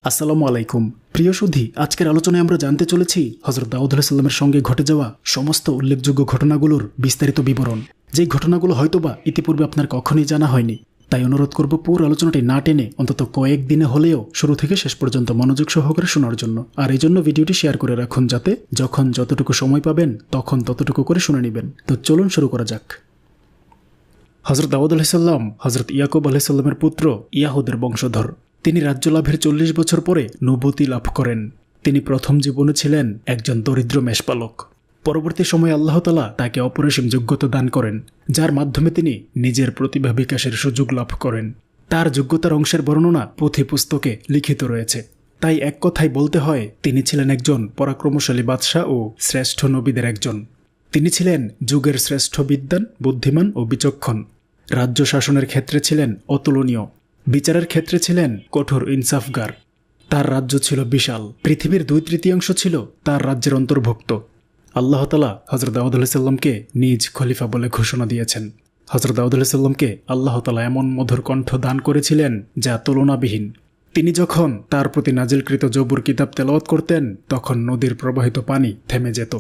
আসসালামু আলাইকুম প্রিয় সুধী, আজকের আলোচনায় আমরা জানতে চলেছি হযরত দাউদ আলাইহিস সালামের সঙ্গে ঘটে যাওয়া সমস্ত উল্লেখযোগ্য ঘটনাগুলোর বিস্তারিত বিবরণ। যে ঘটনাগুলো হয়তোবা ইতিপূর্বে আপনার কখনোই জানা হয়নি। তাই অনুরোধ করব পুরো আলোচনাটি না টেনে অন্তত কয়েকদিনে হলেও শুরু থেকে শেষ পর্যন্ত মনোযোগ সহকারে শোনার জন্য। আর এই জন্য ভিডিওটি শেয়ার করে রাখুন, যাতে যখন যতটুকু সময় পাবেন তখন ততটুকু করে শুনে নেবেন। তো চলুন শুরু করা যাক। হযরত দাউদ আলাইহিস সালাম হযরত ইয়াকুব আলাইহিস সালামের পুত্র ইয়াহুদের বংশধর। তিনি রাজ্য লাভের 40 বছর পরে নবুয়তি লাভ করেন। তিনি প্রথম জীবনে ছিলেন একজন দরিদ্র মেষপালক। পরবর্তী সময়ে আল্লাহ তাআলা তাকে অপরিসীম যোগ্যতা দান করেন, যার মাধ্যমে তিনি নিজের প্রতিভা বিকাশের সুযোগ লাভ করেন। তার যোগ্যতার অংশের বর্ণনা পুঁথি পুস্তকে লিখিত রয়েছে। তাই এক কথায় বলতে হয়, তিনি ছিলেন একজন পরাক্রমশালী বাদশাহ ও শ্রেষ্ঠ নবীদের একজন। তিনি ছিলেন যুগের শ্রেষ্ঠ বিদ্বান, বুদ্ধিমান ও বিচক্ষণ। রাজ্য শাসনের ক্ষেত্রে ছিলেন অতুলনীয়। বিচারের ক্ষেত্রে ছিলেন কঠোর ইনসাফগার। তার রাজ্য ছিল বিশাল। পৃথিবীর 2/3 ছিল তার রাজ্যের অন্তর্ভুক্ত। আল্লাহ তাআলা হযরত দাউদ আলাইহিস সালামকে নিজ খলিফা বলে ঘোষণা দিয়েছেন। হযরত দাউদ আলাইহিস সালামকে আল্লাহ তাআলা এমন মধুর কণ্ঠ দান করেছিলেন যা তুলনাবিহীন। তিনি যখন তার প্রতি নাজিলকৃত জবুর কিতাব তেলাওয়াত করতেন, তখন নদীর প্রবাহিত পানি থেমে যেত।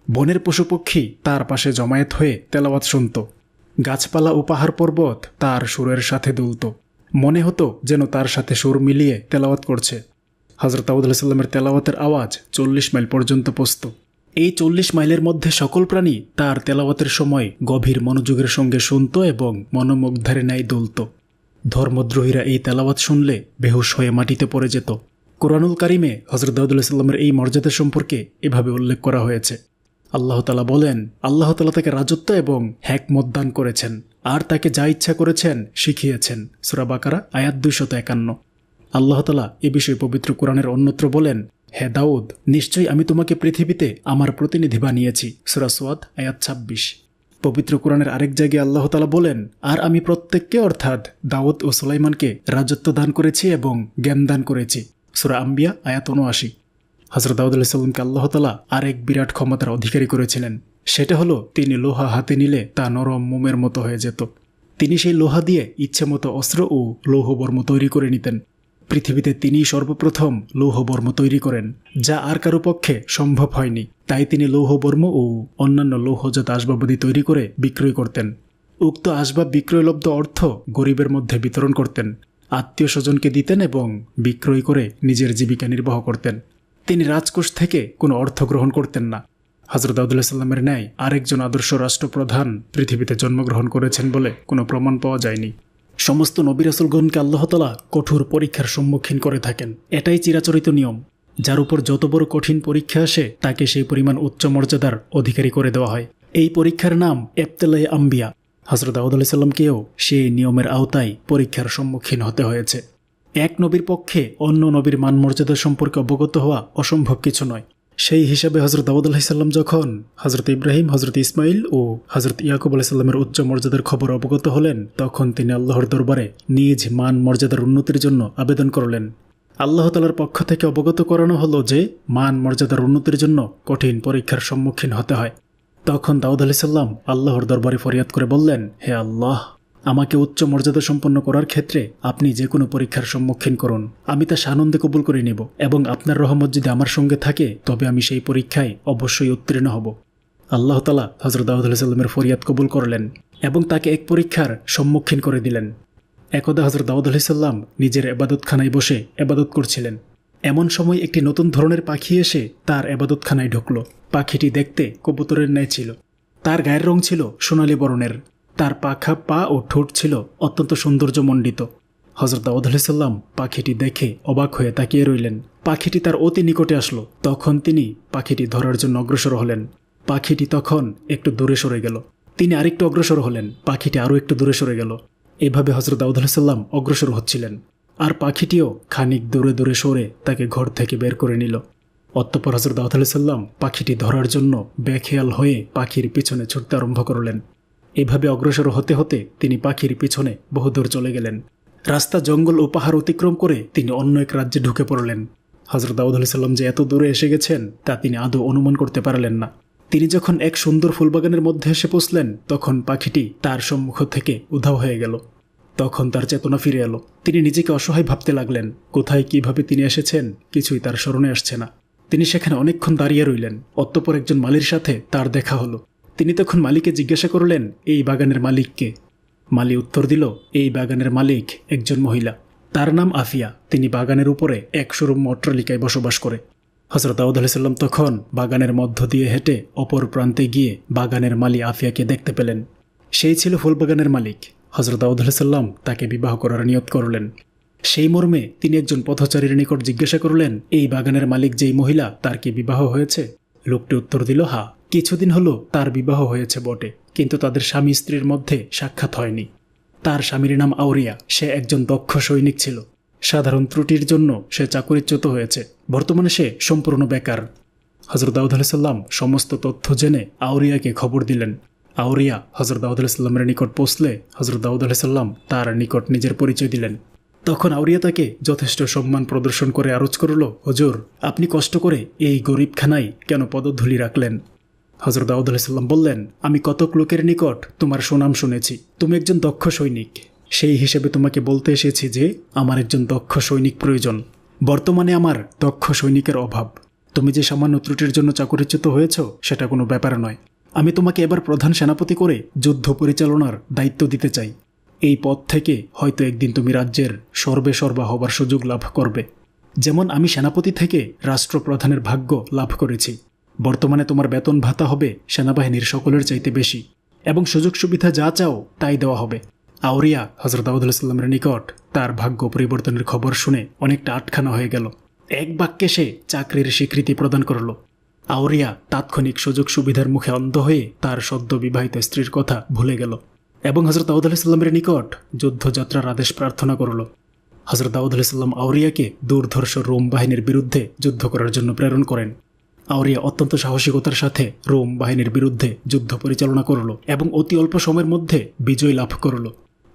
বনের পশুপক্ষী তার পাশে জমায়েত হয়ে তেলাওয়াত শুনত। গাছপালা ও পাহাড় পর্বত তার সুরের সাথে দুলত। মনে হতো যেন তার সাথে সুর মিলিয়ে তেলাওয়াত করছে। হযরত দাউদ আলাইহিস সালামের তেলাওয়াতের আওয়াজ 40 মাইল পর্যন্ত পৌঁছত। এই 40 মাইলের মধ্যে সকল প্রাণী তার তেলাওয়াতের সময় গভীর মনোযোগের সঙ্গে শুনত এবং মনোমুগ্ধারে ন্যায় দুলত। ধর্মদ্রোহীরা এই তেলাওয়াত শুনলে বেহুশ হয়ে মাটিতে পড়ে যেত। কুরআনুল কারিমে হযরত দাউদ আলাইহিস সালামের এই মর্যাদা সম্পর্কে এভাবে উল্লেখ করা হয়েছে। আল্লাহ তাআলা বলেন, আল্লাহ তাআলা তাকে রাজত্ব এবং হিকমত দান করেছেন, আর তাকে যা ইচ্ছা করেছেন শিখিয়েছেন। সূরা বাকারা আয়াত 251। আল্লাহ তাআলা এ বিষয়ে পবিত্র কোরআনের অন্যত্র বলেন, হে দাউদ, নিশ্চয়ই আমি তোমাকে পৃথিবীতে আমার প্রতিনিধি বানিয়েছি। সূরা সুয়াদ আয়াত 26। পবিত্র কোরআনের আরেক জায়গায় আল্লাহ তাআলা বলেন, আর আমি প্রত্যেককে অর্থাৎ দাউদ ও সুলাইমানকে রাজত্ব দান করেছি এবং জ্ঞান দান করেছি। সূরা আম্বিয়া আয়াত 79। হযরত দাউদ আলাইহিস সালামকে আল্লাহ তাআলা আরেক বিরাট ক্ষমতার অধিকারী করেছিলেন। সেটা হলো, তিনি লোহা হাতে নিলে তা নরম মোমের মতো হয়ে যেত। তিনি সেই লোহা দিয়ে ইচ্ছে মতো অস্ত্র ও লৌহবর্ম তৈরি করে নিতেন। পৃথিবীতে তিনিই সর্বপ্রথম লৌহবর্ম তৈরি করেন, যা আর কারো পক্ষে সম্ভব হয়নি। তাই তিনি লৌহবর্ম ও অন্যান্য লৌহজাত আসবাবাদি তৈরি করে বিক্রয় করতেন। উক্ত আসবাব বিক্রয়লব্ধ অর্থ গরিবের মধ্যে বিতরণ করতেন, আত্মীয় স্বজনকে দিতেন এবং বিক্রয় করে নিজের জীবিকা নির্বাহ করতেন। তিনি রাজকোষ থেকে কোনো অর্থ গ্রহণ করতেন না। হযরত দাউদ আলাইহিস সালামের ন্যায় আরেকজন আদর্শ রাষ্ট্রপ্রধান পৃথিবীতে জন্মগ্রহণ করেছেন বলে কোনো প্রমাণ পাওয়া যায়নি। সমস্ত নবী রাসূলগণকে আল্লাহ তাআলা কঠোর পরীক্ষার সম্মুখীন করে থাকেন। এটাই চিরাচরিত নিয়ম। যার উপর যত বড় কঠিন পরীক্ষা আসে, তাকে সেই পরিমাণ উচ্চ মর্যাদার অধিকারী করে দেওয়া হয়। এই পরীক্ষার নাম ইবতিলাই আম্বিয়া। হযরত দাউদ আলাইহিস সালামকেও সেই নিয়মের আওতায় পরীক্ষার সম্মুখীন হতে হয়েছে। এক নবীর পক্ষে অন্য নবীর মান মর্যাদা সম্পর্কে অবগত হওয়া অসম্ভব কিছু নয়। সেই হিসাবে হযরত দাউদ আলাইহিস সালাম যখন হযরত ইব্রাহিম, হযরত ইসমাইল ও হযরত ইয়াকুব আলাইহিস সালামের উচ্চ মর্যাদার খবর অবগত হলেন, তখন তিনি আল্লাহর দরবারে নিজ মান মর্যাদার উন্নতির জন্য আবেদন করলেন। আল্লাহ তাআলার পক্ষ থেকে অবগত করানো হলো যে মান মর্যাদার উন্নতির জন্য কঠিন পরীক্ষার সম্মুখীন হতে হয়। তখন দাউদ আলাইহিস সালাম আল্লাহর দরবারে ফরিয়াদ করে বললেন, হে আল্লাহ, আমাকে উচ্চ মর্যাদা সম্পন্ন করার ক্ষেত্রে আপনি যে কোনো পরীক্ষার সম্মুখীন করুন। আমি তা সানন্দে কবুল করে নেব এবং আপনার রহমত যদি আমার সঙ্গে থাকে, তবে আমি সেই পরীক্ষায় অবশ্যই উত্তীর্ণ হব। আল্লাহ তাআলা হযরত দাউদ আলাইহিস সালামের ফরিয়াদ কবুল করলেন এবং তাকে এক পরীক্ষার সম্মুখীন করে দিলেন। একদা হযরত দাউদ আলাইহিস সালাম নিজের ইবাদতখানায় বসে ইবাদত করছিলেন। এমন সময় একটি নতুন ধরনের পাখি এসে তার ইবাদতখানায় ঢুকল। পাখিটি দেখতে কবুতরের ন্যায় ছিল। তার গায়ের রং ছিল সোনালী বর্ণের। তার পাখা, পা ও ঠোঁট ছিল অত্যন্ত সৌন্দর্যমণ্ডিত। হযরত দাউদ আলাইহিস সালাম পাখিটি দেখে অবাক হয়ে তাকিয়ে রইলেন। পাখিটি তার অতি নিকটে আসলো। তখন তিনি পাখিটি ধরার জন্য অগ্রসর হলেন। পাখিটি তখন একটু দূরে সরে গেল। তিনি আরেকটু অগ্রসর হলেন। পাখিটি আরও একটু দূরে সরে গেল। এভাবে হযরত দাউদ আলাইহিস সালাম অগ্রসর হচ্ছিলেন, আর পাখিটিও খানিক দূরে দূরে সরে তাকে ঘর থেকে বের করে নিল। অতঃপর হযরত দাউদ আলাইহিস সালাম পাখিটি ধরার জন্য বেখেয়াল হয়ে পাখির পিছনে ছুটতে আরম্ভ করলেন। এভাবে অগ্রসর হতে হতে তিনি পাখির পিছনে বহুদূর চলে গেলেন। রাস্তা, জঙ্গল ও পাহাড় অতিক্রম করে তিনি অন্য এক রাজ্যে ঢুকে পড়লেন। হযরত দাউদ আলাইহিস সালাম যে এত দূরে এসে গেছেন তা তিনি আদৌ অনুমান করতে পারলেন না। তিনি যখন এক সুন্দর ফুলবাগানের মধ্যে এসে পৌঁছলেন, তখন পাখিটি তার সম্মুখ থেকে উধাও হয়ে গেল। তখন তার চেতনা ফিরে এলো। তিনি নিজেকে অসহায় ভাবতে লাগলেন। কোথায় কিভাবে তিনি এসেছেন কিছুই তার স্মরণে আসছে না। তিনি সেখানে অনেকক্ষণ দাঁড়িয়ে রইলেন। অতঃপর একজন মালির সাথে তার দেখা হলো। তিনি তখন মালিকে জিজ্ঞাসা করলেন, এই বাগানের মালিক কে? মালি উত্তর দিল, এই বাগানের মালিক একজন মহিলা। তার নাম আফিয়া। তিনি বাগানের উপরে এক সুরম্য অট্টালিকায় বসবাস করে। হযরত দাউদ আলাইহিস সালাম তখন বাগানের মধ্য দিয়ে হেঁটে অপর প্রান্তে গিয়ে বাগানের মালি আফিয়াকে দেখতে পেলেন। সেই ছিল ফুলবাগানের মালিক। হযরত দাউদ আলাইহিস সালাম তাকে বিবাহ করার নিয়ত করলেন। সেই মর্মে তিনি একজন পথচারীর নিকট জিজ্ঞাসা করলেন, এই বাগানের মালিক যেই মহিলা, তার কি বিবাহ হয়েছে? লোকটি উত্তর দিল, হ্যাঁ, কিছুদিন হলো তার বিবাহ হয়েছে বটে, কিন্তু তাদের স্বামী স্ত্রীর মধ্যে সাক্ষাৎ হয়নি। তার স্বামীর নাম আউরিয়া। সে একজন দক্ষ সৈনিক ছিল। সাধারণ ত্রুটির জন্য সে চাকরিচ্যুত হয়েছে। বর্তমানে সে সম্পূর্ণ বেকার। হযরত দাউদ আলাইহিস সালাম সমস্ত তথ্য জেনে আউরিয়াকে খবর দিলেন। আউরিয়া হযরত দাউদ আলাইহিস সালামের নিকট পৌঁছলে হযরত দাউদ আলাইহিস সালাম তার নিকট নিজের পরিচয় দিলেন। তখন আউরিয়া তাকে যথেষ্ট সম্মান প্রদর্শন করে আরজ করল, হুজুর, আপনি কষ্ট করে এই গরিবখানায় কেন পদধূলি রাখলেন? হযরত দাউদ আলাইহিস সালাম বললেন, আমি কতক লোকের নিকট তোমার সুনাম শুনেছি। তুমি একজন দক্ষ সৈনিক। সেই হিসেবে তোমাকে বলতে এসেছি যে আমার একজন দক্ষ সৈনিক প্রয়োজন। বর্তমানে আমার দক্ষ সৈনিকের অভাব। তুমি যে সামান্য ত্রুটির জন্য চাকরিচ্যুত হয়েছ সেটা কোনো ব্যাপার নয়। আমি তোমাকে এবার প্রধান সেনাপতি করে যুদ্ধ পরিচালনার দায়িত্ব দিতে চাই। এই পদ থেকে হয়তো একদিন তুমি রাজ্যের সর্বেসর্বা হবার সুযোগ লাভ করবে, যেমন আমি সেনাপতি থেকে রাষ্ট্রপ্রধানের ভাগ্য লাভ করেছি। বর্তমানে তোমার বেতন ভাতা হবে সেনাবাহিনীর সকলের চাইতে বেশি, এবং সুযোগ সুবিধা যা চাও তাই দেওয়া হবে। আউরিয়া হযরত দাউদ আলাইহিস সালামের নিকট তার ভাগ্য পরিবর্তনের খবর শুনে অনেকটা আটখানা হয়ে গেল। এক বাক্যে সে চাকরির স্বীকৃতি প্রদান করল। আউরিয়া তাৎক্ষণিক সুযোগ সুবিধার মুখে অন্ধ হয়ে তার সদ্য বিবাহিত স্ত্রীর কথা ভুলে গেল এবং হযরত দাউদ আলাইহিস সালামের নিকট যুদ্ধযাত্রার আদেশ প্রার্থনা করল। হযরত দাউদ আলাইহিস সালাম আউরিয়াকে দুর্ধর্ষ রোম বাহিনীর বিরুদ্ধে যুদ্ধ করার জন্য প্রেরণ করেন। আউরিয়া অত্যন্ত সাহসিকতার সাথে রোম বাহিনীর বিরুদ্ধে যুদ্ধ পরিচালনা করল এবং অতি অল্প সময়ের মধ্যে বিজয় লাভ করল।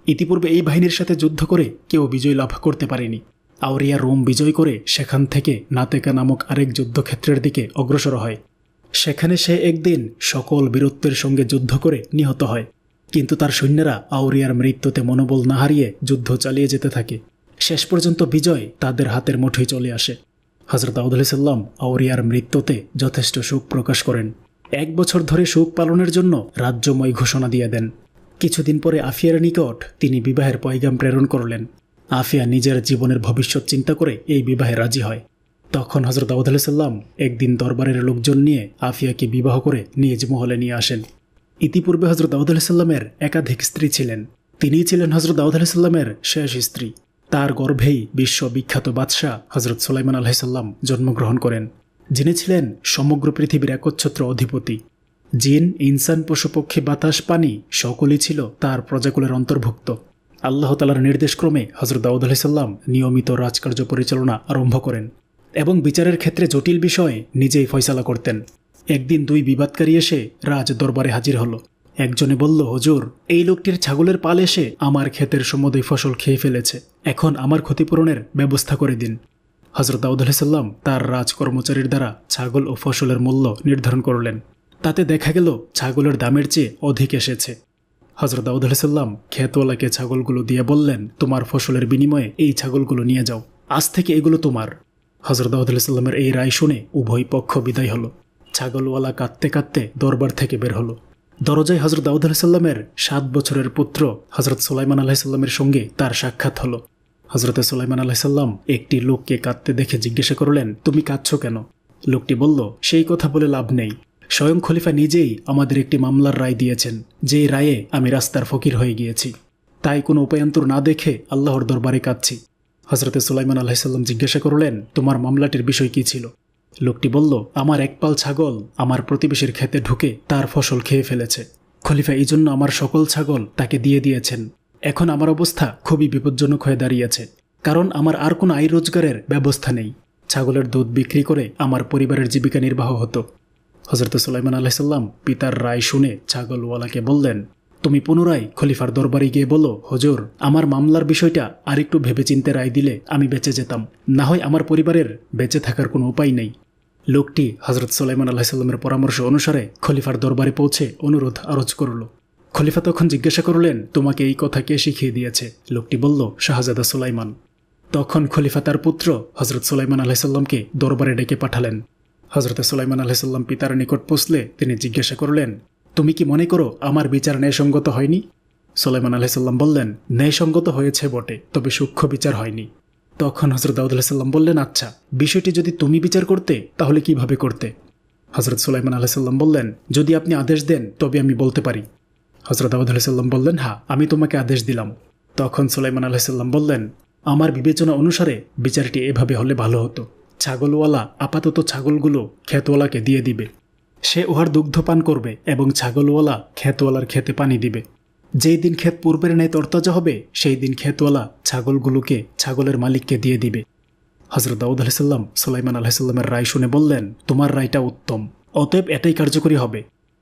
ইতিপূর্বে এই বাহিনীর সাথে যুদ্ধ করে কেউ বিজয় লাভ করতে পারেনি। আউরিয়া রোম বিজয় করে সেখান থেকে নাতেকা নামক আরেক যুদ্ধক্ষেত্রের দিকে অগ্রসর হয়। সেখানে সে একদিন সকল বীরত্বের সঙ্গে যুদ্ধ করে নিহত হয়, কিন্তু তার সৈন্যরা আউরিয়ার মৃত্যুতে মনোবল না হারিয়ে যুদ্ধ চালিয়ে যেতে থাকে। শেষ পর্যন্ত বিজয় তাদের হাতের মুঠোয় চলে আসে। হযরত দাউদ আলাইহিস সালাম আউরিয়ার মৃত্যুতে যথেষ্ট শোক প্রকাশ করেন। 1 বছর ধরে শোক পালনের জন্য রাজ্যময় ঘোষণা দিয়ে দেন। কিছুদিন পরে আফিয়ার নিকট তিনি বিবাহের পয়গাম প্রেরণ করলেন। আফিয়া নিজের জীবনের ভবিষ্যৎ চিন্তা করে এই বিবাহে রাজি হয়। তখন হযরত দাউদ আলাইহিস সালাম একদিন দরবারের লোকজন নিয়ে আফিয়াকে বিবাহ করে নিজ মহলে নিয়ে আসেন। ইতিপূর্বে হযরত দাউদ আলাইহিস সালামের একাধিক স্ত্রী ছিলেন। তিনিই ছিলেন হযরত দাউদ আলাইহিস সালামের শেষ স্ত্রী। তার গর্ভেই বিশ্ববিখ্যাত বাদশাহ হযরত সুলাইমান আলাইহিস সালাম জন্মগ্রহণ করেন, যিনি ছিলেন সমগ্র পৃথিবীর একচ্ছত্র অধিপতি। জিন, ইনসান, পশুপক্ষী, বাতাস, পানি সকলই ছিল তার প্রজাকুলের অন্তর্ভুক্ত। আল্লাহ তাআলার নির্দেশক্রমে হযরত দাউদ আলাইহিস সালাম নিয়মিত রাজকার্য পরিচালনা আরম্ভ করেন এবং বিচারের ক্ষেত্রে জটিল বিষয়ে নিজেই ফয়সালা করতেন। একদিন 2 বিবাদকারী এসে রাজ দরবারে হাজির হল। একজনে বলল, হুজুর, এই লোকটির ছাগলের পাল এসে আমার ক্ষেতের সমুদয় ফসল খেয়ে ফেলেছে। এখন আমার ক্ষতিপূরণের ব্যবস্থা করে দিন। হযরত দাউদ আলাইহিস সালাম তার রাজ কর্মচারীর দ্বারা ছাগল ও ফসলের মূল্য নির্ধারণ করলেন। তাতে দেখা গেল ছাগলের দামের চেয়ে অধিক এসেছে। হযরত দাউদ আলাইহিস সালাম ক্ষেতওয়ালাকে ছাগলগুলো দিয়ে বললেন, তোমার ফসলের বিনিময়ে এই ছাগলগুলো নিয়ে যাও। আজ থেকে এগুলো তোমার। হযরত দাউদ আলাইহিস সালামের এই রায় শুনে উভয় পক্ষ বিদায় হলো। ছাগলওয়ালা কাঁদতে কাঁদতে দরবার থেকে বের হলো। দরজায় হযরত দাউদ আলাইহিস সালামের 7 বছরের পুত্র হযরত সুলাইমান আলাইহিস সালামের সঙ্গে তার সাক্ষাৎ হলো। হযরত সুলাইমান আলাইহিস সালাম একটি লোককে কাঁদতে দেখে জিজ্ঞাসা করলেন, তুমি কাঁদছো কেন? লোকটি বলল, সেই কথা বলে লাভ নেই। স্বয়ং খলিফা নিজেই আমাদের একটি মামলার রায় দিয়েছেন, যেই রায়ে আমি রাস্তার ফকির হয়ে গিয়েছি। তাই কোনো উপায়ান্তর না দেখে আল্লাহর দরবারে কাঁদছি। হযরত সুলাইমান আলাইহিস সালাম জিজ্ঞাসা করলেন, তোমার মামলাটির বিষয় কি ছিল? লোকটি বলল, আমার এক পাল ছাগল আমার প্রতিবেশীর ক্ষেতে ঢুকে তার ফসল খেয়ে ফেলেছে। খলিফা এই জন্য আমার সকল ছাগল তাকে দিয়ে দিয়েছেন। এখন আমার অবস্থা খুবই বিপজ্জনক হয়ে দাঁড়িয়েছে, কারণ আমার আর কোনো আয় রোজগারের ব্যবস্থা নেই। ছাগলের দুধ বিক্রি করে আমার পরিবারের জীবিকা নির্বাহ হতো। হযরত সুলাইমান আলাইহিস সালাম পিতার রায় শুনে ছাগলওয়ালাকে বললেন, তুমি পুনরায় খলিফার দরবারে গিয়ে বলো, হুজুর, আমার মামলার বিষয়টা আরেকটু ভেবেচিন্তে রায় দিলে আমি বেঁচে যেতাম, না হয় আমার পরিবারের বেঁচে থাকার কোনো উপায় নেই। লোকটি হযরত সুলাইমান আলাইহিস সালামের পরামর্শ অনুসারে খলিফার দরবারে পৌঁছে অনুরোধ আরজ করল। খলিফা তখন জিজ্ঞাসা করলেন, তোমাকে এই কথা কে শিখিয়ে দিয়েছে? লোকটি বলল, শাহজাদা সুলাইমান। তখন খলিফা তার পুত্র হজরত সুলাইমান আলাইসাল্লামকে দরবারে ডেকে পাঠালেন। হজরত সুলাইমান আলাইসাল্লাম পিতার নিকট পৌঁছলে তিনি জিজ্ঞাসা করলেন, তুমি কি মনে করো আমার বিচার ন্যায়সঙ্গত হয়নি? সুলাইমান আলাইসাল্লাম বললেন, ন্যায়সঙ্গত হয়েছে বটে, তবে সূক্ষ্ম বিচার হয়নি। তখন হজরত দাউদ আলাইসাল্লাম বললেন, আচ্ছা, বিষয়টি যদি তুমি বিচার করতে তাহলে কিভাবে করতে? হজরত সুলাইমান আলাইসাল্লাম বললেন, যদি আপনি আদেশ দেন তবে আমি বলতে পারি। হজরত দাউদ আলাইসাল্লাম বললেন, হ্যাঁ, আমি তোমাকে আদেশ দিলাম। তখন সুলাইমান আলাইসাল্লাম বললেন, আমার বিবেচনা অনুসারে বিচারটি এভাবে হলে ভালো হতো। ছাগলওয়ালা আপাতত ছাগলগুলো ক্ষেতওয়ালাকে দিয়ে দিবে, সে উহার দুগ্ধ পান করবে এবং ছাগলওয়ালা ক্ষেতওয়ালার ক্ষেতে পানি দিবে। যেই দিন ক্ষেত পূর্বের ন্যায় তরতাজা হবে সেই দিন ক্ষেতওয়ালা ছাগলগুলোকে ছাগলের মালিককে দিয়ে দিবে। হজরত দাউদ আলাইসাল্লাম সুলাইমান আলাইসাল্লামের রায় শুনে বললেন, তোমার রায়টা উত্তম, অতএব এটাই কার্যকরী হবে।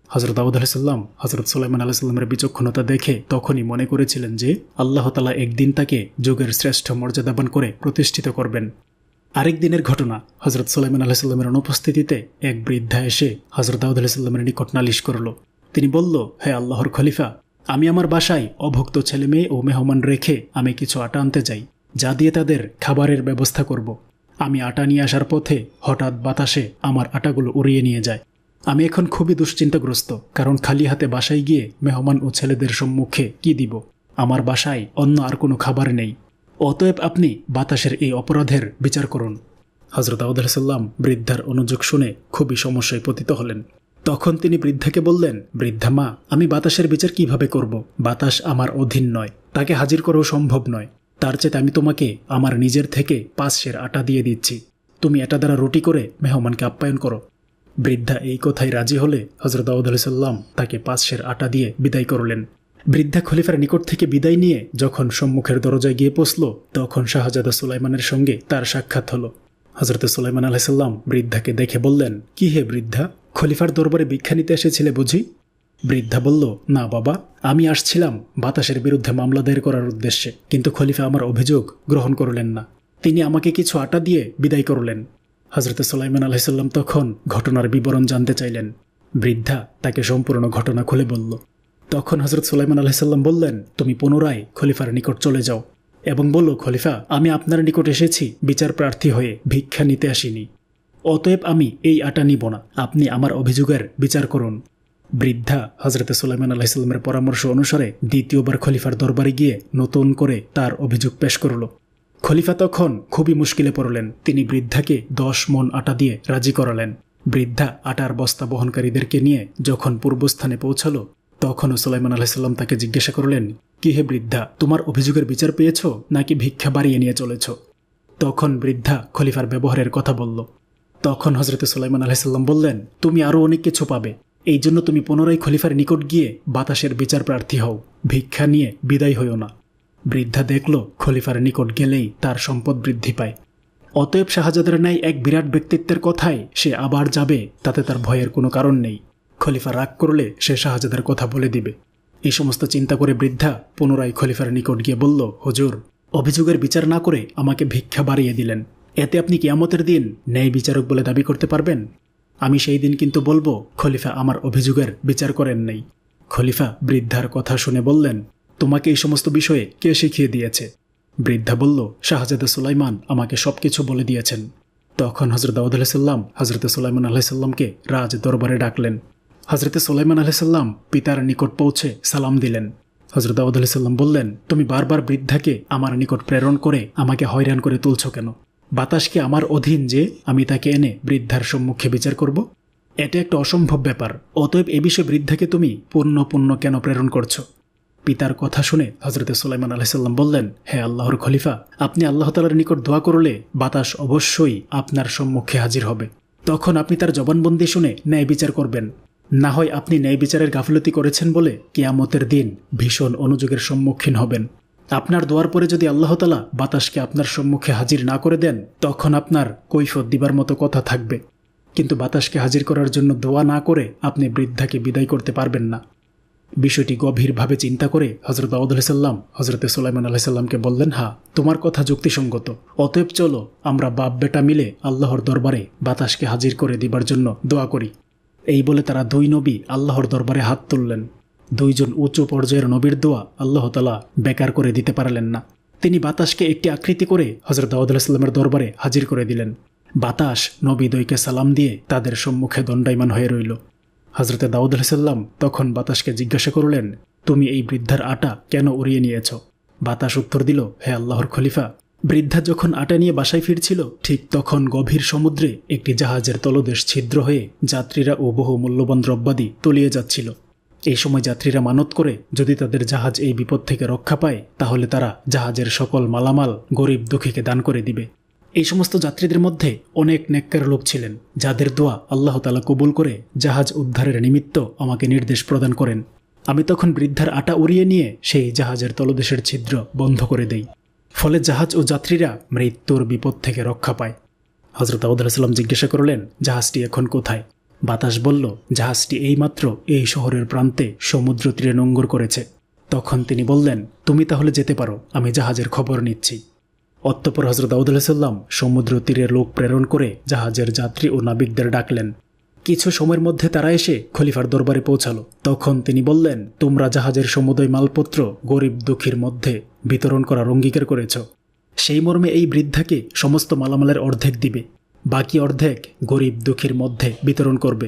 হজরত দাউদ আলাইসাল্লাম হজরত সুলাইমান আলাইসাল্লামের বিচক্ষণতা দেখে তখনই মনে করেছিলেন যে আল্লাহ তাআলা একদিন তাকে যুগের শ্রেষ্ঠ মর্যাদাবান করে প্রতিষ্ঠিত করবেন। আরেক দিনের ঘটনা, হজরত সুলাইমান আলাইসাল্লামের অনুপস্থিতিতে এক বৃদ্ধা এসে হজরত দাউদ আলাইসাল্লামের নিকট নালিশ করল। তিনি বলল, হে আল্লাহর খলিফা, আমি আমার বাসায় অভুক্ত ছেলে মেয়ে ও মেহমান রেখে আমি কিছু আটা আনতে চাই, যা দিয়ে তাদের খাবারের ব্যবস্থা করব। আমি আটা নিয়ে আসার পথে হঠাৎ বাতাসে আমার আটাগুলো উড়িয়ে নিয়ে যায়। আমি এখন খুবই দুশ্চিন্তাগ্রস্ত, কারণ খালি হাতে বাসায় গিয়ে মেহমান ও ছেলেদের সম্মুখে কি দিব? আমার বাসায় অন্য আর কোনো খাবার নেই। অতএব আপনি বাতাসের এই অপরাধের বিচার করুন। হজরত দাউদ আলাইসাল্লাম বৃদ্ধার অনুযোগ শুনে খুবই সমস্যায় পতিত হলেন। তখন তিনি বৃদ্ধাকে বললেন, বৃদ্ধা মা, আমি বাতাসের বিচার কিভাবে করব? বাতাস আমার অধীন নয়, তাকে হাজির করাও সম্ভব নয়। তার চেয়ে আমি তোমাকে আমার নিজের থেকে 5 সের আটা দিয়ে দিচ্ছি, তুমি এটা দ্বারা রুটি করে মেহমানকে আপ্যায়ন করো। বৃদ্ধা এই কথায় রাজি হলে হজরত দাউদ আলাইসাল্লাম তাকে 5 সের আটা দিয়ে বিদায় করলেন। বৃদ্ধা খলিফার নিকট থেকে বিদায় নিয়ে যখন সম্মুখের দরজায় গিয়ে পৌঁছল, তখন শাহজাদা সুলাইমানের সঙ্গে তার সাক্ষাৎ হলো। হজরত সুলাইমান আলাইসাল্লাম বৃদ্ধাকে দেখে বললেন, কি হে বৃদ্ধা, খলিফার দরবারে ভিক্ষা নিতে এসেছিলে বুঝি? বৃদ্ধা বলল, না বাবা, আমি আসছিলাম বাতাসের বিরুদ্ধে মামলা দায়ের করার উদ্দেশ্যে, কিন্তু খলিফা আমার অভিযোগ গ্রহণ করলেন না। তিনি আমাকে কিছু আটা দিয়ে বিদায় করলেন। হজরত সুলাইমান আলাইসাল্লাম তখন ঘটনার বিবরণ জানতে চাইলেন। বৃদ্ধা তাকে সম্পূর্ণ ঘটনা খুলে বলল। তখন হজরত সুলাইমান আলাইসাল্লাম বললেন, তুমি পুনরায় খলিফার নিকট চলে যাও এবং বলো, খলিফা, আমি আপনার নিকট এসেছি বিচার প্রার্থী হয়ে, ভিক্ষা নিতে আসিনি। অতএব আমি এই আটা নিব না, আপনি আমার অভিযোগের বিচার করুন। বৃদ্ধা হজরত সুলাইমান আলাইসাল্লামের পরামর্শ অনুসারে দ্বিতীয়বার খলিফার দরবারে গিয়ে নতুন করে তার অভিযোগ পেশ করল। খলিফা তখন খুবই মুশকিলে পড়লেন। তিনি বৃদ্ধাকে 10 মণ আটা দিয়ে রাজি করালেন। বৃদ্ধা আটার বস্তা বহনকারীদেরকে নিয়ে যখন পূর্বস্থানে পৌঁছালো, তখনও সুলাইমান আলাইসাল্লাম তাকে জিজ্ঞাসা করলেন, কি হে বৃদ্ধা, তোমার অভিযোগের বিচার পেয়েছ নাকি ভিক্ষা বাড়িয়ে নিয়ে চলেছ? তখন বৃদ্ধা খলিফার ব্যবহারের কথা বলল। তখন হজরত সুলাইমান আলাইসাল্লাম বললেন, তুমি আরও অনেক কিছু পাবে, এই জন্য তুমি পুনরায় খলিফার নিকট গিয়ে বাতাসের বিচার প্রার্থী হও, ভিক্ষা নিয়ে বিদায় হইও না। বৃদ্ধা দেখল খলিফার নিকট গেলেই তার সম্পদ বৃদ্ধি পায়। অতএব শাহজাদার ন্যায় এক বিরাট ব্যক্তিত্বের কথায় সে আবার যাবে, তাতে তার ভয়ের কোনো কারণ নেই। খলিফা রাগ করলে সে শাহজাদার কথা বলে দিবে। এই সমস্ত চিন্তা করে বৃদ্ধা পুনরায় খলিফার নিকট গিয়ে বলল, হুজুর, অভিযোগের বিচার না করে আমাকে ভিক্ষা বাড়িয়ে দিলেন, এতে আপনি কিয়ামতের দিন ন্যায় বিচারক বলে দাবি করতে পারবেন? আমি সেই দিন কিন্তু বলবো, খলিফা আমার অভিযোগের বিচার করেন নাই। খলিফা বৃদ্ধার কথা শুনে বললেন, তোমাকে এই সমস্ত বিষয়ে কে শিখিয়ে দিয়েছে? বৃদ্ধা বলল, শাহজাদা সুলাইমান আমাকে সবকিছু বলে দিয়েছেন। তখন হজরত দাউদ আলাইসাল্লাম হজরত সুলাইমান আলাইসাল্লামকে রাজ দরবারে ডাকলেন। হজরত সুলাইমান আলাইসাল্লাম পিতার নিকট পৌঁছে সালাম দিলেন। হজরত দাউদ আলাইসাল্লাম বললেন, তুমি বারবার বৃদ্ধাকে আমার নিকট প্রেরণ করে আমাকে হয়রান করে তুলছ কেন? বাতাসকে আমার অধীন যে আমি তাকে এনে বৃদ্ধার সম্মুখে বিচার করব? এটা একটা অসম্ভব ব্যাপার। অতএব এ বিষয়ে বৃদ্ধাকে তুমি পুণ্য কেন প্রেরণ করছো? পিতার কথা শুনে হজরত সুলাইমান আলাইসাল্লাম বললেন, হে আল্লাহর খলিফা, আপনি আল্লাহ তাআলার নিকট দোয়া করলে বাতাস অবশ্যই আপনার সম্মুখে হাজির হবে। তখন আপনি তার জবানবন্দি শুনে ন্যায় বিচার করবেন। না হয় আপনি ন্যায় বিচারের গাফলতি করেছেন বলে কিয়ামতের দিন ভীষণ অনুযোগের সম্মুখীন হবেন। আপনার দোয়ার পরে যদি আল্লাহ তাআলা বাতাসকে আপনার সম্মুখে হাজির না করে দেন, তখন আপনার কৈফিয়ত দিবার মতো কথা থাকবে। কিন্তু বাতাসকে হাজির করার জন্য দোয়া না করে আপনি বৃদ্ধাকে বিদায় করতে পারবেন না। বিষয়টি গভীরভাবে চিন্তা করে হজরত দাউদ আলাইসাল্লাম হজরত সুলাইমান আলাইসাল্লামকে বললেন, হ্যাঁ, তোমার কথা যুক্তিসঙ্গত। অতএব চলো আমরা বাপ বেটা মিলে আল্লাহর দরবারে বাতাসকে হাজির করে দিবার জন্য দোয়া করি। এই বলে তারা 2 নবী আল্লাহর দরবারে হাত তুললেন। দুইজন উঁচু পর্যায়ের নবীর দোয়া আল্লাহ তাআলা বেকার করে দিতে পারলেন না। তিনি বাতাসকে একটি আকৃতি করে হযরত দাউদ আলাইহিস সালামের দরবারে হাজির করে দিলেন। বাতাস নবী দ্বয়কে সালাম দিয়ে তাদের সম্মুখে দণ্ডায়মান হয়ে রইল। হযরত দাউদ আলাইহিস সালাম তখন বাতাসকে জিজ্ঞাসা করলেন, তুমি এই বৃদ্ধার আটা কেন উড়িয়ে নিয়েছ? বাতাস উত্তর দিল, হে আল্লাহর খলিফা, বৃদ্ধা যখন আটা নিয়ে বাসায় ফিরছিল ঠিক তখন গভীর সমুদ্রে একটি জাহাজের তলদেশ ছিদ্র হয়ে যাত্রীরা ও বহু মূল্যবান দ্রব্যাদি তলিয়ে যাচ্ছিল। এই সময় যাত্রীরা মানত করে যদি তাদের জাহাজ এই বিপদ থেকে রক্ষা পায় তাহলে তারা জাহাজের সকল মালামাল গরিব দুঃখীকে দান করে দিবে। এই সমস্ত যাত্রীদের মধ্যে অনেক নেককার লোক ছিলেন যাদের দোয়া আল্লাহ তাআলা কবুল করে জাহাজ উদ্ধারের নিমিত্ত আমাকে নির্দেশ প্রদান করেন। আমি তখন বৃদ্ধার আটা উড়িয়ে নিয়ে সেই জাহাজের তলদেশের ছিদ্র বন্ধ করে দেই। ফলে জাহাজ ও যাত্রীরা মৃত্যুর বিপদ থেকে রক্ষা পায়। হযরত দাউদ আলাইহিস সালাম জিজ্ঞাসা করলেন, জাহাজটি এখন কোথায়? বাতাস বলল, জাহাজটি এইমাত্র এই শহরের প্রান্তে সমুদ্র তীরে নোঙ্গর করেছে। তখন তিনি বললেন, তুমি তাহলে যেতে পারো, আমি জাহাজের খবর নিচ্ছি। অতঃপর হযরত দাউদ আলাইহিস সালাম সমুদ্র তীরে লোক প্রেরণ করে জাহাজের যাত্রী ও নাবিকদের ডাকলেন। কিছু সময়ের মধ্যে তারা এসে খলিফার দরবারে পৌঁছালো। তখন তিনি বললেন, তোমরা জাহাজের সমুদয় মালপত্র গরিব দুঃখীর মধ্যে বিতরণ করার অঙ্গীকার করেছ। সেই মর্মে এই বৃদ্ধাকে সমস্ত মালামালের অর্ধেক দিবে, বাকি অর্ধেক গরিব দুঃখীর মধ্যে বিতরণ করবে।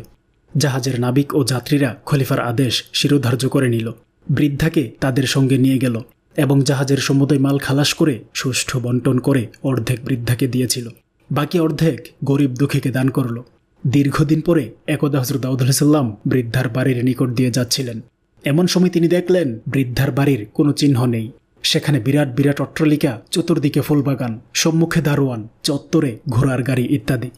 জাহাজের নাবিক ও যাত্রীরা খলিফার আদেশ শিরোধার্য করে নিল। বৃদ্ধাকে তাদের সঙ্গে নিয়ে গেল এবং জাহাজের সমুদয় মাল খালাস করে সুষ্ঠু বন্টন করে অর্ধেক বৃদ্ধাকে দিয়েছিল, বাকি অর্ধেক গরিব দুঃখীকে দান করল। দীর্ঘদিন পরে একদা হযরত দাউদ আলাইহিস সালাম বৃদ্ধার বাড়ির নিকট দিয়ে যাচ্ছিলেন। এমন সময় তিনি দেখলেন বৃদ্ধার বাড়ির কোনো চিহ্ন নেই। সেখানে বিরাট বিরাট অট্টালিকা, চতুর্দিকে ফুলবাগান, সম্মুখে দারোয়ান, চত্বরে ঘোড়ার গাড়ি ইত্যাদি।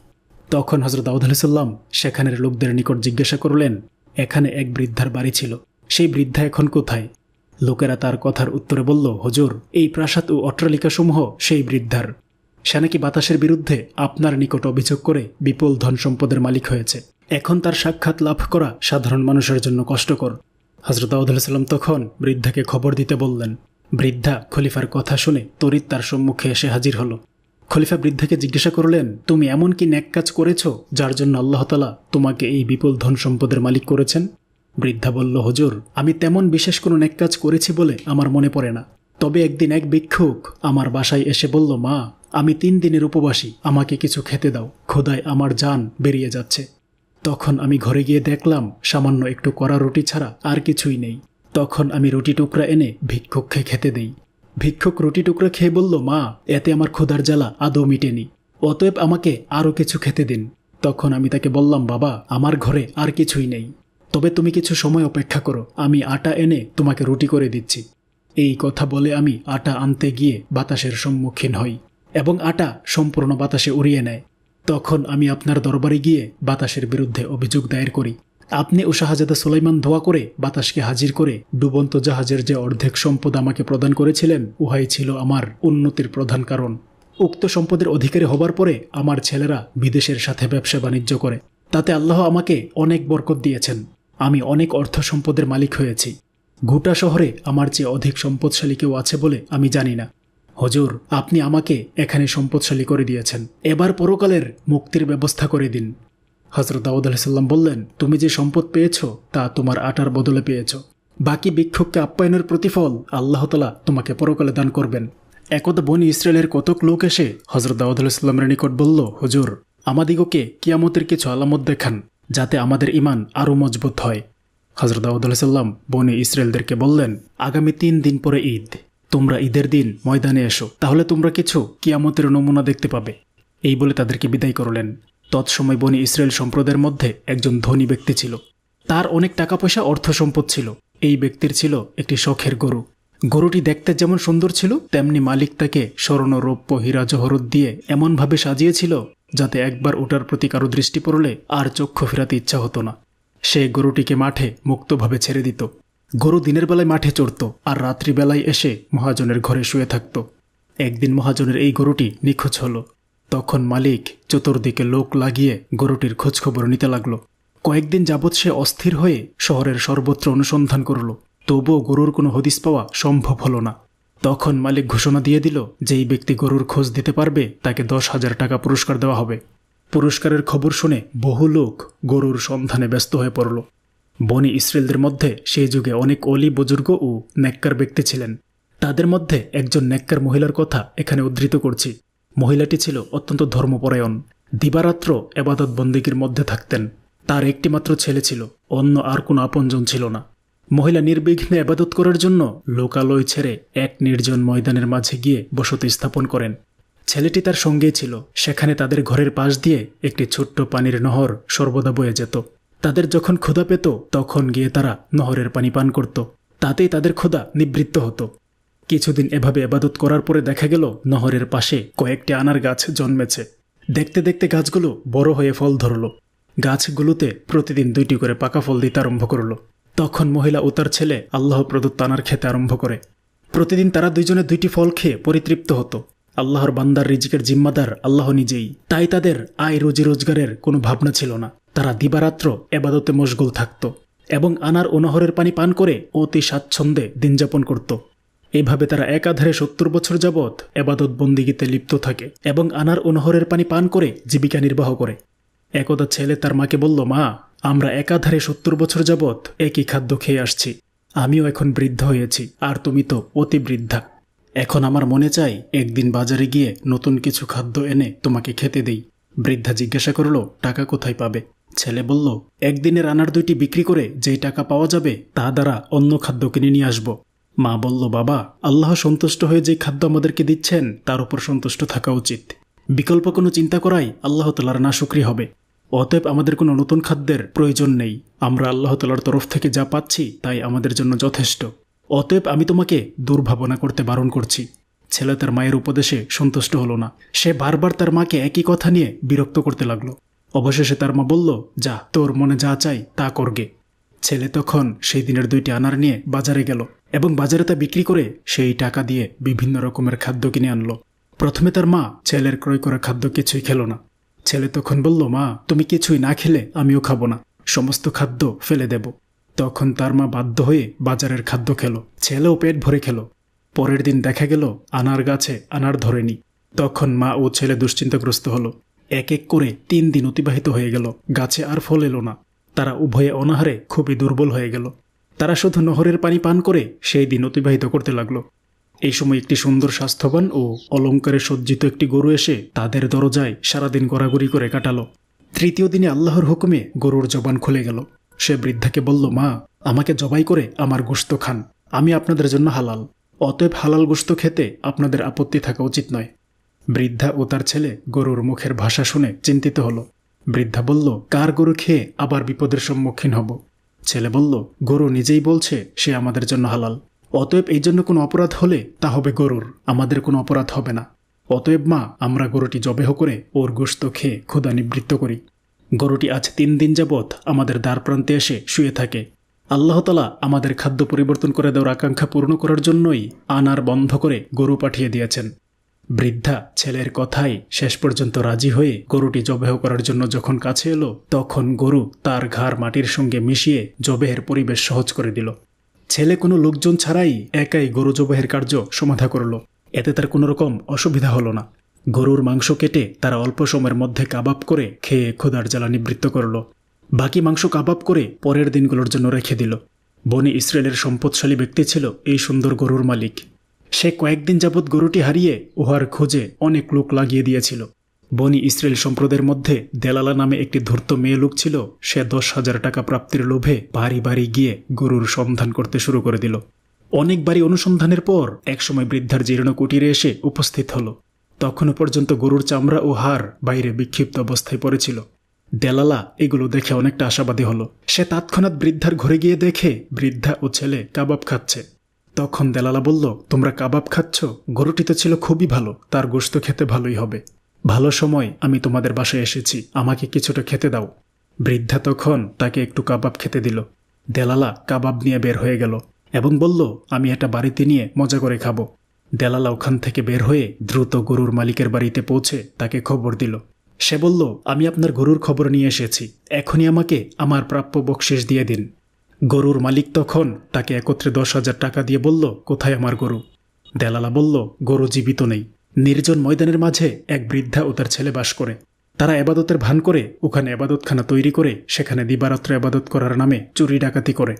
তখন হযরত দাউদ আলাইহিস সালাম সেখানের লোকদের নিকট জিজ্ঞাসা করলেন, এখানে এক বৃদ্ধার বাড়ি ছিল, সেই বৃদ্ধা এখন কোথায়? লোকেরা তার কথার উত্তরে বলল, হুজুর, এই প্রাসাদ ও অট্টালিকাসমূহ সেই বৃদ্ধার। সে নাকি বাতাসের বিরুদ্ধে আপনার নিকট অভিযোগ করে বিপুল ধন সম্পদের মালিক হয়েছে। এখন তার সাক্ষাৎ লাভ করা সাধারণ মানুষের জন্য কষ্টকর। হযরত দাউদ আলাইহিস সালাম তখন বৃদ্ধাকে খবর দিতে বললেন। বৃদ্ধা খলিফার কথা শুনে তড়িৎ তার সম্মুখে এসে হাজির হল। খলিফা বৃদ্ধাকে জিজ্ঞাসা করলেন, তুমি এমন কি নেক কাজ করেছ যার জন্য আল্লাহ তাআলা তোমাকে এই বিপুল ধন সম্পদের মালিক করেছেন? বৃদ্ধা বলল, হুজুর, আমি তেমন বিশেষ কোনো নেক কাজ করেছি বলে আমার মনে পড়ে না। তবে একদিন এক ভিক্ষুক আমার বাসায় এসে বলল, মা, আমি 3 দিনের উপবাসী, আমাকে কিছু খেতে দাও, ক্ষুধায় আমার জান বেরিয়ে যাচ্ছে। তখন আমি ঘরে গিয়ে দেখলাম সামান্য একটু কড়া রুটি ছাড়া আর কিছুই নেই। তখন আমি রুটি টুকরা এনে ভিক্ষুককে খেতে দেই। ভিক্ষুক রুটি টুকরা খেয়ে বলল, মা, এতে আমার ক্ষুধার জ্বালা আদৌ মিটেনি, অতএব আমাকে আরও কিছু খেতে দিন। তখন আমি তাকে বললাম, বাবা, আমার ঘরে আর কিছুই নেই, তবে তুমি কিছু সময় অপেক্ষা করো, আমি আটা এনে তোমাকে রুটি করে দিচ্ছি। এই কথা বলে আমি আটা আনতে গিয়ে বাতাসের সম্মুখীন হই এবং আটা সম্পূর্ণ বাতাসে উড়িয়ে নেয়। তখন আমি আপনার দরবারে গিয়ে বাতাসের বিরুদ্ধে অভিযোগ দায়ের করি। আপনি ও শাহজাদা সুলাইমান দোয়া করে বাতাসকে হাজির করে ডুবন্ত জাহাজের যে অর্ধেক সম্পদ আমাকে প্রদান করেছিলেন, উহাই ছিল আমার উন্নতির প্রধান কারণ। উক্ত সম্পদের অধিকারী হবার পরে আমার ছেলেরা বিদেশের সাথে ব্যবসা বাণিজ্য করে, তাতে আল্লাহ আমাকে অনেক বরকত দিয়েছেন। আমি অনেক অর্থ সম্পদের মালিক হয়েছি। গোটা শহরে আমার চেয়ে অধিক সম্পদশালী কেউ আছে বলে আমি জানি না। হুজুর, আপনি আমাকে এখানে সম্পদশালী করে দিয়েছেন, এবার পরকালের মুক্তির ব্যবস্থা করে দিন। হযরত দাউদ আলাইহিস সালাম বললেন, তুমি যে সম্পদ পেয়েছ তা তোমার আটার বদলে পেয়েছ। বাকি ভিক্ষুককে আপ্যায়নের প্রতিফল আল্লাহ তাআলা তোমাকে পরকালে দান করবেন। একদা বনী ইসরায়েলের কতক লোক এসে হযরত দাউদ আলাইহিস সালামের নিকট বলল, হুজুর, আমাদিগকে কিয়ামতের কিছু আলামত দেখান, যাতে আমাদের ঈমান আরও মজবুত হয়। হযরত দাউদ আলাইহিস সালাম বনী ইসরায়েলদেরকে বললেন, আগামী 3 দিন পরে ঈদ, তোমরা ঈদের দিন ময়দানে এসো, তাহলে তোমরা কিছু কিয়ামতের নমুনা দেখতে পাবে। এই বলে তাদেরকে বিদায় করলেন। তৎসময় বনী ইসরায়েল সম্প্রদায়ের মধ্যে একজন ধনী ব্যক্তি ছিল। তার অনেক টাকা পয়সা অর্থ সম্পদ ছিল। এই ব্যক্তির ছিল একটি শখের গরু। গরুটি দেখতে যেমন সুন্দর ছিল, তেমনি মালিক তাকে স্বর্ণ, রৌপ্য, হীরা জহরত দিয়ে এমনভাবে সাজিয়েছিল যাতে একবার ওটার প্রতি কারো দৃষ্টি পড়লে আর চক্ষু ফেরাতে ইচ্ছা হতো না। সে গরুটিকে মাঠে মুক্তভাবে ছেড়ে দিত। গরু দিনের বেলায় মাঠে চড়ত আর রাত্রিবেলায় এসে মহাজনের ঘরে শুয়ে থাকত। একদিন মহাজনের এই গরুটি নিখোঁজ হল। তখন মালিক চতুর্দিকে লোক লাগিয়ে গরুটির খোঁজখবর নিতে লাগলো। কয়েকদিন যাবৎ সে অস্থির হয়ে শহরের সর্বত্র অনুসন্ধান করল, তবুও গরুর কোনো হদিস পাওয়া সম্ভব হলো না। তখন মালিক ঘোষণা দিয়ে দিল, যেই ব্যক্তি গরুর খোঁজ দিতে পারবে তাকে 10,000 টাকা পুরস্কার দেওয়া হবে। পুরস্কারের খবর শুনে বহু লোক গরুর সন্ধানে ব্যস্ত হয়ে পড়ল। বনি ইসরায়েলদের মধ্যে সেই যুগে অনেক অলি বুজুর্গ ও নেককার ব্যক্তি ছিলেন। তাদের মধ্যে একজন নেককার মহিলার কথা এখানে উদ্ধৃত করছি। মহিলাটি ছিল অত্যন্ত ধর্মপরায়ণ, দিবারাত্র এবাদত বন্দেগীর মধ্যে থাকতেন। তার একটিমাত্র ছেলে ছিল, অন্য আর কোনো আপনজন ছিল না। মহিলা নির্বিঘ্নে এবাদত করার জন্য লোকালয় ছেড়ে এক নির্জন ময়দানের মাঝে গিয়ে বসতি স্থাপন করেন। ছেলেটি তার সঙ্গেই ছিল। সেখানে তাদের ঘরের পাশ দিয়ে একটি ছোট্ট পানির নহর সর্বদা বয়ে যেত। তাদের যখন ক্ষুধা পেত তখন গিয়ে তারা নহরের পানি পান করত। তাতেই তাদের ক্ষুধা নিবৃত্ত হতো। কিছুদিন এভাবে এবাদত করার পরে দেখা গেল নহরের পাশে কয়েকটি আনার গাছ জন্মেছে। দেখতে দেখতে গাছগুলো বড় হয়ে ফল ধরল। গাছগুলোতে প্রতিদিন 2টি করে পাকা ফল দিতে আরম্ভ করল। তখন মহিলা ও তার ছেলে আল্লাহ প্রদত্ত আনার খেতে আরম্ভ করে। প্রতিদিন তারা দুইজনে 2টি ফল খেয়ে পরিতৃপ্ত হতো। আল্লাহর বান্দার রিজিকের জিম্মাদার আল্লাহ নিজেই, তাই তাদের আয় রুজি রোজগারের কোনো ভাবনা ছিল না। তারা দিবারাত্র এবাদতে মশগুল থাকত এবং আনার ও নহরের পানি পান করে অতি স্বাচ্ছন্দ্যে দিনযাপন করত। এইভাবে তারা একাধারে 70 বছর যাবৎ এবাদত বন্দিগিতে লিপ্ত থাকে এবং আনার ও নহরের পানি পান করে জীবিকা নির্বাহ করে। একদা ছেলে তার মাকে বলল, মা, আমরা একাধারে 70 বছর যাবৎ একই খাদ্য খেয়ে আসছি। আমিও এখন বৃদ্ধ হয়েছি, আর তুমি তো অতি বৃদ্ধা। এখন আমার মনে চাই একদিন বাজারে গিয়ে নতুন কিছু খাদ্য এনে তোমাকে খেতে দেই। বৃদ্ধা জিজ্ঞাসা করল, টাকা কোথায় পাবে? ছেলে বলল, একদিনের আনার 2টি বিক্রি করে যেই টাকা পাওয়া যাবে তা দ্বারা অন্য খাদ্য কিনে নিয়ে আসব। মা বলল, বাবা, আল্লাহ সন্তুষ্ট হয়ে যে খাদ্য আমাদেরকে দিচ্ছেন তার উপর সন্তুষ্ট থাকা উচিত। বিকল্প কোনো চিন্তা করাই আল্লাহ তাআলার নাশুকরি হবে। অতএব আমাদের কোনো নতুন খাদ্যের প্রয়োজন নেই। আমরা আল্লাহ তাআলার তরফ থেকে যা পাচ্ছি তাই আমাদের জন্য যথেষ্ট। অতএব আমি তোমাকে দুর্ভাবনা করতে বারণ করছি। ছেলে তার মায়ের উপদেশে সন্তুষ্ট হলো না। সে বারবার তার মাকে একই কথা নিয়ে বিরক্ত করতে লাগলো। অবশেষে তার মা বলল, যা, তোর মনে যা চাই তা করগে। ছেলে তখন সেই দিনের 2টি আনার নিয়ে বাজারে গেল এবং বাজারে তা বিক্রি করে সেই টাকা দিয়ে বিভিন্ন রকমের খাদ্য কিনে আনলো। প্রথমে তার মা ছেলের ক্রয় করা খাদ্য কিছুই খেল না। ছেলে তখন বলল, মা, তুমি কিছুই না খেলে আমিও খাবো না, সমস্ত খাদ্য ফেলে দেব। তখন তার মা বাধ্য হয়ে বাজারের খাদ্য খেল। ছেলেও পেট ভরে খেল। পরের দিন দেখা গেল আনার গাছে আনার ধরেনি। তখন মা ও ছেলে দুশ্চিন্তাগ্রস্ত হলো। এক এক করে 3 দিন অতিবাহিত হয়ে গেল, গাছে আর ফল এলো না। তারা উভয়ে অনাহারে খুবই দুর্বল হয়ে গেল। তারা শুধু নহরের পানি পান করে সেই দিন অতিবাহিত করতে লাগলো। এই সময় একটি সুন্দর স্বাস্থ্যবান ও অলঙ্কারে সজ্জিত একটি গরু এসে তাদের দরজায় সারাদিন গড়াগড়ি করে কাটালো। 3য় দিনে আল্লাহর হুকুমে গরুর জবান খুলে গেল। সে বৃদ্ধাকে বলল, মা, আমাকে জবাই করে আমার গোশত খান, আমি আপনাদের জন্য হালাল। অতএব হালাল গোশত খেতে আপনাদের আপত্তি থাকা উচিত নয়। বৃদ্ধা ও তার ছেলে গরুর মুখের ভাষা শুনে চিন্তিত হলো। বৃদ্ধা বলল, কার গরু খেয়ে আবার বিপদের সম্মুখীন হব? ছেলে বলল, গরু নিজেই বলছে সে আমাদের জন্য হালাল। অতএব এই জন্য কোনো অপরাধ হলে তা হবে গরুর, আমাদের কোনো অপরাধ হবে না। অতএব মা, আমরা গরুটি জবেহ করে ওর গোশত খেয়ে ক্ষুধা নিবৃত্ত করি। গরুটি আজ 3 দিন যাবৎ আমাদের দ্বার প্রান্তে এসে শুয়ে থাকে। আল্লাহ তাআলা আমাদের খাদ্য পরিবর্তন করে দেওয়ার আকাঙ্ক্ষা পূর্ণ করার জন্যই আনার বন্ধ করে গরু পাঠিয়ে দিয়েছেন। বৃদ্ধা ছেলের কথাই শেষ পর্যন্ত রাজি হয়ে গরুটি জবেহ করার জন্য যখন কাছে এলো, তখন গরু তার ঘাড় মাটির সঙ্গে মিশিয়ে জবেহের পরিবেশ সহজ করে দিল। ছেলে কোনো লোকজন ছাড়াই একাই গরু জবেহের কার্য সমাধা করল। এতে তার কোনো রকম অসুবিধা হলো না। গরুর মাংস কেটে তারা অল্প সময়ের মধ্যে কাবাব করে খেয়ে ক্ষুধার জ্বালা নিবৃত্ত করল। বাকি মাংস কাবাব করে পরের দিনগুলোর জন্য রেখে দিল। বনি ইসরায়েলের সম্পদশালী ব্যক্তি ছিল এই সুন্দর গরুর মালিক। সে কয়েকদিন যাবৎ গরুটি হারিয়ে উহার খোঁজে অনেক লোক লাগিয়ে দিয়েছিল। বনি ইসরায়েল সম্প্রদায়ের মধ্যে দেলালা নামে একটি ধূর্ত মেয়ে লোক ছিল। সে 10,000 টাকা প্রাপ্তির লোভে বাড়ি বাড়ি গিয়ে গরুর সন্ধান করতে শুরু করে দিল। অনেক বাড়ি অনুসন্ধানের পর একসময় বৃদ্ধার জীর্ণ কুটিরে এসে উপস্থিত হল। তখনও পর্যন্ত গরুর চামড়া ও হাড় বাইরে বিক্ষিপ্ত অবস্থায় পড়েছিল। দেলালা এগুলো দেখে অনেকটা আশাবাদী হলো। সে তৎক্ষণাৎ বৃদ্ধার ঘরে গিয়ে দেখে বৃদ্ধা ও ছেলে কাবাব খাচ্ছে। তখন দেলালা বলল, তোমরা কাবাব খাচ্ছ? গরুটি তো ছিল খুবই ভালো, তার গোশত খেতে ভালোই হবে। ভালো সময় আমি তোমাদের বাসায় এসেছি, আমাকে কিছুটা খেতে দাও। বৃদ্ধা তখন তাকে একটু কাবাব খেতে দিল। দেলালা কাবাব নিয়ে বের হয়ে গেল এবং বলল, আমি এটা বাড়িতে নিয়ে মজা করে খাবো। দেলালা ওখান থেকে বের হয়ে দ্রুত গরুর মালিকের বাড়িতে পৌঁছে তাকে খবর দিল। সে বলল, আমি আপনার গরুর খবর নিয়ে এসেছি, এখনই আমাকে আমার প্রাপ্য বকশিশ দিয়ে দিন। গরুর মালিক তখন তাকে একত্রে 10,000 টাকা দিয়ে বলল, কোথায় আমার গরু? দেলালা বলল, গরু জীবিত নেই। নির্জন ময়দানের মাঝে এক বৃদ্ধা ও তার ছেলে বাস করে। তারা এবাদতের ভান করে ওখানে এবাদতখানা তৈরি করে সেখানে দিবারাত্র এবাদত করার নামে চুরি ডাকাতি করে।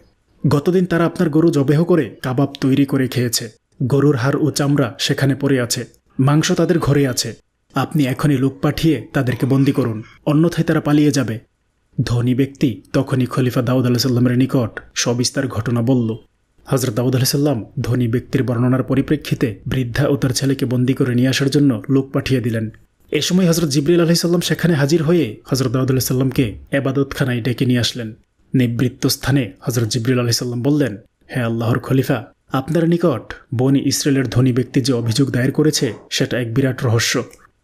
গতদিন তারা আপনার গরু জবেহ করে কাবাব তৈরি করে খেয়েছে। গরুর হাড় ও চামড়া সেখানে পড়ে আছে, মাংস তাদের ঘরে আছে। আপনি এখনই লোক পাঠিয়ে তাদেরকে বন্দী করুন, অন্যথায় তারা পালিয়ে যাবে। ধনী ব্যক্তি তখনই খলিফা দাউদ আলাইসাল্লামের নিকট সবিস্তার ঘটনা বলল। হযরত দাউদ আলাইসাল্লাম ধনী ব্যক্তির বর্ণনার পরিপ্রেক্ষিতে বৃদ্ধা ও তার ছেলেকে বন্দী করে নিয়ে আসার জন্য লোক পাঠিয়ে দিলেন। এ সময় হযরত জিবরিল আলাইসাল্লাম সেখানে হাজির হয়ে হযরত দাউদ আলাইসাল্লামকে এবাদতখানায় ডেকে নিয়ে আসলেন। নিবৃত্ত স্থানে হযরত জিবরিল আলাইসাল্লাম বললেন, হে আল্লাহর খলিফা, আপনার নিকট বনি ইসরায়েলের ধনী ব্যক্তি যে অভিযোগ দায়ের করেছে সেটা এক বিরাট রহস্য।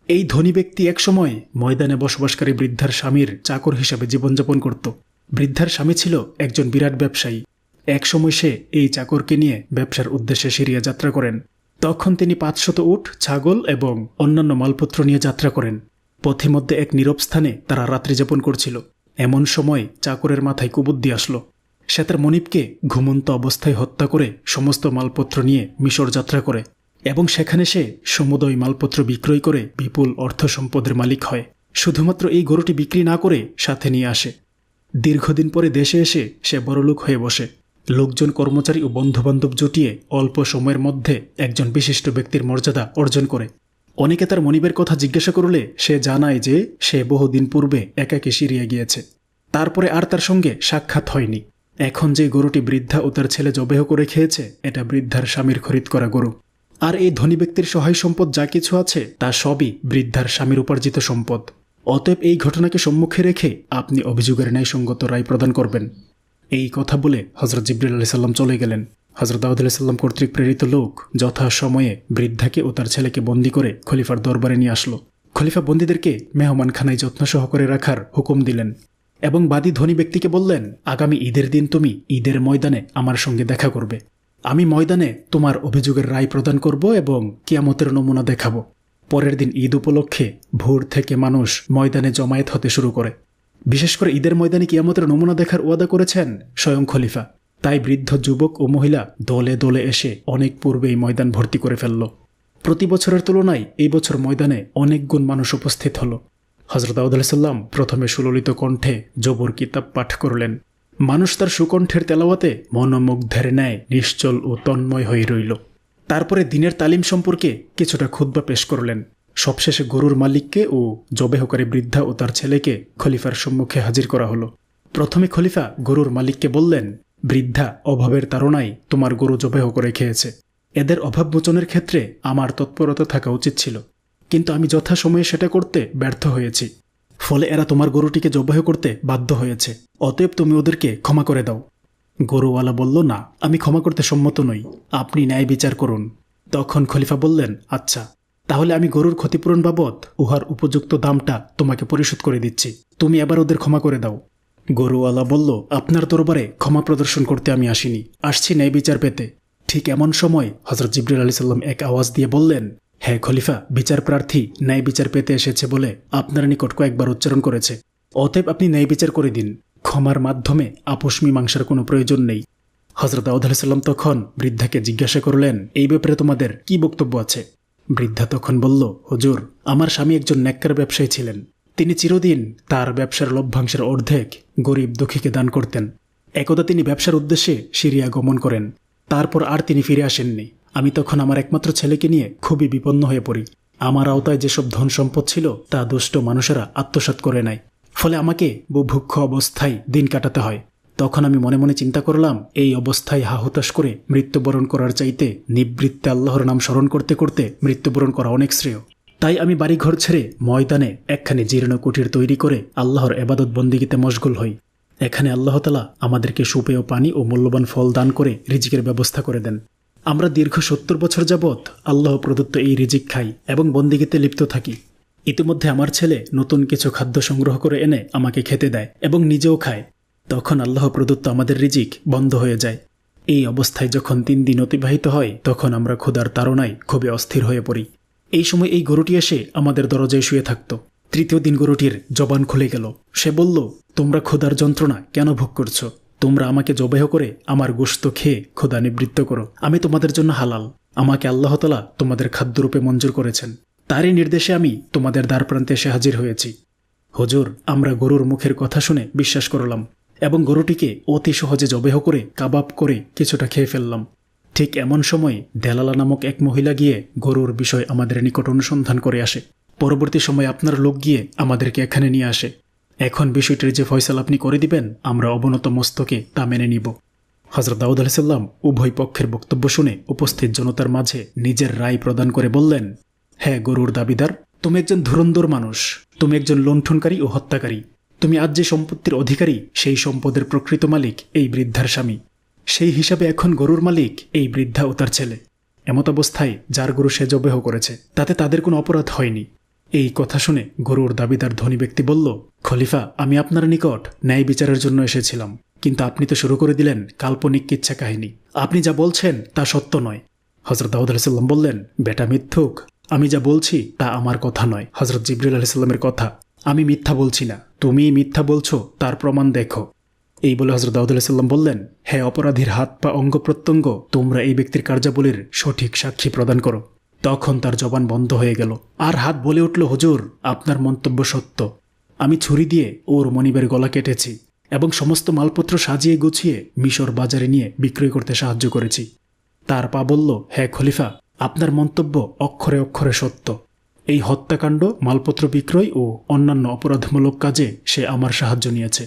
এই ধনী ব্যক্তি একসময় ময়দানে বসবাসকারী বৃদ্ধার স্বামীর চাকর হিসাবে জীবনযাপন করত। বৃদ্ধার স্বামী ছিল একজন বিরাট ব্যবসায়ী। একসময় সে এই চাকরকে নিয়ে ব্যবসার উদ্দেশ্যে সিরিয়া যাত্রা করেন। তখন তিনি 500 উট, ছাগল এবং অন্যান্য মালপত্র নিয়ে যাত্রা করেন। পথে মধ্যে এক নীরব স্থানে তারা রাত্রি যাপন করছিল। এমন সময় চাকরের মাথায় কুবুদ্ধি আসলো। সে তার মনিবকে ঘুমন্ত অবস্থায় হত্যা করে সমস্ত মালপত্র নিয়ে মিশর যাত্রা করে এবং সেখানে সে সমুদয় মালপত্র বিক্রয় করে বিপুল অর্থ সম্পদের মালিক হয়। শুধুমাত্র এই গরুটি বিক্রি না করে সাথে নিয়ে আসে। দীর্ঘদিন পরে দেশে এসে সে বড়লোক হয়ে বসে। লোকজন, কর্মচারী ও বন্ধুবান্ধব জুটিয়ে অল্প সময়ের মধ্যে একজন বিশিষ্ট ব্যক্তির মর্যাদা অর্জন করে। অনেকে তার মনিবের কথা জিজ্ঞাসা করলে সে জানায় যে সে বহুদিন পূর্বে একাকী সিরিয়া গিয়েছে, তারপরে আর তার সঙ্গে সাক্ষাৎ হয়নি। এখন যে গরুটি বৃদ্ধা ও তার ছেলে জবেহ করে খেয়েছে এটা বৃদ্ধার স্বামীর খরিদ করা গরু। আর এই ধনী ব্যক্তির সহায় সম্পদ যা কিছু আছে তা সবই বৃদ্ধার স্বামীর উপার্জিত সম্পদ। অতএব এই ঘটনাকে সম্মুখে রেখে আপনি অভিযোগের ন্যায়সঙ্গত রায় প্রদান করবেন। এই কথা বলে হযরত জিবরিল আলাইহিসসালাম চলে গেলেন। হযরত দাউদ আলাইহিসসালাম কর্তৃক প্রেরিত লোক যথা সময়ে বৃদ্ধাকে ও তার ছেলেকে বন্দী করে খলিফার দরবারে নিয়ে আসলো। খলিফা বন্দীদেরকে মেহমানখানায় যত্ন সহকারে রাখার হুকুম দিলেন এবং বাদী ধনী ব্যক্তিকে বললেন, আগামী ঈদের দিন তুমি ঈদের ময়দানে আমার সঙ্গে দেখা করবে। আমি ময়দানে তোমার অভিযোগের রায় প্রদান করব এবং কিয়ামতের নমুনা দেখাব। পরের দিন ঈদ উপলক্ষে ভোর থেকে মানুষ ময়দানে জমায়েত হতে শুরু করে। বিশেষ করে ঈদের ময়দানে কিয়ামতের নমুনা দেখার ওয়াদা করেছেন স্বয়ং খলিফা। তাই বৃদ্ধ যুবক ও মহিলা দলে দলে এসে অনেক পূর্বেই ময়দান ভর্তি করে ফেলল। প্রতি বছরের তুলনায় এই বছর ময়দানে অনেক গুণ মানুষ উপস্থিত হল। হযরত দাউদ আলাইহিসসালাম প্রথমে সুললিত কণ্ঠে জবর কিতাব পাঠ করলেন। মানুষ তার সুকণ্ঠের তেলাওয়াতে মনোমুগ্ধের ন্যায় নিশ্চল ও তন্ময় হয়ে রইল। তারপরে দিনের তালিম সম্পর্কে কিছুটা খুতবা পেশ করলেন। সবশেষে গরুর মালিককে ও জবেহকারী বৃদ্ধা ও তার ছেলেকে খলিফার সম্মুখে হাজির করা হলো। প্রথমে খলিফা গরুর মালিককে বললেন, বৃদ্ধা অভাবের তাড়নায় তোমার গরু জবেহ করে খেয়েছে। এদের অভাব মোচনের ক্ষেত্রে আমার তৎপরতা থাকা উচিত ছিল, কিন্তু আমি যথাসময়ে সেটা করতে ব্যর্থ হয়েছি। ফলে এরা তোমার গরুটিকে জবাহ করতে বাধ্য হয়েছে। অতএব তুমি ওদেরকে ক্ষমা করে দাও। গরুওয়ালা বলল, না, আমি ক্ষমা করতে সম্মত নই, আপনি ন্যায় বিচার করুন। তখন খলিফা বললেন, আচ্ছা, তাহলে আমি গরুর ক্ষতিপূরণ বাবদ উহার উপযুক্ত দামটা তোমাকে পরিশোধ করে দিচ্ছি, তুমি এবার ওদের ক্ষমা করে দাও। গরুওয়ালা বলল, আপনার দরবারে ক্ষমা প্রদর্শন করতে আমি আসিনি, আসছি ন্যায় বিচার পেতে। ঠিক এমন সময় হযরত জিবরিল আলাইহিসসালাম এক আওয়াজ দিয়ে বললেন, হ্যাঁ খলিফা, বিচার প্রার্থী ন্যায় বিচার পেতে এসেছে বলে আপনার নিকট কয়েকবার উচ্চারণ করেছে। অতএব আপনি ন্যায় বিচার করে দিন। ক্ষমার মাধ্যমে আপোষ মীমাংসার কোনো প্রয়োজন নেই। হযরত দাউদ আলাইহিসসালাম তখন বৃদ্ধাকে জিজ্ঞাসা করলেন, এই ব্যাপারে তোমাদের কি বক্তব্য আছে? বৃদ্ধা তখন বলল, হুজুর, আমার স্বামী একজন নেককার ব্যবসায়ী ছিলেন। তিনি চিরদিন তার ব্যবসার লভ্যাংশের অর্ধেক গরিব দুঃখীকে দান করতেন। একদা তিনি ব্যবসার উদ্দেশ্যে সিরিয়া গমন করেন। তারপর আর তিনি ফিরে আসেননি। আমি তখন আমার একমাত্র ছেলেকে নিয়ে খুবই বিপন্ন হয়ে পড়ি। আমার আওতায় যেসব ধন সম্পদ ছিল তা দুষ্ট মানুষেরা আত্মসাৎ করে নেয়। ফলে আমাকে বুভুক্ষ অবস্থায় দিন কাটাতে হয়। তখন আমি মনে মনে চিন্তা করলাম, এই অবস্থায় হাহুতাশ করে মৃত্যুবরণ করার চাইতে নিবৃত্তে আল্লাহর নাম স্মরণ করতে করতে মৃত্যুবরণ করা অনেক শ্রেয়। তাই আমি বাড়িঘর ছেড়ে ময়দানে একখানি জীর্ণ কুটির তৈরি করে আল্লাহর ইবাদত বন্দিগিতে মশগুল হই। এখানে আল্লাহ তাআলা আমাদেরকে সুপেয় পানি ও মূল্যবান ফল দান করে রিজিকের ব্যবস্থা করে দেন। আমরা দীর্ঘ 70 বছর যাবৎ আল্লাহ প্রদত্ত এই রিজিক খাই এবং বন্দিগিতে লিপ্ত থাকি। ইতিমধ্যে আমার ছেলে নতুন কিছু খাদ্য সংগ্রহ করে এনে আমাকে খেতে দেয় এবং নিজেও খায়। তখন আল্লাহ প্রদত্ত আমাদের রিজিক বন্ধ হয়ে যায়। এই অবস্থায় যখন 3 দিন অতিবাহিত হয় তখন আমরা ক্ষুধার তাড়নায় খুবই অস্থির হয়ে পড়ি। এই সময় এই গরুটি এসে আমাদের দরজায় শুয়ে থাকত। তৃতীয় দিন গরুটির জবান খুলে গেল। সে বলল, তোমরা ক্ষুধার যন্ত্রণা কেন ভোগ করছো? তোমরা আমাকে জবাহ করে আমার গোশত খেয়ে ক্ষুধা নিবৃত্ত করো। আমি তোমাদের জন্য হালাল। আমাকে আল্লাহ তাআলা তোমাদের খাদ্যরূপে মঞ্জুর করেছেন। তারই নির্দেশে আমি তোমাদের দ্বারপ্রান্তে এসে হাজির হয়েছি। হুজুর, আমরা গরুর মুখের কথা শুনে বিশ্বাস করলাম এবং গরুটিকে অতি সহজে জবেহ করে কাবাব করে কিছুটা খেয়ে ফেললাম। ঠিক এমন সময় দেলালা নামক এক মহিলা গিয়ে গরুর বিষয় আমাদের নিকট অনুসন্ধান করে আসে। পরবর্তী সময় আপনার লোক গিয়ে আমাদেরকে এখানে নিয়ে আসে। এখন বিষয়টির যে ফয়সালা আপনি করে দিবেন, আমরা অবনত মস্তকে তা মেনে নিব। হযরত দাউদ আলাইহিস সালাম উভয় পক্ষের বক্তব্য শুনে উপস্থিত জনতার মাঝে নিজের রায় প্রদান করে বললেন, হ্যাঁ গরুর দাবিদার, তুমি একজন ধুরন্ধর মানুষ, তুমি একজন লুণ্ঠনকারী ও হত্যাকারী। তুমি আজ যে সম্পত্তির অধিকারী, সেই সম্পদের প্রকৃত মালিক এই বৃদ্ধার স্বামী। সেই হিসাবে এখন গরুর মালিক এই বৃদ্ধা ও তার ছেলে। এমত অবস্থায় যার গরু সে জবেহ করেছে, তাতে তাদের কোনো অপরাধ হয়নি। এই কথা শুনে গরুর দাবিদার ধনী ব্যক্তি বলল, খলিফা, আমি আপনার নিকট ন্যায় বিচারের জন্য এসেছিলাম, কিন্তু আপনি তো শুরু করে দিলেন কাল্পনিক কিচ্ছা কাহিনী। আপনি যা বলছেন তা সত্য নয়। হযরত দাউদ আলাইহিস সালাম বললেন, বেটা মিথ্যুক, আমি যা বলছি তা আমার কথা নয়, হযরত জিবরিল আলাইহিস সালামের কথা। আমি মিথ্যা বলছি না, তুমি মিথ্যা বলছো, তার প্রমাণ দেখো। এই বলে হযরত দাউদ আলাইহিস সালাম বললেন, হে অপরাধীর হাত পা অঙ্গ প্রত্যঙ্গ, তোমরা এই ব্যক্তির কার্যাবলীর সঠিক সাক্ষী প্রদান করো। তখন তার জবান বন্ধ হয়ে গেল, আর হাত বলে উঠল, হুজুর, আপনার মন্তব্য সত্য। আমি ছুরি দিয়ে ওর মনিবের গলা কেটেছি এবং সমস্ত মালপত্র সাজিয়ে গুছিয়ে মিশর বাজারে নিয়ে বিক্রয় করতে সাহায্য করেছি। তার পা বলল, হে খলিফা, আপনার মন্তব্য অক্ষরে অক্ষরে সত্য। এই হত্যাকাণ্ড, মালপত্র বিক্রয় ও অন্যান্য অপরাধমূলক কাজে সে আমার সাহায্য নিয়েছে।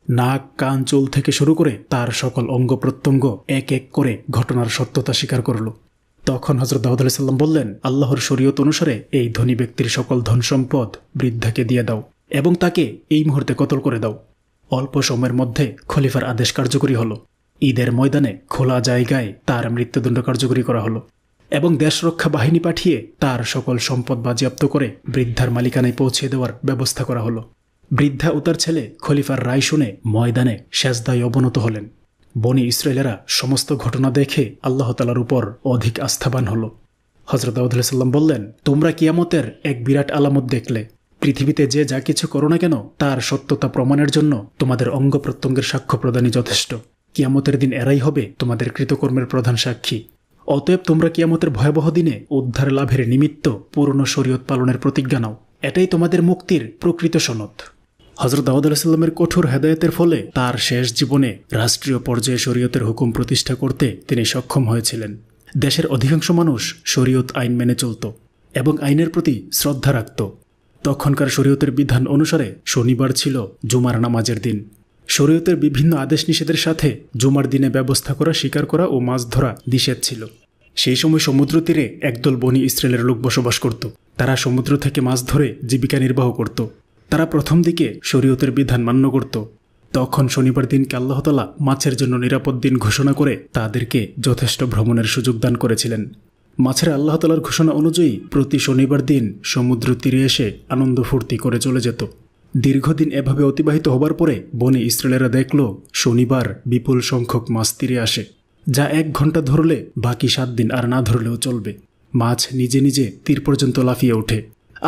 নাক, কান, চুল থেকে শুরু করে তার সকল অঙ্গ প্রত্যঙ্গ এক এক করে ঘটনার সত্যতা স্বীকার করল। তখন হযরত দাউদ আলাইহিস সালাম বললেন, আল্লাহর শরীয়ত অনুসারে এই ধনী ব্যক্তির সকল ধন সম্পদ বৃদ্ধাকে দিয়ে দাও এবং তাকে এই মুহূর্তে কতল করে দাও। অল্প সময়ের মধ্যে খলিফার আদেশ কার্যকরী হল। ঈদের ময়দানে খোলা জায়গায় তার মৃত্যুদণ্ড কার্যকরী করা হলো এবং দেশরক্ষা বাহিনী পাঠিয়ে তার সকল সম্পদ বাজেয়াপ্ত করে বৃদ্ধার মালিকানায় পৌঁছে দেওয়ার ব্যবস্থা করা হলো। বৃদ্ধা ও তার ছেলে খলিফার রায় শুনে ময়দানে সেজদায় অবনত হলেন। বনি ইসরায়েলেরা সমস্ত ঘটনা দেখে আল্লাহ তাআলার উপর অধিক আস্থাবান হল। হযরত দাউদ আলাইহিস সালাম বললেন, তোমরা কিয়ামতের এক বিরাট আলামত দেখলে। পৃথিবীতে যে যা কিছু করো না কেন, তার সত্যতা প্রমাণের জন্য তোমাদের অঙ্গ প্রত্যঙ্গের সাক্ষ্য প্রদানই যথেষ্ট। কিয়ামতের দিন এরাই হবে তোমাদের কৃতকর্মের প্রধান সাক্ষী। অতএব তোমরা কিয়ামতের ভয়াবহ দিনে উদ্ধার লাভের নিমিত্ত পূর্ণ শরীয়ত পালনের প্রতিজ্ঞা নাও। এটাই তোমাদের মুক্তির প্রকৃত সনদ। হযরত দাউদ আলাইহিস সালামের কঠোর হেদায়েতের ফলে তার শেষ জীবনে রাষ্ট্রীয় পর্যায়ে শরীয়তের হুকুম প্রতিষ্ঠা করতে তিনি সক্ষম হয়েছিলেন। দেশের অধিকাংশ মানুষ শরীয়ত আইন মেনে চলত এবং আইনের প্রতি শ্রদ্ধা রাখত। তখনকার শরীয়তের বিধান অনুসারে শনিবার ছিল জুমার নামাজের দিন। শরীয়তের বিভিন্ন আদেশ নিষেধের সাথে জুমার দিনে ব্যবস্থা করা, শিকার করা ও মাছ ধরা নিষেধ ছিল। সেই সময় সমুদ্র তীরে একদল বনি ইসরায়েলের লোক বসবাস করত। তারা সমুদ্র থেকে মাছ ধরে জীবিকা নির্বাহ করত। তারা প্রথম দিকে শরীয়তের বিধান মান্য করত। তখন শনিবার দিনকে আল্লাহ তাআলা মাছের জন্য নিরাপদ দিন ঘোষণা করে তাদেরকে যথেষ্ট ভ্রমণের সুযোগ দান করেছিলেন। মাছের আল্লাহ তাআলার ঘোষণা অনুযায়ী প্রতি শনিবার দিন সমুদ্র তীরে এসে আনন্দ ফুর্তি করে চলে যেত। দীর্ঘদিন এভাবে অতিবাহিত হবার পরে বনি ইসরায়েলেরা দেখল শনিবার বিপুল সংখ্যক মাছ তীরে আসে, যা 1 ঘন্টা ধরলে বাকি 7 দিন আর না ধরলেও চলবে। মাছ নিজে নিজে তীর পর্যন্ত লাফিয়ে ওঠে,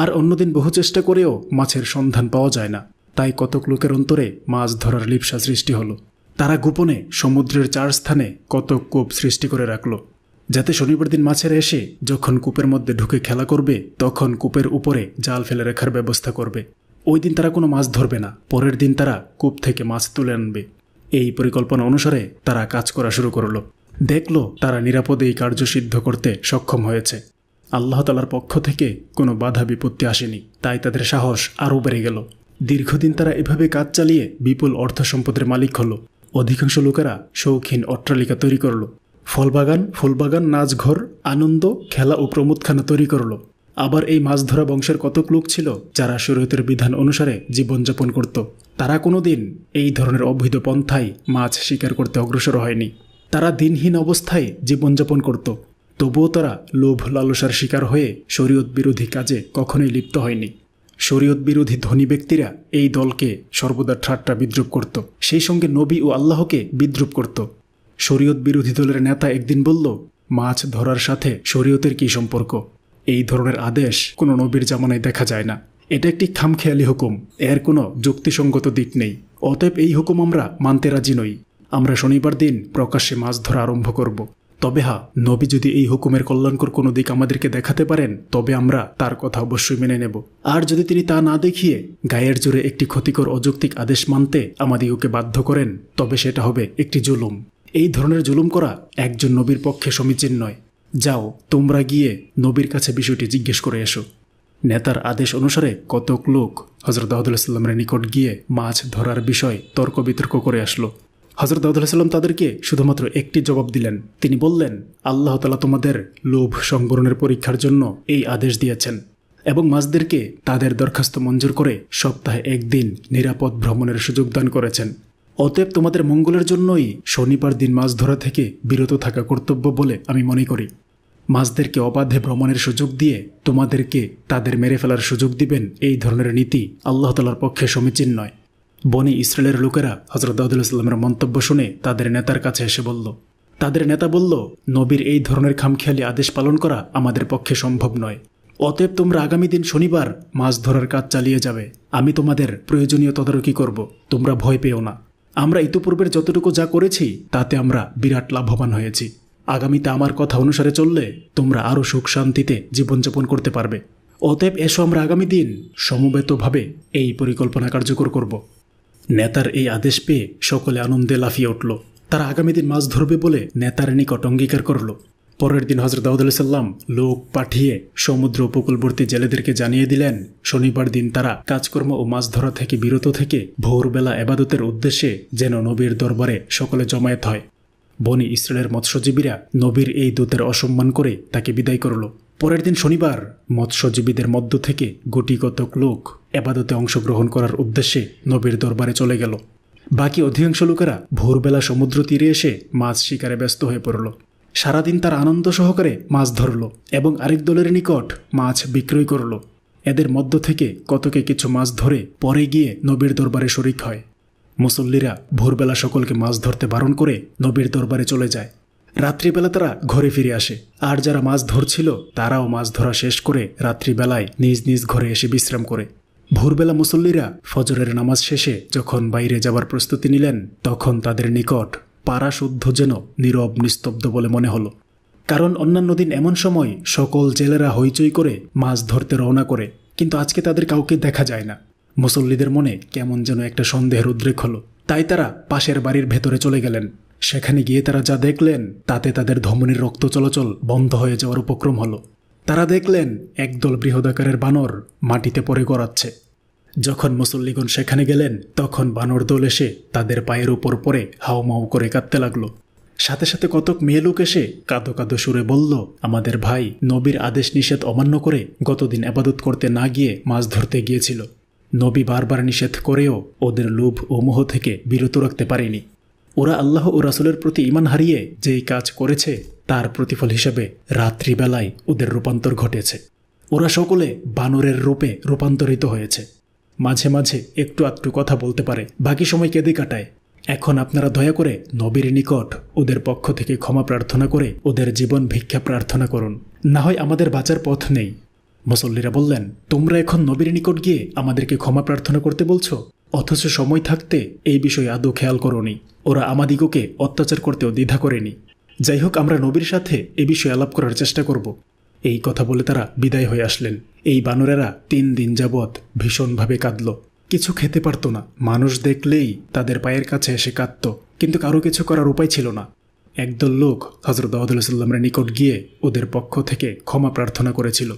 আর অন্যদিন বহু চেষ্টা করেও মাছের সন্ধান পাওয়া যায় না। তাই কতক লোকের অন্তরে মাছ ধরার লিপ্সা সৃষ্টি হলো। তারা গোপনে সমুদ্রের 4 স্থানে কতক কূপ সৃষ্টি করে রাখল, যাতে শনিবার দিন মাছেরা এসে যখন কূপের মধ্যে ঢুকে খেলা করবে, তখন কূপের উপরে জাল ফেলে রাখার ব্যবস্থা করবে। ওই দিন তারা কোনো মাছ ধরবে না, পরের দিন তারা কূপ থেকে মাছ তুলে আনবে। এই পরিকল্পনা অনুসারে তারা কাজ করা শুরু করল। দেখল তারা নিরাপদে এই কার্য সিদ্ধ করতে সক্ষম হয়েছে। আল্লাহ তাআলার পক্ষ থেকে কোনো বাধা বিপত্তি আসেনি, তাই তাদের সাহস আরও বেড়ে গেল। দীর্ঘদিন তারা এভাবে কাজ চালিয়ে বিপুল অর্থ সম্পদের মালিক হলো। অধিকাংশ লোকেরা শৌখিন অট্টালিকা তৈরি করল, ফলবাগান, ফুলবাগান, নাচঘর, আনন্দ, খেলা ও প্রমোদখানা তৈরি করল। আবার এই মাছ ধরা বংশের কতক লোক ছিল যারা শরীয়তের বিধান অনুসারে জীবনযাপন করত। তারা কোনোদিন এই ধরনের অবৈধ পন্থায় মাছ শিকার করতে অগ্রসর হয়নি। তারা দিনহীন অবস্থায় জীবনযাপন করত, তবুও তারা লোভ লালসার শিকার হয়ে শরীয়ত বিরোধী কাজে কখনোই লিপ্ত হয়নি। শরীয়ত বিরোধী ধনী ব্যক্তিরা এই দলকে সর্বদা ঠাট্টা বিদ্রুপ করত, সেই সঙ্গে নবী ও আল্লাহকে বিদ্রুপ করত। শরীয়ত বিরোধী দলের নেতা একদিন বলল, মাছ ধরার সাথে শরীয়তের কী সম্পর্ক? এই ধরনের আদেশ কোনো নবীর জামানায় দেখা যায় না। এটা একটি খামখেয়ালি হুকুম, এর কোনো যুক্তিসঙ্গত দিক নেই। অতএব এই হুকুম আমরা মানতে রাজি নই। আমরা শনিবার দিন প্রকাশ্যে মাছ ধরা আরম্ভ করব। তবে হ্যাঁ, নবী যদি এই হুকুমের কল্যাণকর কোনো দিক আমাদেরকে দেখাতে পারেন তবে আমরা তার কথা অবশ্যই মেনে নেব। আর যদি তিনি তা না দেখিয়ে গায়ের জোরে একটি ক্ষতিকর অযৌক্তিক আদেশ মানতে আমাদিগকে বাধ্য করেন তবে সেটা হবে একটি জুলুম। এই ধরনের জুলুম করা একজন নবীর পক্ষে সমীচীন নয়। যাও, তোমরা গিয়ে নবীর কাছে বিষয়টি জিজ্ঞেস করে এসো। নেতার আদেশ অনুসারে কতক লোক হযরত দাউদ আলাইহিস সালামের নিকট গিয়ে মাছ ধরার বিষয় তর্ক বিতর্ক করে আসলো। হযরত দাউদ আলাইহিস সালাম তাদেরকে শুধুমাত্র একটি জবাব দিলেন। তিনি বললেন, আল্লাহ তাআলা তোমাদের লোভ সংবরণের পরীক্ষার জন্য এই আদেশ দিয়েছেন এবং মাছদেরকে তাদের দরখাস্ত মঞ্জুর করে সপ্তাহে একদিন নিরাপদ ভ্রমণের সুযোগ দান করেছেন। অতএব তোমাদের মঙ্গলের জন্যই শনিবার দিন মাছ ধরা থেকে বিরত থাকা কর্তব্য বলে আমি মনে করি। মাছদেরকে অবাধে ভ্রমণের সুযোগ দিয়ে তোমাদেরকে তাদের মেরে ফেলার সুযোগ দিবেন, এই ধরনের নীতি আল্লাহ তাআলার পক্ষে সমীচীন নয়। বনি ইসরায়েলের লোকেরা হযরত দাউদ আলাইহিস সালামের মন্তব্য শুনে তাদের নেতার কাছে এসে বলল। তাদের নেতা বলল, নবীর এই ধরনের খামখেয়ালি আদেশ পালন করা আমাদের পক্ষে সম্ভব নয়। অতএব তোমরা আগামী দিন শনিবার মাছ ধরার কাজ চালিয়ে যাবে। আমি তোমাদের প্রয়োজনীয় তদারকি করব, তোমরা ভয় পেও না। আমরা ইতিপূর্বের যতটুকু যা করেছি তাতে আমরা বিরাট লাভবান হয়েছি। আগামীতে আমার কথা অনুসারে চললে তোমরা আরও সুখ শান্তিতে জীবনযাপন করতে পারবে। অতএব এসো আমরা আগামী দিন সমবেতভাবে এই পরিকল্পনা কার্যকর করব। নেতার এই আদেশ পেয়ে সকলে আনন্দে লাফিয়ে উঠল। তারা আগামী দিন মাছ ধরবে বলে নেতার নিকট অঙ্গীকার করল। পরের দিন হযরত দাউদ আলাইহিস সালাম লোক পাঠিয়ে সমুদ্র উপকূলবর্তী জেলেদেরকে জানিয়ে দিলেন, শনিবার দিন তারা কাজকর্ম ও মাছ ধরা থেকে বিরত থেকে ভোরবেলা ইবাদতের উদ্দেশ্যে যেন নবীর দরবারে সকলে জমায়েত হয়। বনি ইসরায়েলের মৎস্যজীবীরা নবীর এই দূতের অসম্মান করে তাকে বিদায় করল। পরের দিন শনিবার মৎস্যজীবীদের মধ্য থেকে গুটিকতক লোক ইবাদতে অংশগ্রহণ করার উদ্দেশ্যে নবীর দরবারে চলে গেল। বাকি অধিকাংশ লোকেরা ভোরবেলা সমুদ্র তীরে এসে মাছ শিকারে ব্যস্ত হয়ে পড়ল। সারাদিন তারা আনন্দ সহকারে মাছ ধরল এবং আরেক দলের নিকট মাছ বিক্রয় করল। এদের মধ্য থেকে কতকে কিছু মাছ ধরে পরে গিয়ে নবীর দরবারে শরিক হয়। মুসল্লিরা ভোরবেলা সকলকে মাছ ধরতে বারণ করে নবীর দরবারে চলে যায়। রাত্রিবেলা তারা ঘরে ফিরে আসে, আর যারা মাছ ধরছিল তারাও মাছ ধরা শেষ করে রাত্রিবেলায় নিজ নিজ ঘরে এসে বিশ্রাম করে। ভোরবেলা মুসল্লিরা ফজরের নামাজ শেষে যখন বাইরে যাবার প্রস্তুতি নিলেন তখন তাদের নিকট পাড়া শুদ্ধ যেন নীরব নিস্তব্ধ বলে মনে হলো। কারণ অন্যান্য দিন এমন সময় সকল জেলেরা হইচই করে মাছ ধরতে রওনা করে, কিন্তু আজকে তাদের কাউকে দেখা যায় না। মুসল্লিদের মনে কেমন যেন একটা সন্দেহের উদ্রেক হলো। তাই তারা পাশের বাড়ির ভেতরে চলে গেলেন। সেখানে গিয়ে তারা যা দেখলেন তাতে তাদের ধমনীর রক্ত চলাচল বন্ধ হয়ে যাওয়ার উপক্রম হলো। তারা দেখলেন একদল বৃহদাকারের বানর মাটিতে পড়ে গড়াচ্ছে। যখন মুসল্লিগণ সেখানে গেলেন তখন বানর দল এসে তাদের পায়ের উপর পড়ে হাউমাউ করে কাঁদতে লাগলো। সাথে সাথে কতক মেয়ে লোক এসে কাঁদো কাঁদো সুরে বলল, আমাদের ভাই নবীর আদেশ নিষেধ অমান্য করে গতদিন ইবাদত করতে না গিয়ে মাছ ধরতে গিয়েছিল। নবী বারবার নিষেধ করেও ওদের লোভ ও মোহ থেকে বিরত রাখতে পারেনি। ওরা আল্লাহ ও রাসূলের প্রতি ঈমান হারিয়ে যেই কাজ করেছে তার প্রতিফল হিসেবে রাত্রিবেলায় ওদের রূপান্তর ঘটেছে। ওরা সকলে বানরের রূপে রূপান্তরিত হয়েছে। মাঝে মাঝে একটু আধটু কথা বলতে পারে, বাকি সময় কেঁদে কাটায়। এখন আপনারা দয়া করে নবীর নিকট ওদের পক্ষ থেকে ক্ষমা প্রার্থনা করে ওদের জীবন ভিক্ষা প্রার্থনা করুন, না হয় আমাদের বাঁচার পথ নেই। মুসল্লিরা বললেন, তোমরা এখন নবীর নিকট গিয়ে আমাদেরকে ক্ষমা প্রার্থনা করতে বলছো, অথচ সময় থাকতে এই বিষয়ে আদৌ খেয়াল করোনি। ওরা আমাদিগকে অত্যাচার করতেও দ্বিধা করেনি। যাই হোক, আমরা নবীর সাথে এ বিষয়ে আলাপ করার চেষ্টা করব। এই কথা বলে তারা বিদায় হয়ে আসলেন। এই বানরেরা 3 দিন যাবৎ ভীষণভাবে কাঁদল। কিছু খেতে পারত না, মানুষ দেখলেই তাদের পায়ের কাছে এসে কাঁদত, কিন্তু কারো কিছু করার উপায় ছিল না। একদল লোক হযরত দাউদ আলাইহিস সালামের নিকট গিয়ে ওদের পক্ষ থেকে ক্ষমা প্রার্থনা করেছিল।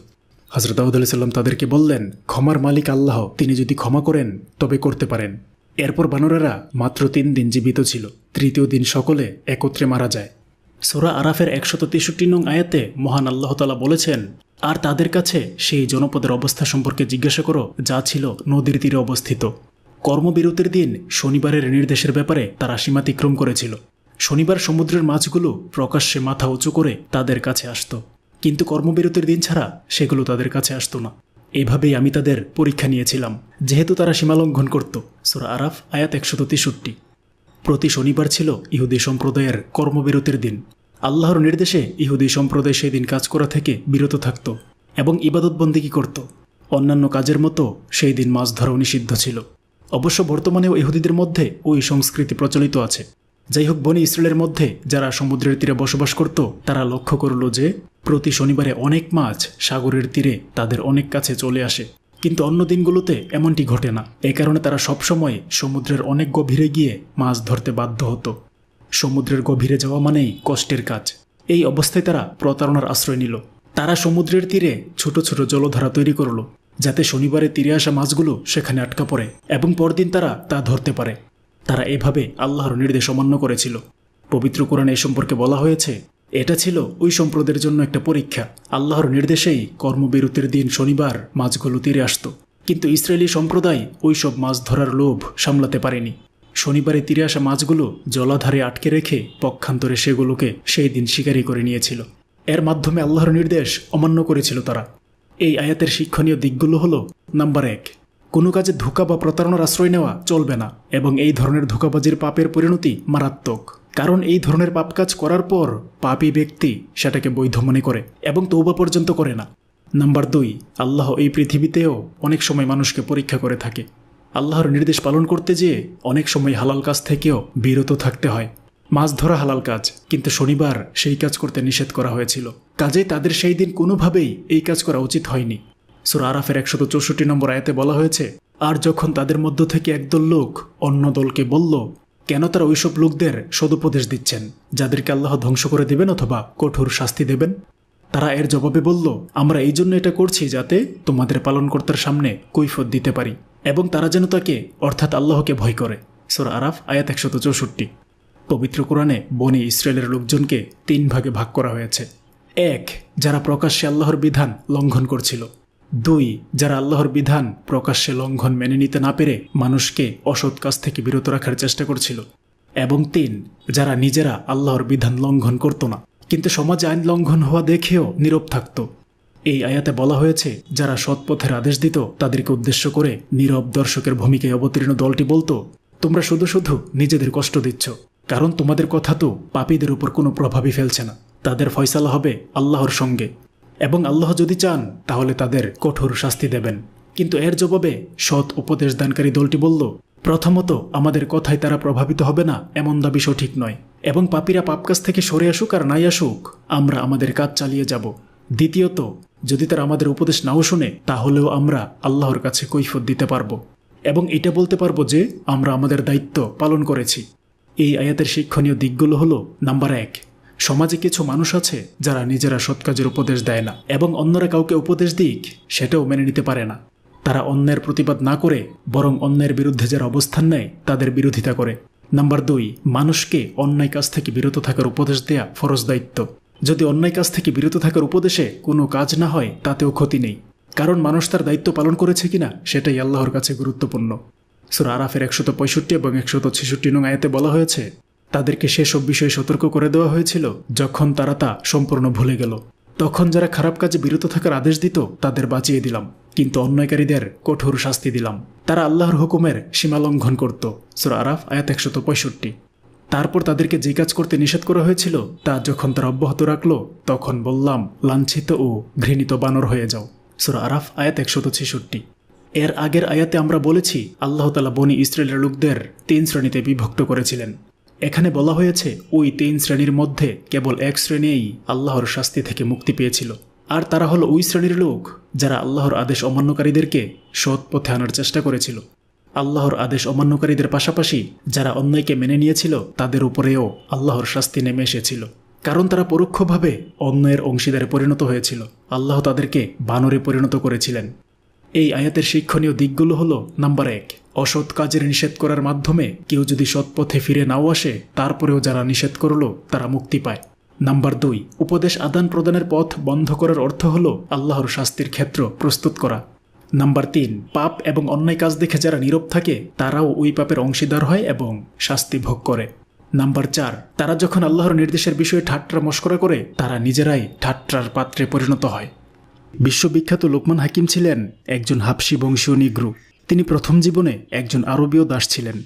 হযরত দাউদ আলাইহিস সালাম তাদেরকে বললেন, ক্ষমার মালিক আল্লাহ, তিনি যদি ক্ষমা করেন তবে করতে পারেন। এরপর বানরেরা মাত্র 3 দিন জীবিত ছিল। তৃতীয় দিন সকলে একত্রে মারা যায়। সূরা আরাফের 163 নং আয়াতে মহান আল্লাহ তাআলা বলেছেন, আর তাদের কাছে সেই জনপদের অবস্থা সম্পর্কে জিজ্ঞাসা করো যা ছিল নদীর তীরে অবস্থিত। কর্মবিরতির দিন শনিবারের নির্দেশের ব্যাপারে তারা সীমাতিক্রম করেছিল। শনিবার সমুদ্রের মাছগুলো প্রকাশ্যে মাথা উঁচু করে তাদের কাছে আসত, কিন্তু কর্মবিরতির দিন ছাড়া সেগুলো তাদের কাছে আসতো না। এইভাবেই আমি তাদের পরীক্ষা নিয়েছিলাম, যেহেতু তারা সীমালঙ্ঘন করত। সূরা আরাফ আয়াত 163। প্রতি শনিবার ছিল ইহুদি সম্প্রদায়ের কর্মবিরতির দিন। আল্লাহর নির্দেশে ইহুদি সম্প্রদায় সেই দিন কাজ করা থেকে বিরত থাকত এবং ইবাদত বন্দেগী করত। অন্যান্য কাজের মতো সেই দিন মাছ ধরাও নিষিদ্ধ ছিল। অবশ্য বর্তমানেও ইহুদিদের মধ্যে ওই সংস্কৃতি প্রচলিত আছে। যাই হোক, বনি ইসরায়েলের মধ্যে যারা সমুদ্রের তীরে বসবাস করত তারা লক্ষ্য করল যে প্রতি শনিবারে অনেক মাছ সাগরের তীরে তাদের অনেক কাছে চলে আসে, কিন্তু অন্য দিনগুলোতে এমনটি ঘটে না। এই কারণে তারা সবসময় সমুদ্রের অনেক গভীরে গিয়ে মাছ ধরতে বাধ্য হতো। সমুদ্রের গভীরে যাওয়া মানেই কষ্টের কাজ। এই অবস্থায় তারা প্রতারণার আশ্রয় নিল। তারা সমুদ্রের তীরে ছোট ছোট জলধারা তৈরি করল, যাতে শনিবারে তীরে আসা মাছগুলো সেখানে আটকা পড়ে এবং পরদিন তারা তা ধরতে পারে। তারা এভাবে আল্লাহর নির্দেশ অমান্য করেছিল। পবিত্র কোরআনে এ সম্পর্কে বলা হয়েছে, এটা ছিল ওই সম্প্রদায়ের জন্য একটা পরীক্ষা। আল্লাহর নির্দেশেই কর্মবিরতির দিন শনিবার মাছগুলো তীরে আসত, কিন্তু ইসরায়েলি সম্প্রদায় ওই সব মাছ ধরার লোভ সামলাতে পারেনি। শনিবারে তীরে আসা মাছগুলো জলাধারে আটকে রেখে পক্ষান্তরে সেগুলোকে সেই দিন শিকারি করে নিয়েছিল। এর মাধ্যমে আল্লাহর নির্দেশ অমান্য করেছিল তারা। এই আয়াতের শিক্ষণীয় দিকগুলো হলো, নাম্বার 1, কোনো কাজে ধোঁকা বা প্রতারণার আশ্রয় নেওয়া চলবে না, এবং এই ধরনের ধোঁকাবাজির পাপের পরিণতি মারাত্মক। কারণ এই ধরনের পাপ কাজ করার পর পাপী ব্যক্তি সেটাকে বৈধ মনে করে এবং তওবা পর্যন্ত করে না। নাম্বার 2, আল্লাহ এই পৃথিবীতেও অনেক সময় মানুষকে পরীক্ষা করে থাকে। আল্লাহর নির্দেশ পালন করতে যেয়ে অনেক সময় হালাল কাজ থেকেও বিরত থাকতে হয়। মাছ ধরা হালাল কাজ, কিন্তু শনিবার সেই কাজ করতে নিষেধ করা হয়েছিল। কাজেই তাদের সেই দিন কোনোভাবেই এই কাজ করা উচিত হয়নি। সূরা আরাফের 164 নম্বর আয়াতে বলা হয়েছে, আর যখন তাদের মধ্য থেকে একদল লোক অন্য দলকে বলল, কেন তারা ওইসব লোকদের সদুপদেশ দিচ্ছেন যাদেরকে আল্লাহ ধ্বংস করে দেবেন অথবা কঠোর শাস্তি দেবেন? তারা এর জবাবে বলল, আমরা এই জন্য এটা করছি যাতে তোমাদের পালনকর্তার সামনে কৈফিয়ত দিতে পারি এবং তারা যেন তাকে অর্থাৎ আল্লাহকে ভয় করে। সূরা আরাফ আয়াত 164। পবিত্র কোরআনে বনি ইসরায়েলের লোকজনকে 3 ভাগে ভাগ করা হয়েছে। 1, যারা প্রকাশ্যে আল্লাহর বিধান লঙ্ঘন করছিল। 2, যারা আল্লাহর বিধান প্রকাশ্যে লঙ্ঘন মেনে নিতে না পেরে মানুষকে অসৎ কাজ থেকে বিরত রাখার চেষ্টা করছিল। এবং 3, যারা নিজেরা আল্লাহর বিধান লঙ্ঘন করত না, কিন্তু সমাজে আইন লঙ্ঘন হওয়া দেখেও নীরব থাকত। এই আয়াতে বলা হয়েছে, যারা সৎ পথের আদেশ দিত তাদেরকে উদ্দেশ্য করে নীরব দর্শকের ভূমিকায় অবতীর্ণ দলটি বলতো, তোমরা শুধু শুধু নিজেদের কষ্ট দিচ্ছ, কারণ তোমাদের কথা তো পাপীদের উপর কোনো প্রভাবই ফেলছে না। তাদের ফয়সালা হবে আল্লাহর সঙ্গে, এবং আল্লাহ যদি চান তাহলে তাদের কঠোর শাস্তি দেবেন। কিন্তু এর জবাবে সৎ উপদেশ দানকারী দলটি বলল, প্রথমত, আমাদের কথায় তারা প্রভাবিত হবে না এমন দাবি সঠিক নয়, এবং পাপীরা পাপ কাজ থেকে সরে আসুক আর নাই আসুক, আমরা আমাদের কাজ চালিয়ে যাব। দ্বিতীয়ত, যদি তারা আমাদের উপদেশ নাও শুনে তাহলেও আমরা আল্লাহর কাছে কৈফিয়ত দিতে পারবো এবং এটা বলতে পারবো যে আমরা আমাদের দায়িত্ব পালন করেছি। এই আয়াতের শিক্ষণীয় দিকগুলো হলো, নাম্বার 1, সমাজে কিছু মানুষ আছে যারা নিজেরা সৎ কাজের উপদেশ দেয় না এবং অন্যরা কাউকে উপদেশ দিক সেটাও মেনে নিতে পারে না। তারা অন্যের প্রতিবাদ না করে বরং অন্যের বিরুদ্ধে যারা অবস্থান নেয় তাদের বিরোধিতা করে। নাম্বার 2, মানুষকে অন্যায় কাজ থেকে বিরত থাকার উপদেশ দেয়া ফরজ দায়িত্ব। যদি অন্যায় কাজ থেকে বিরত থাকার উপদেশে কোনো কাজ না হয় তাতেও ক্ষতি নেই, কারণ মানুষ তার দায়িত্ব পালন করেছে কিনা সেটাই আল্লাহর কাছে গুরুত্বপূর্ণ। সূরা আরাফের 165 এবং 166 নং আয়াতে বলা হয়েছে, তাদেরকে সেসব বিষয়ে সতর্ক করে দেওয়া হয়েছিল যখন তারা তা সম্পূর্ণ ভুলে গেল। তখন যারা খারাপ কাজে বিরত থাকার আদেশ দিত তাদের বাঁচিয়ে দিলাম, কিন্তু অন্যায়কারীদের কঠোর শাস্তি দিলাম। তারা আল্লাহর হুকুমের সীমা লঙ্ঘন করত। সূরা আরাফ আয়াত 165। তারপর তাদেরকে যে কাজ করতে নিষেধ করা হয়েছিল তা যখন তারা অব্যাহত রাখল, তখন বললাম, লাঞ্ছিত ও ঘৃণিত বানর হয়ে যাও। সূরা আরাফ আয়াত 166। এর আগের আয়াতে আমরা বলেছি আল্লাহ তাআলা বনি ইসরায়েলের লোকদের 3 শ্রেণীতে বিভক্ত করেছিলেন। এখানে বলা হয়েছে ওই 3 শ্রেণীর মধ্যে কেবল 1 শ্রেণীই আল্লাহর শাস্তি থেকে মুক্তি পেয়েছিল, আর তারা হলো ওই শ্রেণীর লোক যারা আল্লাহর আদেশ অমান্যকারীদেরকে সৎ পথে আনার চেষ্টা করেছিল। আল্লাহর আদেশ অমান্যকারীদের পাশাপাশি যারা অন্যায়কে মেনে নিয়েছিল তাদের উপরেও আল্লাহর শাস্তি নেমে এসেছিল, কারণ তারা পরোক্ষভাবে অন্যায়ের অংশীদারে পরিণত হয়েছিল। আল্লাহ তাদেরকে বানরে পরিণত করেছিলেন। এই আয়াতের শিক্ষণীয় দিকগুলো হলো, নাম্বার 1, অসৎ কাজের নিষেধ করার মাধ্যমে কেউ যদি সৎ পথে ফিরে নাও আসে তারপরেও যারা নিষেধ করল তারা মুক্তি পায়। নাম্বার 2, উপদেশ আদান প্রদানের পথ বন্ধ করার অর্থ হলো আল্লাহর শাস্তির ক্ষেত্র প্রস্তুত করা। নাম্বার 3, পাপ এবং অন্যায় কাজ দেখে যারা নীরব থাকে তারাও ওই পাপের অংশীদার হয় এবং শাস্তি ভোগ করে। নাম্বার 4, তারা যখন আল্লাহর নির্দেশের বিষয়ে ঠাট্টা মশকরা করে তারা নিজেরাই ঠাট্টার পাত্রে পরিণত হয়। বিশ্ববিখ্যাত লোকমান হাকিম ছিলেন একজন হাবশি বংশীয় নিগ্রো। তিনি প্রথম জীবনে একজন আরবীয় দাস ছিলেন।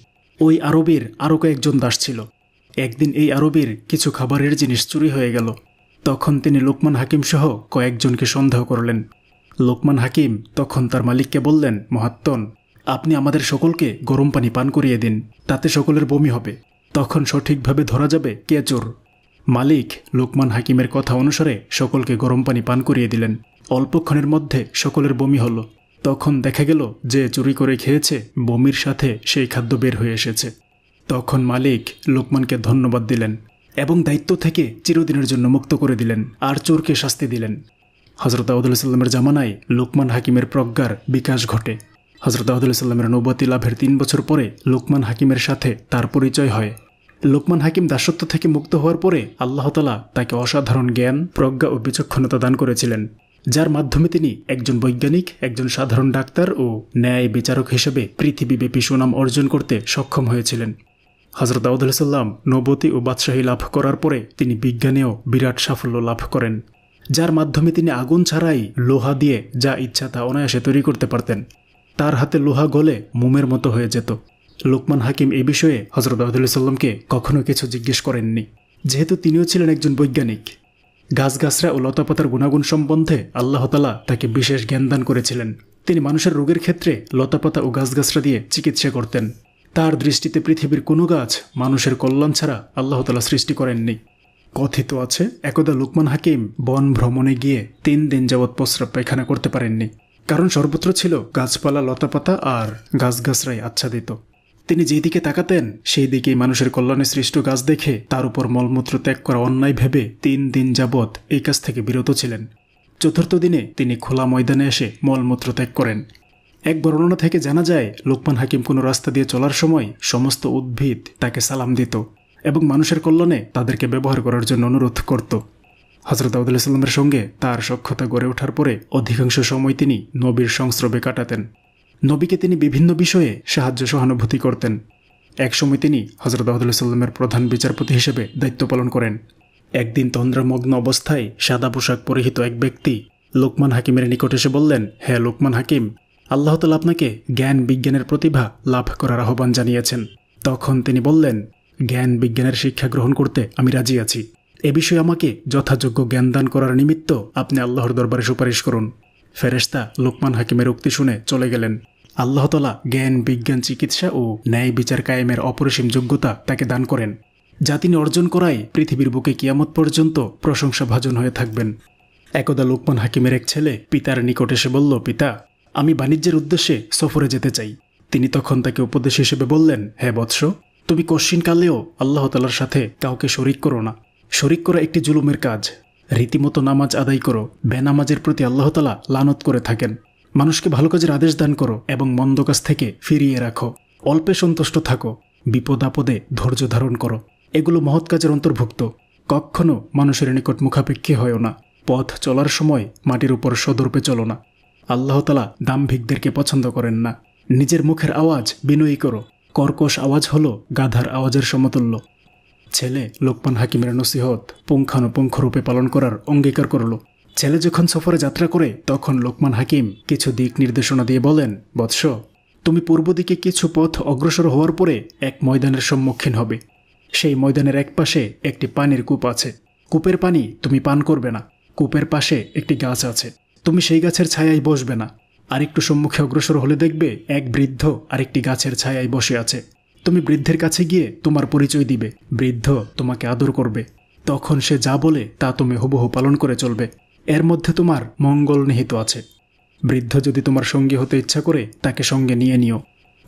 ওই আরবের আরও কয়েকজন দাস ছিল। একদিন এই আরবের কিছু খাবারের জিনিস চুরি হয়ে গেল। তখন তিনি লোকমান হাকিম সহ কয়েকজনকে সন্দেহ করলেন। লোকমান হাকিম তখন তার মালিককে বললেন, মহাত্মন, আপনি আমাদের সকলকে গরম পানি পান করিয়ে দিন, তাতে সকলের বমি হবে। তখন সঠিকভাবে ধরা যাবে কে চোর। মালিক লোকমান হাকিমের কথা অনুসারে সকলকে গরম পানি পান করিয়ে দিলেন। অল্পক্ষণের মধ্যে সকলের বমি হলো। তখন দেখা গেল যে চুরি করে খেয়েছে বমির সাথে সেই খাদ্য বের হয়ে এসেছে। তখন মালিক লোকমানকে ধন্যবাদ দিলেন এবং দায়িত্ব থেকে চিরদিনের জন্য মুক্ত করে দিলেন আর চোরকে শাস্তি দিলেন। হযরত দাউদ আলাইহিস সালামের জামানায় লোকমান হাকিমের প্রজ্ঞার বিকাশ ঘটে। হযরত দাউদ আলাইহিস সালামের নবুয়তি লাভের 3 বছর পরে লোকমান হাকিমের সাথে তার পরিচয় হয়। লোকমান হাকিম দাসত্ব থেকে মুক্ত হওয়ার পরে আল্লাহ তাআলা তাকে অসাধারণ জ্ঞান, প্রজ্ঞা ও বিচক্ষণতা দান করেছিলেন, যার মাধ্যমে তিনি একজন বৈজ্ঞানিক, একজন সাধারণ ডাক্তার ও ন্যায় বিচারক হিসেবে পৃথিবীব্যাপী সুনাম অর্জন করতে সক্ষম হয়েছিলেন। হযরত দাউদ আলাইহিস সালাম নবুয়তি ও বাদশাহী লাভ করার পরে তিনি বিজ্ঞানেও বিরাট সাফল্য লাভ করেন, যার মাধ্যমে তিনি আগুন ছাড়াই লোহা দিয়ে যা ইচ্ছা তা অনায়াসে তৈরি করতে পারতেন। তার হাতে লোহা গলে মোমের মতো হয়ে যেত। লোকমান হাকিম এই বিষয়ে হযরত দাউদ আলাইহিস সালামকে কখনো কিছু জিজ্ঞেস করেননি, যেহেতু তিনিও ছিলেন একজন বৈজ্ঞানিক। গাছগাছরা ও লতাপাতার গুণাগুণ সম্বন্ধে আল্লাহ তাআলা তাকে বিশেষ জ্ঞান দান করেছিলেন। তিনি মানুষের রোগের ক্ষেত্রে লতাপাতা ও গাছগাছরা দিয়ে চিকিৎসা করতেন। তার দৃষ্টিতে পৃথিবীর কোনো গাছ মানুষের কল্যাণ ছাড়া আল্লাহ তাআলা সৃষ্টি করেননি। কথিত আছে একদা লোকমান হাকিম বন ভ্রমণে গিয়ে 3 দিন যাবৎ প্রস্রাব পায়খানা করতে পারেননি, কারণ সর্বত্র ছিল গাছপালা, লতাপাতা আর গাছগাছরাই আচ্ছাদিত। তিনি যেদিকে তাকাতেন সেই দিকেই মানুষের কল্যাণে সৃষ্ট গাছ দেখে তার উপর মলমূত্র ত্যাগ করা অন্যায় ভেবে 3 দিন যাবৎ এই কাজ থেকে বিরত ছিলেন। 4র্থ দিনে তিনি খোলা ময়দানে এসে মলমূত্র ত্যাগ করেন। এক বর্ণনা থেকে জানা যায় লোকমান হাকিম কোনো রাস্তা দিয়ে চলার সময় সমস্ত উদ্ভিদ তাকে সালাম দিত এবং মানুষের কল্যাণে তাদেরকে ব্যবহার করার জন্য অনুরোধ করত। হযরত দাউদ আলাইহিস সালামের সঙ্গে তার সখ্যতা গড়ে ওঠার পরে অধিকাংশ সময় তিনি নবীর সংস্রবে কাটাতেন। নবীকে তিনি বিভিন্ন বিষয়ে সাহায্য সহানুভূতি করতেন। একসময় তিনি হযরত দাউদ আলাইহিস সালামের প্রধান বিচারপতি হিসেবে দায়িত্ব পালন করেন। একদিন তন্দ্রামগ্ন অবস্থায় সাদা পোশাক পরিহিত এক ব্যক্তি লোকমান হাকিমের নিকট এসে বললেন, হে লোকমান হাকিম, আল্লাহ তাআলা আপনাকে জ্ঞান বিজ্ঞানের প্রতিভা লাভ করার আহ্বান জানিয়েছেন। তখন তিনি বললেন, জ্ঞান বিজ্ঞানের শিক্ষা গ্রহণ করতে আমি রাজি আছি। এ বিষয়ে আমাকে যথাযোগ্য জ্ঞান দান করার নিমিত্ত আপনি আল্লাহর দরবারে সুপারিশ করুন। ফেরেশতা লোকমান হাকিমের উক্তি শুনে চলে গেলেন। আল্লাহ তাআলা জ্ঞান, বিজ্ঞান, চিকিৎসা ও ন্যায় বিচার কায়েমের অপরিসীম যোগ্যতা তাকে দান করেন, যা তিনি অর্জন করায় পৃথিবীর বুকে কিয়ামত পর্যন্ত প্রশংসাভাজন হয়ে থাকবেন। একদা লোকমান হাকিমের এক ছেলে পিতার নিকট এসে বলল, পিতা, আমি বাণিজ্যের উদ্দেশ্যে সফরে যেতে চাই। তিনি তখন তাকে উপদেশ হিসেবে বললেন, হে বৎস, তুমি কশ্চিনকালেও আল্লাহ তাআলার সাথে কাউকে শরিক করো না। শরিক করা একটি জুলুমের কাজ। রীতিমতো নামাজ আদায় করো। বেনামাজের প্রতি আল্লাহ তাআলা লানত করে থাকেন। মানুষকে ভালো কাজের আদেশ দান করো এবং মন্দ কাজ থেকে ফিরিয়ে রাখো। অল্পে সন্তুষ্ট থাকো। বিপদ আপদে ধৈর্য ধারণ করো। এগুলো মহৎ কাজের অন্তর্ভুক্ত। কখনো মানুষের নিকট মুখাপেক্ষী হয়ও না। পথ চলার সময় মাটির উপর সদর্পে চলো না। আল্লাহ তাআলা দাম্ভিকদেরকে পছন্দ করেন না। নিজের মুখের আওয়াজ বিনয়ী করো। কর্কশ আওয়াজ হলো গাধার আওয়াজের সমতুল্য। ছেলে লোকমান হাকিমের নসিহত পুঙ্খানুপুঙ্খরূপে পালন করার অঙ্গীকার করল। ছেলে যখন সফরে যাত্রা করে তখন লোকমান হাকিম কিছু দিক নির্দেশনা দিয়ে বলেন, বৎস, তুমি পূর্ব দিকে কিছু পথ অগ্রসর হওয়ার পরে এক ময়দানের সম্মুখীন হবে। সেই ময়দানের এক পাশে একটি পানির কূপ আছে। কূপের পানি তুমি পান করবে না। কূপের পাশে একটি গাছ আছে। তুমি সেই গাছের ছায়ায় বসবে না। আরেকটু সম্মুখে অগ্রসর হলে দেখবে এক বৃদ্ধ আরেকটি গাছের ছায়ায় বসে আছে। তুমি বৃদ্ধের কাছে গিয়ে তোমার পরিচয় দিবে। বৃদ্ধ তোমাকে আদর করবে। তখন সে যা বলে তা তুমি হুবহু পালন করে চলবে। এর মধ্যে তোমার মঙ্গল নিহিত আছে। বৃদ্ধ যদি তোমার সঙ্গী হতে ইচ্ছা করে তাকে সঙ্গে নিয়ে নিও।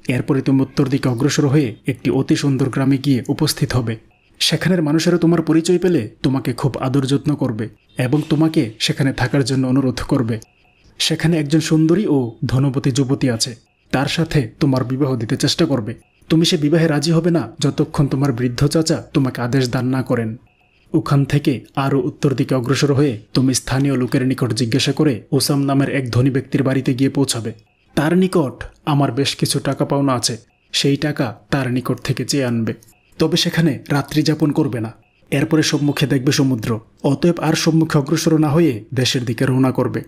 এরপরে তুমি উত্তর দিকে অগ্রসর হয়ে একটি অতি সুন্দর গ্রামে গিয়ে উপস্থিত হবে। সেখানের মানুষেরা তোমার পরিচয় পেলে তোমাকে খুব আদর যত্ন করবে এবং তোমাকে সেখানে থাকার জন্য অনুরোধ করবে। সেখানে একজন সুন্দরী ও ধনবতী যুবতী আছে। তার সাথে তোমার বিবাহ দিতে চেষ্টা করবে। তুমি সে বিবাহে রাজি হবে না যতক্ষণ তোমার বৃদ্ধ চাচা তোমাকে আদেশ দান না করেন। ওখান থেকে আরও উত্তর দিকে অগ্রসর হয়ে তুমি স্থানীয় লোকের নিকট জিজ্ঞাসা করে ওসাম নামের এক ধনী ব্যক্তির বাড়িতে গিয়ে পৌঁছাবে। তার নিকট আমার বেশ কিছু টাকা পাওনা আছে। সেই টাকা তার নিকট থেকে চেয়ে আনবে। তবে সেখানে রাত্রি যাপন করবে না। এরপরে সম্মুখে দেখবে সমুদ্র। অতএব আর সম্মুখে অগ্রসর না হয়ে দেশের দিকে রওনা করবে।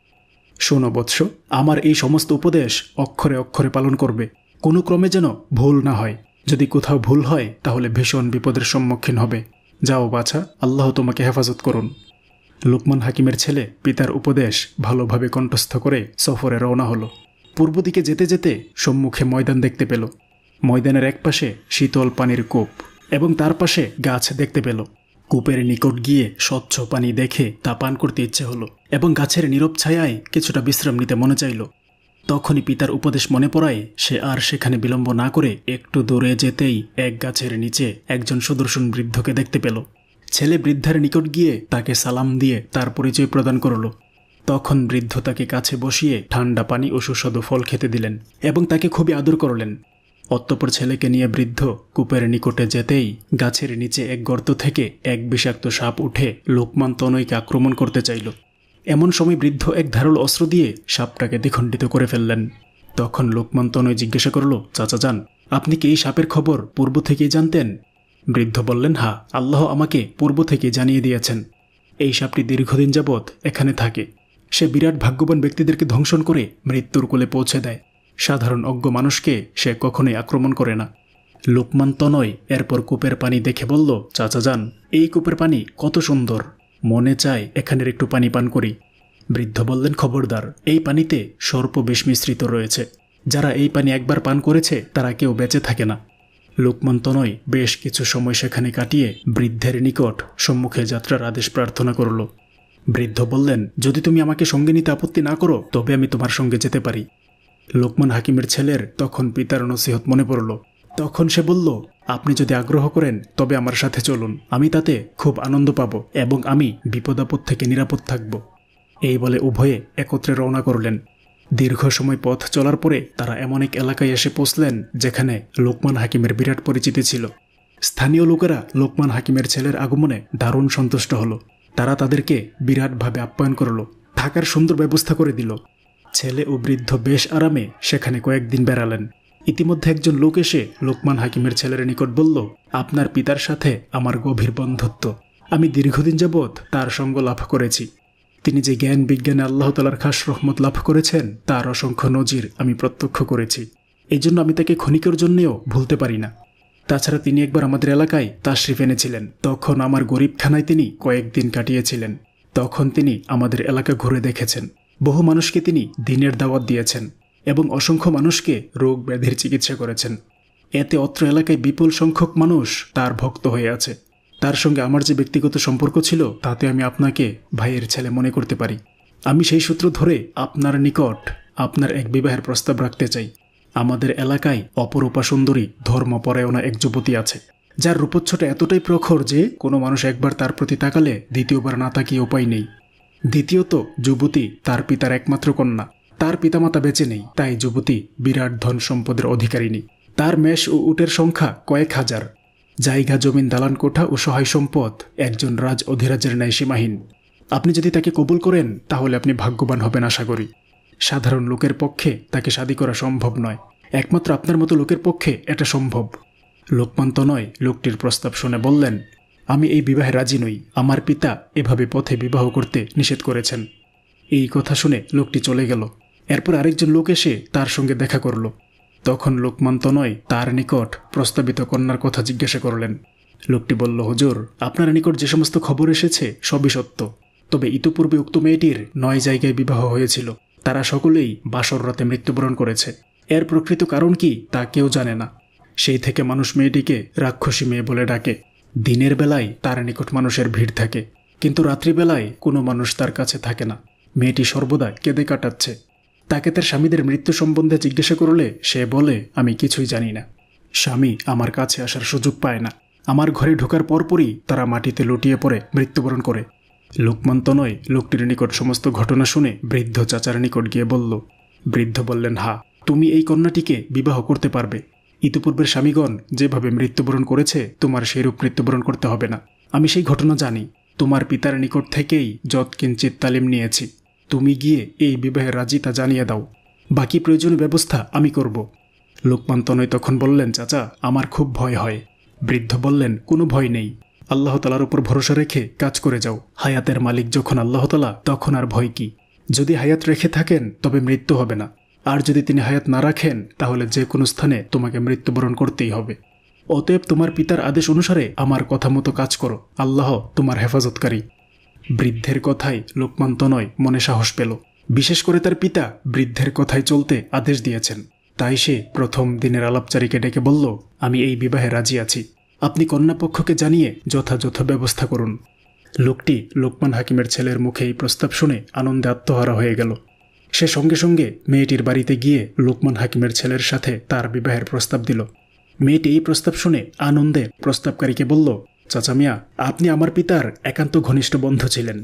শোনো বৎস, আমার এই সমস্ত উপদেশ অক্ষরে অক্ষরে পালন করবে। কোনো ক্রমে যেন ভুল না হয়। যদি কোথাও ভুল হয় তাহলে ভীষণ বিপদের সম্মুখীন হবে। যাও বাছা, আল্লাহ তোমাকে হেফাজত করুন। লোকমান হাকিমের ছেলে পিতার উপদেশ ভালোভাবে কণ্ঠস্থ করে সফরে রওনা হলো। পূর্ব দিকে যেতে যেতে সম্মুখে ময়দান দেখতে পেল। ময়দানের একপাশে শীতল পানির কূপ, এবং তার পাশে গাছ দেখতে পেল। কূপের নিকট গিয়ে স্বচ্ছ পানি দেখে তা পান করতে ইচ্ছে হলো এবং গাছের নীরব ছায়ায় কিছুটা বিশ্রাম নিতে মনে চাইল। তখনই পিতার উপদেশ মনে পড়ায় সে আর সেখানে বিলম্ব না করে একটু দূরে যেতেই এক গাছের নিচে একজন সুদর্শন বৃদ্ধকে দেখতে পেল। ছেলে বৃদ্ধার নিকট গিয়ে তাকে সালাম দিয়ে তার পরিচয় প্রদান করল। তখন বৃদ্ধ তাকে কাছে বসিয়ে ঠান্ডা পানি ও সুস্বাদু ফল খেতে দিলেন এবং তাকে খুবই আদর করলেন। অতঃপর ছেলেকে নিয়ে বৃদ্ধ কূপের নিকটে যেতেই গাছের নিচে এক গর্ত থেকে এক বিষাক্ত সাপ উঠে লোকমান তনয়কে আক্রমণ করতে চাইল। এমন সময় বৃদ্ধ এক ধারালো অস্ত্র দিয়ে সাপটাকে দ্বিখণ্ডিত করে ফেললেন। তখন লোকমান তনয় জিজ্ঞাসা করল, চাচা যান, আপনি কি এই সাপের খবর পূর্ব থেকেই জানতেন? বৃদ্ধ বললেন, হ্যাঁ, আল্লাহ আমাকে পূর্ব থেকে জানিয়ে দিয়েছেন। এই সাপটি দীর্ঘদিন যাবৎ এখানে থাকে। সে বিরাট ভাগ্যবান ব্যক্তিদেরকে ধ্বংসন করে মৃত্যুর কোলে পৌঁছে দেয়। সাধারণ অজ্ঞ মানুষকে সে কখনোই আক্রমণ করে না। লোকমান তনয় এরপর কূপের পানি দেখে বলল, চাচা যান, এই কূপের পানি কত সুন্দর, মনে চায় এখানের একটু পানি পান করি। বৃদ্ধ বললেন, খবরদার, এই পানিতে সর্প বিষ মিশ্রিত রয়েছে। যারা এই পানি একবার পান করেছে তারা কেউ বেঁচে থাকে না। লোকমান তনয় বেশ কিছু সময় সেখানে কাটিয়ে বৃদ্ধের নিকট সম্মুখে যাত্রার আদেশ প্রার্থনা করল। বৃদ্ধ বললেন, যদি তুমি আমাকে সঙ্গে নিতে আপত্তি না করো তবে আমি তোমার সঙ্গে যেতে পারি। লোকমান হাকিমের ছেলের তখন পিতার নসিহত মনে পড়ল। তখন সে বলল, আপনি যদি আগ্রহ করেন তবে আমার সাথে চলুন, আমি তাতে খুব আনন্দ পাব এবং আমি বিপদাপদ থেকে নিরাপদ থাকব। এই বলে উভয়ে একত্রে রওনা করলেন। দীর্ঘ সময় পথ চলার পরে তারা এমন এক এলাকায় এসে পৌঁছলেন যেখানে লোকমান হাকিমের বিরাট পরিচিতি ছিল। স্থানীয় লোকেরা লোকমান হাকিমের ছেলের আগমনে দারুণ সন্তুষ্ট হলো। তারা তাদেরকে বিরাটভাবে আপ্যায়ন করল, থাকার সুন্দর ব্যবস্থা করে দিল। ছেলে ও বৃদ্ধ বেশ আরামে সেখানে কয়েকদিন বেড়ালেন। ইতিমধ্যে একজন লোক এসে লোকমান হাকিমের ছেলের নিকট বলল, আপনার পিতার সাথে আমার গভীর বন্ধুত্ব। আমি দীর্ঘদিন যাবৎ তার সঙ্গ লাভ করেছি। তিনি যে জ্ঞান বিজ্ঞানে আল্লাহ তাআলার খাস রহমত লাভ করেছেন তার অসংখ্য নজির আমি প্রত্যক্ষ করেছি। এই জন্য আমি তাকে ক্ষণিকের জন্যেও ভুলতে পারি না। তাছাড়া তিনি একবার আমাদের এলাকায় তাশরিফ এনেছিলেন। তখন আমার গরিবখানায় তিনি কয়েকদিন কাটিয়েছিলেন। তখন তিনি আমাদের এলাকা ঘুরে দেখেছেন। বহু মানুষকে তিনি দ্বীনের দাওয়াত দিয়েছেন এবং অসংখ্য মানুষকে রোগ ব্যাধির চিকিৎসা করেছেন। এতে অত্র এলাকায় বিপুল সংখ্যক মানুষ তার ভক্ত হয়ে আছে। তার সঙ্গে আমার যে ব্যক্তিগত সম্পর্ক ছিল তাতে আমি আপনাকে ভাইয়ের ছেলে মনে করতে পারি। আমি সেই সূত্র ধরে আপনার নিকট আপনার এক বিবাহের প্রস্তাব রাখতে চাই। আমাদের এলাকায় অপরূপা সুন্দরী ধর্মপরায়ণা এক যুবতী আছে, যার রূপচ্ছটা এতটাই প্রখর যে কোনো মানুষ একবার তার প্রতি তাকালে দ্বিতীয়বার না তাকিয়ে উপায় নেই। দ্বিতীয়ত, যুবতী তার পিতার একমাত্র কন্যা। তার পিতামাতা বেঁচে নেই, তাই যুবতী বিরাট ধন সম্পদের অধিকারিণী। তার মেষ ও উটের সংখ্যা কয়েক হাজার। জায়গা জমিন দালান কোঠা ও সহায় সম্পদ একজন রাজ অধিরাজের ন্যায় সীমাহীন। আপনি যদি তাকে কবুল করেন তাহলে আপনি ভাগ্যবান হবেন আশা করি। সাধারণ লোকের পক্ষে তাকে শাদী করা সম্ভব নয়, একমাত্র আপনার মতো লোকের পক্ষে এটা সম্ভব। লোকমান তনয় লোকটির প্রস্তাব শুনে বললেন, আমি এই বিবাহে রাজি নই। আমার পিতা এভাবে পথে বিবাহ করতে নিষেধ করেছেন। এই কথা শুনে লোকটি চলে গেল। এরপর আরেকজন লোক এসে তার সঙ্গে দেখা করল। তখন লোকমান তনয় তার নিকট প্রস্তাবিত কন্যার কথা জিজ্ঞাসা করলেন। লোকটি বলল, হুজুর, আপনার নিকট যে সমস্ত খবর এসেছে সবই সত্য। তবে ইতোপূর্বে উক্ত মেয়েটির 9 জায়গায় বিবাহ হয়েছিল। তারা সকলেই বাসর রাতে মৃত্যুবরণ করেছে। এর প্রকৃত কারণ কি তা কেউ জানে না। সেই থেকে মানুষ মেয়েটিকে রাক্ষসী মেয়ে বলে ডাকে। দিনের বেলায় তার নিকট মানুষের ভিড় থাকে, কিন্তু রাত্রিবেলায় কোনো মানুষ তার কাছে থাকে না। মেয়েটি সর্বদা কেঁদে কাটাচ্ছে। তাকে তার স্বামীদের মৃত্যু সম্বন্ধে জিজ্ঞাসা করলে সে বলে, আমি কিছুই জানি না। স্বামী আমার কাছে আসার সুযোগ পায় না। আমার ঘরে ঢোকার পরপরই তারা মাটিতে লুটিয়ে পড়ে মৃত্যুবরণ করে। লোকমান তনয় লোকটির নিকট সমস্ত ঘটনা শুনে বৃদ্ধ চাচার নিকট গিয়ে বলল। বৃদ্ধ বললেন, হ্যাঁ, তুমি এই কন্যাটিকে বিবাহ করতে পারবে। ইতিপূর্বের স্বামীগণ যেভাবে মৃত্যুবরণ করেছে তোমার সেইরূপ মৃত্যুবরণ করতে হবে না। আমি সেই ঘটনা জানি। তোমার পিতার নিকট থেকেই যৎকিঞ্চিৎ তালিম নিয়েছি। তুমি গিয়ে এই বিবাহে রাজি তা জানিয়ে দাও। বাকি প্রয়োজনীয় ব্যবস্থা আমি করব। লোকমান তনয় তখন বললেন, চাচা, আমার খুব ভয় হয়। বৃদ্ধ বললেন, কোনো ভয় নেই। আল্লাহ তাআলার উপর ভরসা রেখে কাজ করে যাও। হায়াতের মালিক যখন আল্লাহ তাআলা, তখন আর ভয় কি? যদি হায়াত রেখে থাকেন তবে মৃত্যু হবে না, আর যদি তিনি হায়াত না রাখেন তাহলে যে কোনো স্থানে তোমাকে মৃত্যুবরণ করতেই হবে। অতএব তোমার পিতার আদেশ অনুসারে আমার কথা মতো কাজ করো। আল্লাহ তোমার হেফাজতকারী। বৃদ্ধের কথায় লোকমান তনয় মনে সাহস পেল। বিশেষ করে তার পিতা বৃদ্ধের কথায় চলতে আদেশ দিয়েছেন। তাই সে প্রথম দিনের আলাপচারীকে ডেকে বলল, আমি এই বিবাহে রাজি আছি। আপনি কন্যাপক্ষকে জানিয়ে যথাযথ ব্যবস্থা করুন। লোকটি লোকমান হাকিমের ছেলের মুখে এই প্রস্তাব শুনে আনন্দে আত্মহারা হয়ে গেল। সে সঙ্গে সঙ্গে মেয়েটির বাড়িতে গিয়ে লোকমান হাকিমের ছেলের সাথে তার বিবাহের প্রস্তাব দিল। মেয়েটি এই প্রস্তাব শুনে আনন্দে প্রস্তাবকারীকে বলল, চাচা মিয়া, আপনি আমার পিতার একান্ত ঘনিষ্ঠ বন্ধু ছিলেন।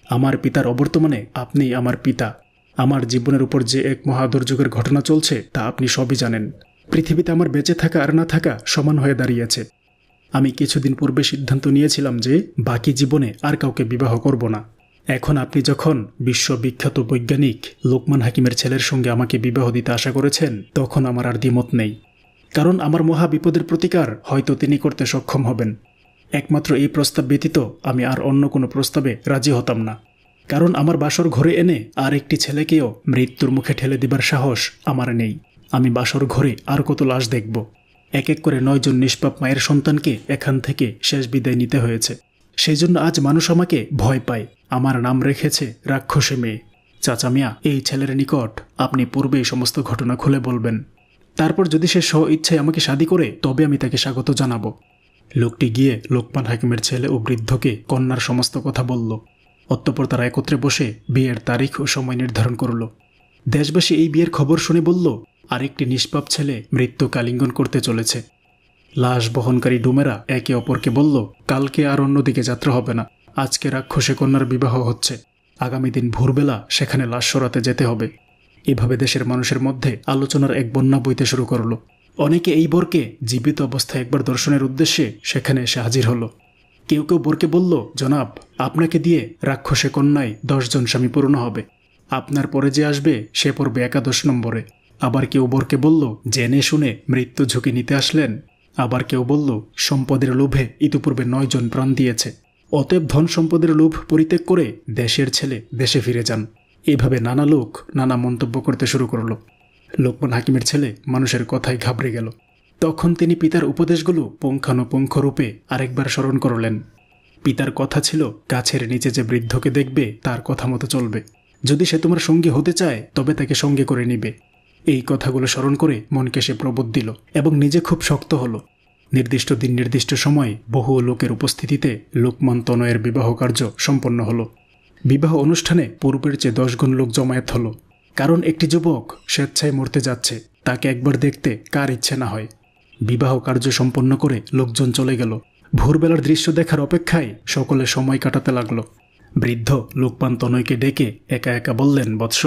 আমার পিতার অবর্তমানে আপনি আমার পিতা। আমার জীবনের উপর যে এক মহাদুর্যোগের ঘটনা চলছে তা আপনি সবই জানেন। পৃথিবীতে আমার বেঁচে থাকা আর না থাকা সমান হয়ে দাঁড়িয়েছে। আমি কিছুদিন পূর্বে সিদ্ধান্ত নিয়েছিলাম যে বাকি জীবনে আর কাউকে বিবাহ করব না। এখন আপনি যখন বিশ্ববিখ্যাত বৈজ্ঞানিক লোকমান হাকিমের ছেলের সঙ্গে আমাকে বিবাহ দিতে আশা করেছেন, তখন আমার আর দ্বিমত নেই। কারণ আমার মহা বিপদের প্রতিকার হয়তো তিনি করতে সক্ষম হবেন। একমাত্র এই প্রস্তাব ব্যতীত আমি আর অন্য কোনো প্রস্তাবে রাজি হতাম না। কারণ আমার বাসর ঘরে এনে আর একটি ছেলেকেও মৃত্যুর মুখে ঠেলে দিবার সাহস আমার নেই। আমি বাসর ঘরে আর কত লাশ দেখব। এক এক করে 9 জন নিষ্পাপ মায়ের সন্তানকে এখান থেকে শেষ বিদায় নিতে হয়েছে। সেই জন্য আজ মানুষ আমাকে ভয় পায়। আমার নাম রেখেছে রাক্ষসী মেয়ে। চাচা মিয়া, এই ছেলের নিকট আপনি পূর্বেই সমস্ত ঘটনা খুলে বলবেন। তারপর যদি সে স্ব ইচ্ছায় আমাকে শাদী করে, তবে আমি তাকে স্বাগত জানাবো। লোকটি গিয়ে লোকমান হাকিমের ছেলে ও বৃদ্ধকে কন্যার সমস্ত কথা বলল। অতঃপর তারা একত্রে বসে বিয়ের তারিখ ও সময় নির্ধারণ করল। দেশবাসী এই বিয়ের খবর শুনে বলল, আরেকটি নিষ্পাপ ছেলে মৃত্যু কালিঙ্গন করতে চলেছে। লাশ বহনকারী ডুমেরা একে অপরকে বলল, কালকে আর অন্যদিকে যাত্রা হবে না। আজকে রাক্ষসী কন্যার বিবাহ হচ্ছে। আগামী দিন ভোরবেলা সেখানে লাশ সরাতে যেতে হবে। এভাবে দেশের মানুষের মধ্যে আলোচনার এক বন্যা বইতে শুরু করল। অনেকে এই বরকে জীবিত অবস্থায় একবার দর্শনের উদ্দেশ্যে সেখানে এসে হাজির হলো। কেউ কেউ বরকে বলল, জনাব, আপনাকে দিয়ে রাক্ষসী কন্যায় 10 জন স্বামী পূর্ণ হবে। আপনার পরে যে আসবে সে পড়বে 11 নম্বরে। আবার কেউ বরকে বলল, জেনে শুনে মৃত্যু ঝুঁকি নিতে আসলেন। আবার কেউ বলল, সম্পদের লোভে ইতিপূর্বে 9 জন প্রাণ দিয়েছে। অতএব ধন সম্পদের লোভ পরিত্যাগ করে দেশের ছেলে দেশে ফিরে যান। এভাবে নানা লোক নানা মন্তব্য করতে শুরু করল। লোকমান হাকিমের ছেলে মানুষের কথায় ঘাবড়ে গেল। তখন তিনি পিতার উপদেশগুলো পুঙ্খানুপুঙ্খ রূপে আরেকবার স্মরণ করলেন। পিতার কথা ছিল, গাছের নিচে যে বৃদ্ধকে দেখবে তার কথা মতো চলবে। যদি সে তোমার সঙ্গী হতে চায় তবে তাকে সঙ্গে করে নিবে। এই কথাগুলো স্মরণ করে মনকে সে প্রবোধ দিল এবং নিজে খুব শক্ত হল। নির্দিষ্ট দিন নির্দিষ্ট সময় বহু লোকের উপস্থিতিতে লোকমান তনয়ের বিবাহ কার্য সম্পন্ন হল। বিবাহ অনুষ্ঠানে পূর্বের চেয়ে 10 গুণ লোক জমায়েত হল। কারণ একটি যুবক স্বেচ্ছায় মরতে যাচ্ছে, তাকে একবার দেখতে কার ইচ্ছে না হয়। বিবাহ কার্য সম্পন্ন করে লোকজন চলে গেল। ভোরবেলার দৃশ্য দেখার অপেক্ষায় সকলে সময় কাটাতে লাগলো। বৃদ্ধ লোকমান তনয়কে ডেকে একা একা বললেন, বৎস,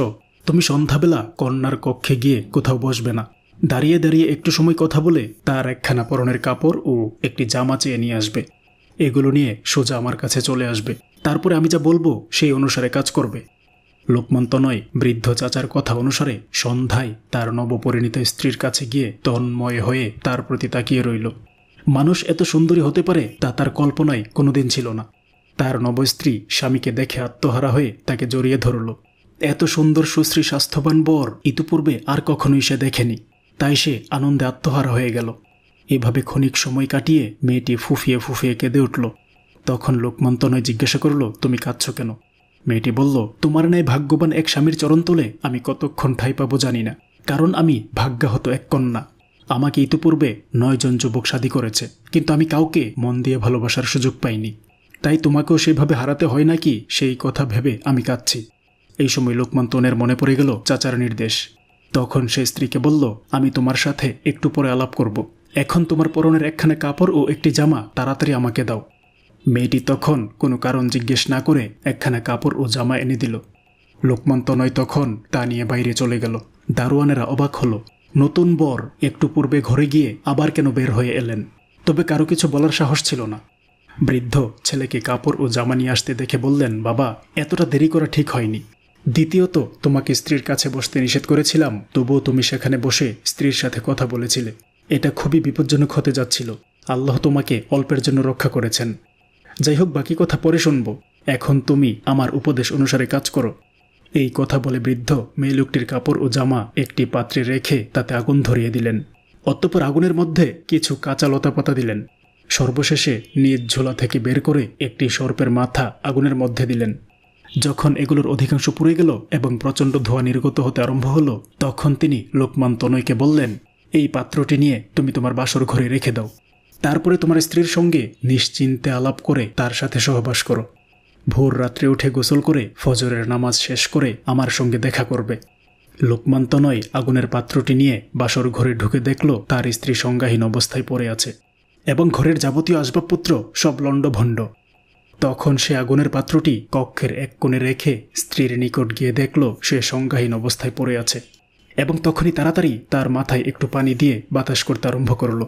তুমি সন্ধ্যাবেলা কন্যার কক্ষে গিয়ে কোথাও বসবে না। দাঁড়িয়ে দাঁড়িয়ে একটু সময় কথা বলে তার একখানা পরনের কাপড় ও একটি জামা চেয়ে নিয়ে আসবে। এগুলো নিয়ে সোজা আমার কাছে চলে আসবে। তারপরে আমি যা বলবো সেই অনুসারে কাজ করবে। লোকমান তনয় বৃদ্ধ চাচার কথা অনুসারে সন্ধ্যায় তার নবপরিণীত স্ত্রীর কাছে গিয়ে তন্ময় হয়ে তার প্রতি তাকিয়ে রইল। মানুষ এত সুন্দরী হতে পারে তা তার কল্পনায় কোনোদিন ছিল না। তার নবস্ত্রী স্বামীকে দেখে আত্মহারা হয়ে তাকে জড়িয়ে ধরল। এত সুন্দর সুশ্রী স্বাস্থ্যবান বর ইতিপূর্বে আর কখনোই সে দেখেনি। তাই সে আনন্দে আত্মহারা হয়ে গেল। এভাবে ক্ষণিক সময় কাটিয়ে মেয়েটি ফুফিয়ে ফুফিয়ে কেঁদে উঠল। তখন লোকমান তনয় জিজ্ঞাসা করল, তুমি কাঁদছ কেন? মেয়েটি বলল, তোমার ন্যায় ভাগ্যবান এক স্বামীর চরণতলে আমি কতক্ষণ ঠাঁই পাবো জানি না। কারণ আমি ভাগ্যাহত এক কন্যা। আমাকে ইতিপূর্বে 9 জন যুবক শাদী করেছে, কিন্তু আমি কাউকে মন দিয়ে ভালোবাসার সুযোগ পাইনি। তাই তোমাকেও সেভাবে হারাতে হয় নাকি সেই কথা ভেবে আমি কাঁদছি। এই সময় লোকমান তনয়ের মনে পড়ে গেল চাচার নির্দেশ। তখন সে স্ত্রীকে বলল, আমি তোমার সাথে একটু পরে আলাপ করব। এখন তোমার পরনের একখানা কাপড় ও একটি জামা তাড়াতাড়ি আমাকে দাও। মেয়েটি তখন কোনো কারণ জিজ্ঞেস না করে একখানা কাপড় ও জামা এনে দিল। লোকমান তনয় তখন তা নিয়ে বাইরে চলে গেল। দারোয়ানেরা অবাক হলো। নতুন বর একটু পূর্বে ঘরে গিয়ে আবার কেন বের হয়ে এলেন? তবে কারো কিছু বলার সাহস ছিল না। বৃদ্ধ ছেলেকে কাপড় ও জামা নিয়ে আসতে দেখে বললেন, বাবা, এতটা দেরি করা ঠিক হয়নি। দ্বিতীয়ত, তোমাকে স্ত্রীর কাছে বসতে নিষেধ করেছিলাম, তবুও তুমি সেখানে বসে স্ত্রীর সাথে কথা বলেছিলে। এটা খুবই বিপজ্জনক হতে যাচ্ছিল। আল্লাহ তোমাকে অল্পের জন্য রক্ষা করেছেন। যাই হোক, বাকি কথা পরে শুনব। এখন তুমি আমার উপদেশ অনুসারে কাজ করো। এই কথা বলে বৃদ্ধ মেয়ে লোকটির কাপড় ও জামা একটি পাত্রে রেখে তাতে আগুন ধরিয়ে দিলেন। অতঃপর আগুনের মধ্যে কিছু কাঁচা লতাপাতা দিলেন। সর্বশেষে নিজ ঝোলা থেকে বের করে একটি সর্পের মাথা আগুনের মধ্যে দিলেন। যখন এগুলোর অধিকাংশ পুড়ে গেল এবং প্রচণ্ড ধোঁয়া নির্গত হতে আরম্ভ হলো, তখন তিনি লোকমান তনয়কে বললেন, এই পাত্রটি নিয়ে তুমি তোমার বাসর ঘরে রেখে দাও। তারপরে তোমার স্ত্রীর সঙ্গে নিশ্চিন্তে আলাপ করে তার সাথে সহবাস করো। ভোর রাত্রে উঠে গোসল করে ফজরের নামাজ শেষ করে আমার সঙ্গে দেখা করবে। লোকমান তনয় আগুনের পাত্রটি নিয়ে বাসর ঘরে ঢুকে দেখল তার স্ত্রী সংজ্ঞাহীন অবস্থায় পড়ে আছে এবং ঘরের যাবতীয় আসবাবপত্র সব লণ্ডভণ্ড। তখন সে আগুনের পাত্রটি কক্ষের এক কোণে রেখে স্ত্রীর নিকট গিয়ে দেখল সে সংজ্ঞাহীন অবস্থায় পড়ে আছে এবং তখনই তাড়াতাড়ি তার মাথায় একটু পানি দিয়ে বাতাস করতে আরম্ভ করল।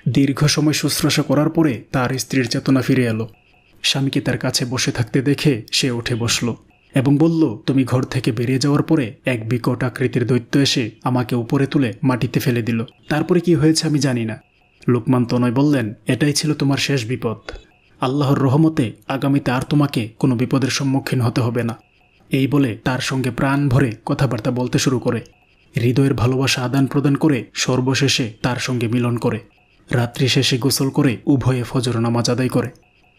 দীর্ঘ সময় শুশ্রূষা করার পরে তার স্ত্রীর চেতনা ফিরে এলো। স্বামীকে তার কাছে বসে থাকতে দেখে সে উঠে বসল এবং বলল, তুমি ঘর থেকে বেরিয়ে যাওয়ার পরে এক বিকট আকৃতির দৈত্য এসে আমাকে উপরে তুলে মাটিতে ফেলে দিল। তারপরে কি হয়েছে আমি জানি না। লোকমান তনয় বললেন, এটাই ছিল তোমার শেষ বিপদ। আল্লাহর রহমতে আগামীতে আর তোমাকে কোনো বিপদের সম্মুখীন হতে হবে না। এই বলে তার সঙ্গে প্রাণ ভরে কথাবার্তা বলতে শুরু করে, হৃদয়ের ভালোবাসা আদান প্রদান করে সর্বশেষে তার সঙ্গে মিলন করে। রাত্রি শেষে গোসল করে উভয়ে ফজর নামাজ আদায় করে।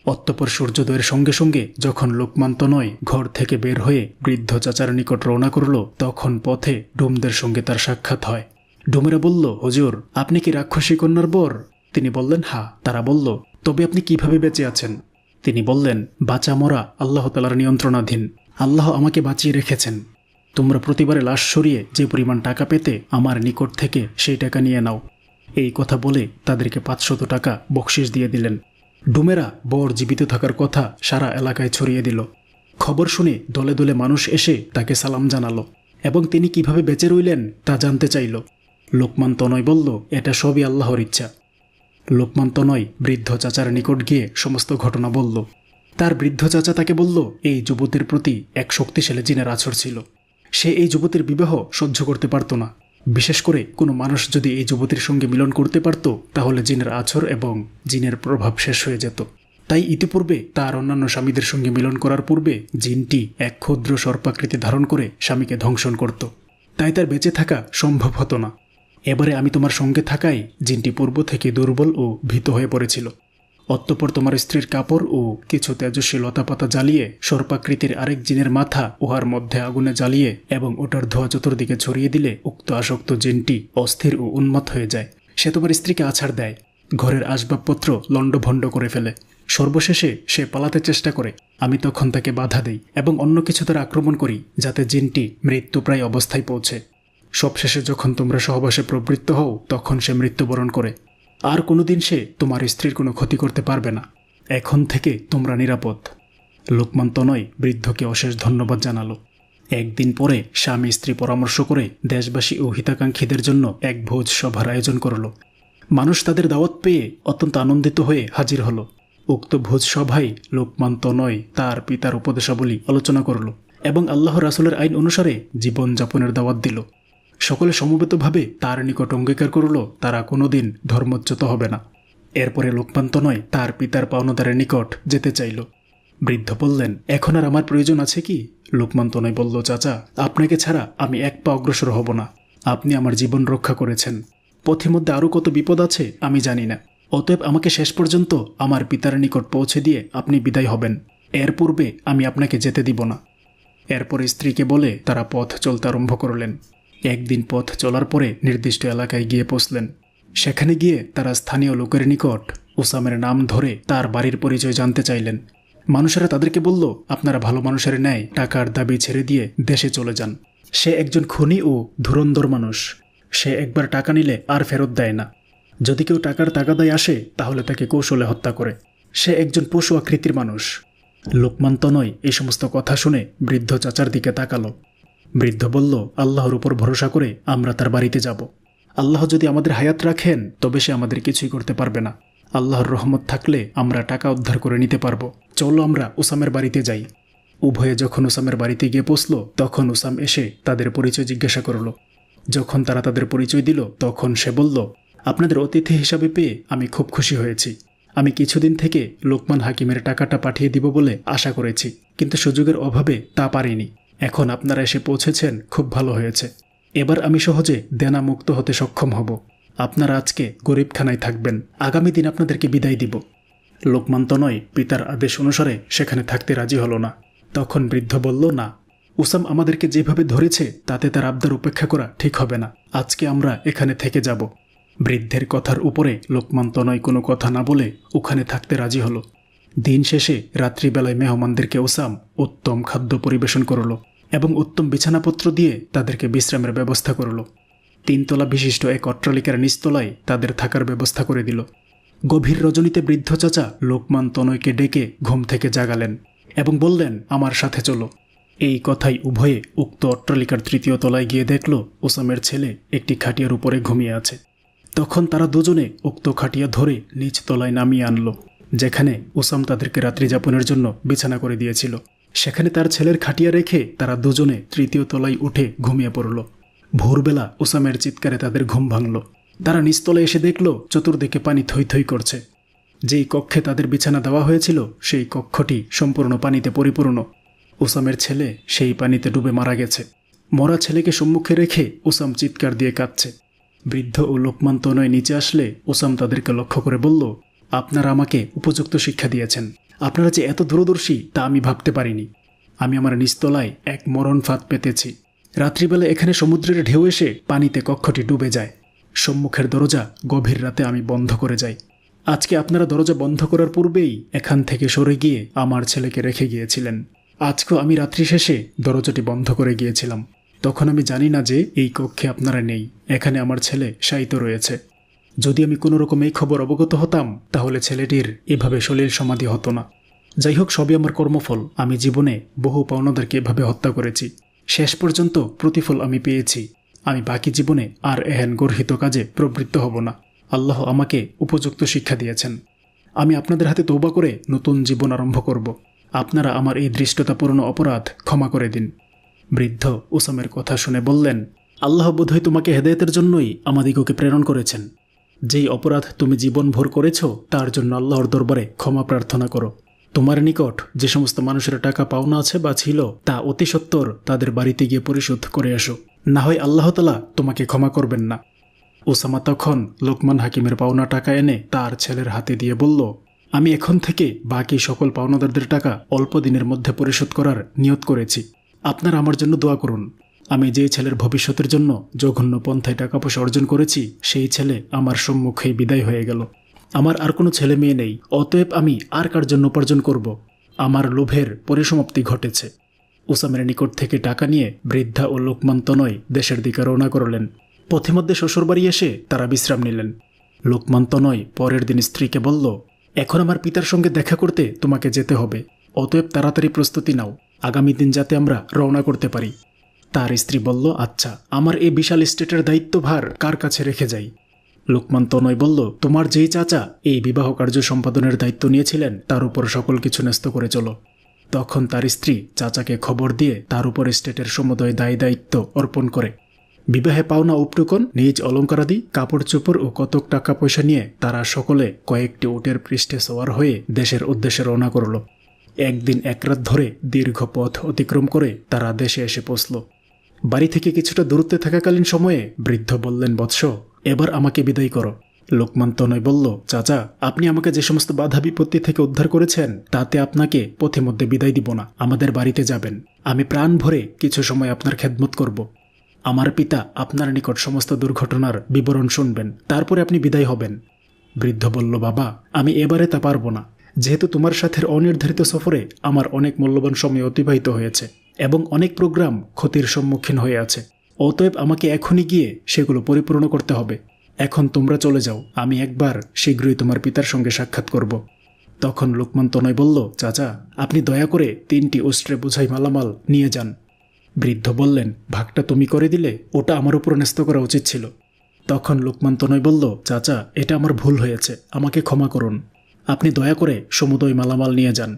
অতঃপর সূর্যোদয়ের সঙ্গে সঙ্গে যখন লোকমান তনয় ঘর থেকে বের হয়ে বৃদ্ধ চাচার নিকট রওনা করল, তখন পথে ডোমদের সঙ্গে তার সাক্ষাৎ হয়। ডোমেরা বলল, হুজুর, আপনি কি রাক্ষসী কন্যার বর? তিনি বললেন, হ্যাঁ। তারা বলল, তবে আপনি কিভাবে বেঁচে আছেন? তিনি বললেন, বাঁচা মরা আল্লাহ তাআলার নিয়ন্ত্রণাধীন। আল্লাহ আমাকে বাঁচিয়ে রেখেছেন। তোমরা প্রতিবারে লাশ সরিয়ে যে পরিমাণ টাকা পেতে আমার নিকট থেকে সেই টাকা নিয়ে নাও। এই কথা বলে তাদেরকে 500 টাকা বকশিশ দিয়ে দিলেন। ডোমেরা বর জীবিত থাকার কথা সারা এলাকায় ছড়িয়ে দিল। খবর শুনে দলে দলে মানুষ এসে তাকে সালাম জানালো এবং তিনি কিভাবে বেঁচে রইলেন তা জানতে চাইল। লোকমান তনয় বলল, এটা সবই আল্লাহর ইচ্ছা। লোকমান তনয় বৃদ্ধ চাচার নিকট গিয়ে সমস্ত ঘটনা বলল। তার বৃদ্ধ চাচা তাকে বলল, এই যুবতীর প্রতি এক শক্তিশালী জিনের আছর ছিল। সে এই যুবতীর বিবাহ সহ্য করতে পারত না। বিশেষ করে কোনো মানুষ যদি এই যুবতীর সঙ্গে মিলন করতে পারত তাহলে জিনের আছর এবং জিনের প্রভাব শেষ হয়ে যেত। তাই ইতিপূর্বে তার অন্যান্য স্বামীদের সঙ্গে মিলন করার পূর্বে জিনটি এক ক্ষুদ্র সর্পাকৃতি ধারণ করে স্বামীকে ধ্বংসন করত। তাই তার বেঁচে থাকা সম্ভব হতো না। এবারে আমি তোমার সঙ্গে থাকায় জিনটি পূর্ব থেকে দুর্বল ও ভীত হয়ে পড়েছিল। অতঃপর তোমার স্ত্রীর কাপড় ও কিছু তেজস্বী লতাপাতা জ্বালিয়ে সর্পাকৃতির আরেক জিনের মাথা উহার মধ্যে আগুনে জ্বালিয়ে এবং ওটার ধোঁয়া চতুর্দিকে ছড়িয়ে দিলে উক্ত আসক্ত জিনটি অস্থির ও উন্মাদ হয়ে যায়। সে তোমার স্ত্রীকে আছাড় দেয়, ঘরের আসবাবপত্র লণ্ডভণ্ড করে ফেলে। সর্বশেষে সে পালাতে চেষ্টা করে। আমি তখন তাকে বাধা দেই এবং অন্য কিছু দ্বারা আক্রমণ করি যাতে জিনটি মৃত্যুপ্রায় অবস্থায় পৌঁছে। সবশেষে যখন তোমরা সহবাসে প্রবৃত্ত হও তখন সে মৃত্যুবরণ করে। আর কোনোদিন সে তোমার স্ত্রীর কোনো ক্ষতি করতে পারবে না। এখন থেকে তোমরা নিরাপদ। লোকমান তনয় বৃদ্ধকে অশেষ ধন্যবাদ জানালো। একদিন পরে স্বামী স্ত্রী পরামর্শ করে দেশবাসী ও হিতাকাঙ্ক্ষীদের জন্য এক ভোজ সভার আয়োজন করল। মানুষ তাদের দাওয়াত পেয়ে অত্যন্ত আনন্দিত হয়ে হাজির হলো। উক্ত ভোজ সভায় লোকমান তনয় তার পিতার উপদেশাবলী আলোচনা করল এবং আল্লাহ রাসূলের আইন অনুসারে জীবনযাপনের দাওয়াত দিল। সকলে সমবেতভাবে তার নিকট অঙ্গীকার করল তারা কোনোদিন ধর্মচ্যুত হবে না। এরপরে লোকমান তনয় তার পিতার পাওনাদারের নিকট যেতে চাইল। বৃদ্ধ বললেন, এখন আর আমার প্রয়োজন আছে কি? লোকমান তনয় বলল, চাচা, আপনাকে ছাড়া আমি এক পা অগ্রসর হব না। আপনি আমার জীবন রক্ষা করেছেন। পথিমধ্যে আরও কত বিপদ আছে আমি জানি না। অতএব আমাকে শেষ পর্যন্ত আমার পিতার নিকট পৌঁছে দিয়ে আপনি বিদায় হবেন। এর পূর্বে আমি আপনাকে যেতে দিব না। এরপরে স্ত্রীকে বলে তারা পথ চলতে আরম্ভ করলেন। একদিন পথ চলার পরে নির্দিষ্ট এলাকায় গিয়ে পৌঁছলেন। সেখানে গিয়ে তারা স্থানীয় লোকের নিকট উসামের নাম ধরে তার বাড়ির পরিচয় জানতে চাইলেন। মানুষেরা তাদেরকে বলল, আপনারা ভালো মানুষের ন্যায় টাকার দাবি ছেড়ে দিয়ে দেশে চলে যান। সে একজন খুনি ও ধুরন্ধর মানুষ। সে একবার টাকা নিলে আর ফেরত দেয় না। যদি কেউ টাকার তাগাদায় আসে তাহলে তাকে কৌশলে হত্যা করে। সে একজন পশু আকৃতির মানুষ। লোকমান তনয় এই সমস্ত কথা শুনে বৃদ্ধ চাচার দিকে তাকালো। বৃদ্ধ বলল, আল্লাহর উপর ভরসা করে আমরা তার বাড়িতে যাব। আল্লাহ যদি আমাদের হায়াত রাখেন তবে সে আমাদের কিছুই করতে পারবে না। আল্লাহর রহমত থাকলে আমরা টাকা উদ্ধার করে নিতে পারবো। চলো আমরা উসামের বাড়িতে যাই। উভয়ে যখন উসামের বাড়িতে গিয়ে পৌঁছল তখন উসাম এসে তাদের পরিচয় জিজ্ঞাসা করল। যখন তারা তাদের পরিচয় দিল তখন সে বলল, আপনাদের অতিথি হিসাবে পেয়ে আমি খুব খুশি হয়েছি। আমি কিছুদিন থেকে লোকমান হাকিমের টাকাটা পাঠিয়ে দিব বলে আশা করেছি, কিন্তু সুযোগের অভাবে তা পারিনি। এখন আপনারা এসে পৌঁছেছেন, খুব ভালো হয়েছে। এবার আমি সহজে দেনা মুক্ত হতে সক্ষম হব। আপনারা আজকে গরিবখানায় থাকবেন, আগামী দিন আপনাদেরকে বিদায় দিব। লোকমান তনয় পিতার আদেশ অনুসারে সেখানে থাকতে রাজি হল না। তখন বৃদ্ধ বলল, না, উসাম আমাদেরকে যেভাবে ধরেছে তাতে তার আবদার উপেক্ষা করা ঠিক হবে না। আজকে আমরা এখানে থেকে যাব। বৃদ্ধের কথার উপরে লোকমান তনয় কোনো কথা না বলে ওখানে থাকতে রাজি হলো। দিন শেষে রাত্রিবেলায় মেহমানদেরকে ওসাম উত্তম খাদ্য পরিবেশন করল এবং উত্তম বিছানাপত্র দিয়ে তাদেরকে বিশ্রামের ব্যবস্থা করল। 3 তলা বিশিষ্ট এক অট্টালিকার নিচতলায় তাদের থাকার ব্যবস্থা করে দিল। গভীর রজনীতে বৃদ্ধ চাচা লোকমান তনয়কে ডেকে ঘুম থেকে জাগালেন এবং বললেন, আমার সাথে চলো। এই কথাই উভয়ে উক্ত অট্টালিকার 3য় তলায় গিয়ে দেখল ওসামের ছেলে একটি খাটিয়ার উপরে ঘুমিয়ে আছে। তখন তারা দুজনে উক্ত খাটিয়া ধরে নিচ তলায় নামিয়ে আনলো, যেখানে ওসাম তাদেরকে রাত্রি যাপনের জন্য বিছানা করে দিয়েছিল। সেখানে তার ছেলের খাটিয়া রেখে তারা দুজনে 3য় তলায় উঠে ঘুমিয়ে পড়ল। ভোরবেলা ওসামের চিৎকারে তাদের ঘুম ভাঙল। তারা নিচতলায় এসে দেখল চতুর্দিকে পানি থই থই করছে। যেই কক্ষে তাদের বিছানা দেওয়া হয়েছিল সেই কক্ষটি সম্পূর্ণ পানিতে পরিপূর্ণ। ওসামের ছেলে সেই পানিতে ডুবে মারা গেছে। মরা ছেলেকে সম্মুখে রেখে ওসাম চিৎকার দিয়ে কাঁদছে। বৃদ্ধ ও লোকমান তনয় নিচে আসলে ওসাম তাদেরকে লক্ষ্য করে বলল, আপনারা আমাকে উপযুক্ত শিক্ষা দিয়েছেন। আপনারা যে এত দূরদর্শী তা আমি ভাবতে পারিনি। আমি আমার নিচতলায় এক মরণ ফাঁদ পেতেছি। রাত্রিবেলা এখানে সমুদ্রের ঢেউ এসে পানিতে কক্ষটি ডুবে যায়। সম্মুখের দরজা গভীর রাতে আমি বন্ধ করে যাই। আজকে আপনারা দরজা বন্ধ করার পূর্বেই এখান থেকে সরে গিয়ে আমার ছেলেকে রেখে গিয়েছিলেন। আজকেও আমি রাত্রি শেষে দরজাটি বন্ধ করে গিয়েছিলাম। তখন আমি জানি না যে এই কক্ষে আপনারা নেই, এখানে আমার ছেলে শায়িত রয়েছে। যদি আমি কোনো রকম এই খবর অবগত হতাম তাহলে ছেলেটির এভাবে সলিল সমাধি হতো না। যাই হোক, সবই আমার কর্মফল। আমি জীবনে বহু পাওনাদারকে এভাবে হত্যা করেছি। শেষ পর্যন্ত প্রতিফল আমি পেয়েছি। আমি বাকি জীবনে আর এহেন গর্হিত কাজে প্রবৃত্ত হব না। আল্লাহ আমাকে উপযুক্ত শিক্ষা দিয়েছেন। আমি আপনাদের হাতে তওবা করে নতুন জীবন আরম্ভ করব। আপনারা আমার এই দৃষ্টতাপূর্ণ অপরাধ ক্ষমা করে দিন। বৃদ্ধ ওসামের কথা শুনে বললেন, আল্লাহ বোধহয় তোমাকে হেদায়েতের জন্যই আমাদিগকে প্রেরণ করেছেন। যেই অপরাধ তুমি জীবনভর করেছ তার জন্য আল্লাহর দরবারে ক্ষমা প্রার্থনা করো। তোমার নিকট যে সমস্ত মানুষের টাকা পাওনা আছে বা ছিল তা অতি সত্বর তাদের বাড়িতে গিয়ে পরিশোধ করে আসো, না হয় আল্লাহ তাআলা তোমাকে ক্ষমা করবেন না। ওসামা তখন লোকমান হাকিমের পাওনা টাকা এনে তার ছেলের হাতে দিয়ে বলল, আমি এখন থেকে বাকি সকল পাওনাদারদের টাকা অল্প দিনের মধ্যে পরিশোধ করার নিয়ত করেছি। আপনারা আমার জন্য দোয়া করুন। আমি যে ছেলের ভবিষ্যতের জন্য জঘন্য পন্থায় টাকা পয়সা অর্জন করেছি সেই ছেলে আমার সম্মুখেই বিদায় হয়ে গেল। আমার আর কোনো ছেলে মেয়ে নেই, অতএব আমি আর কার জন্য উপার্জন করব? আমার লোভের পরিসমাপ্তি ঘটেছে। ওসামের নিকট থেকে টাকা নিয়ে বৃদ্ধা ও লোকমান তনয় দেশের দিকে রওনা করলেন। পথিমধ্যে শ্বশুরবাড়ি এসে তারা বিশ্রাম নিলেন। লোকমান তনয় পরের দিন স্ত্রীকে বলল, এখন আমার পিতার সঙ্গে দেখা করতে তোমাকে যেতে হবে, অতএব তাড়াতাড়ি প্রস্তুতি নাও, আগামী দিন যাতে আমরা রওনা করতে পারি। তার স্ত্রী বলল, আচ্ছা, আমার এই বিশাল স্টেটের দায়িত্বভার কার কাছে রেখে যাই? লোকমান তনয় বলল, তোমার যেই চাচা এই বিবাহ কার্য সম্পাদনের দায়িত্ব নিয়েছিলেন তার উপর সকল কিছু ন্যস্ত করে চলো। তখন তার স্ত্রী চাচাকে খবর দিয়ে তার উপর স্টেটের সমুদয় দায় দায়িত্ব অর্পণ করে। বিবাহে পাওনা উপটুকন, নিজ অলঙ্কারাদি, কাপড় চোপড় ও কতক টাকা পয়সা নিয়ে তারা সকলে কয়েকটি উটের পৃষ্ঠে সওয়ার হয়ে দেশের উদ্দেশ্যে রওনা করল। একদিন এক রাত ধরে দীর্ঘ পথ অতিক্রম করে তারা দেশে এসে পৌঁছল। বাড়ি থেকে কিছুটা দূরত্বে থাকাকালীন সময়ে বৃদ্ধ বললেন, বৎস, এবার আমাকে বিদায় করো। লোকমান তনয় বলল, চাচা, আপনি আমাকে যে সমস্ত বাধা বিপত্তি থেকে উদ্ধার করেছেন তাতে আপনাকে পথে মধ্যে বিদায় দিব না। আমাদের বাড়িতে যাবেন। আমি প্রাণ ভরে কিছু সময় আপনার খেদমত করব। আমার পিতা আপনার নিকট সমস্ত দুর্ঘটনার বিবরণ শুনবেন, তারপরে আপনি বিদায় হবেন। বৃদ্ধ বলল, বাবা, আমি এবারে তা পারব না। যেহেতু তোমার সাথে অনির্ধারিত সফরে আমার অনেক মূল্যবান সময় অতিবাহিত হয়েছে এবং অনেক প্রোগ্রাম ক্ষতির সম্মুখীন হয়ে আছে, অতএব আমাকে এখনই গিয়ে সেগুলো পরিপূর্ণ করতে হবে। এখন তোমরা চলে যাও, আমি একবার শীঘ্রই তোমার পিতার সঙ্গে সাক্ষাৎ করব। তখন লোকমান তনয় বলল, চাচা, আপনি দয়া করে 3টি উষ্ট্রে বোঝাই মালামাল নিয়ে যান। বৃদ্ধ বললেন, ভাগটা তুমি করে দিলে, ওটা আমার উপর ন্যস্ত করা উচিত ছিল। তখন লোকমান তনয় বলল, চাচা, এটা আমার ভুল হয়েছে, আমাকে ক্ষমা করুন। আপনি দয়া করে সমুদয় মালামাল নিয়ে যান।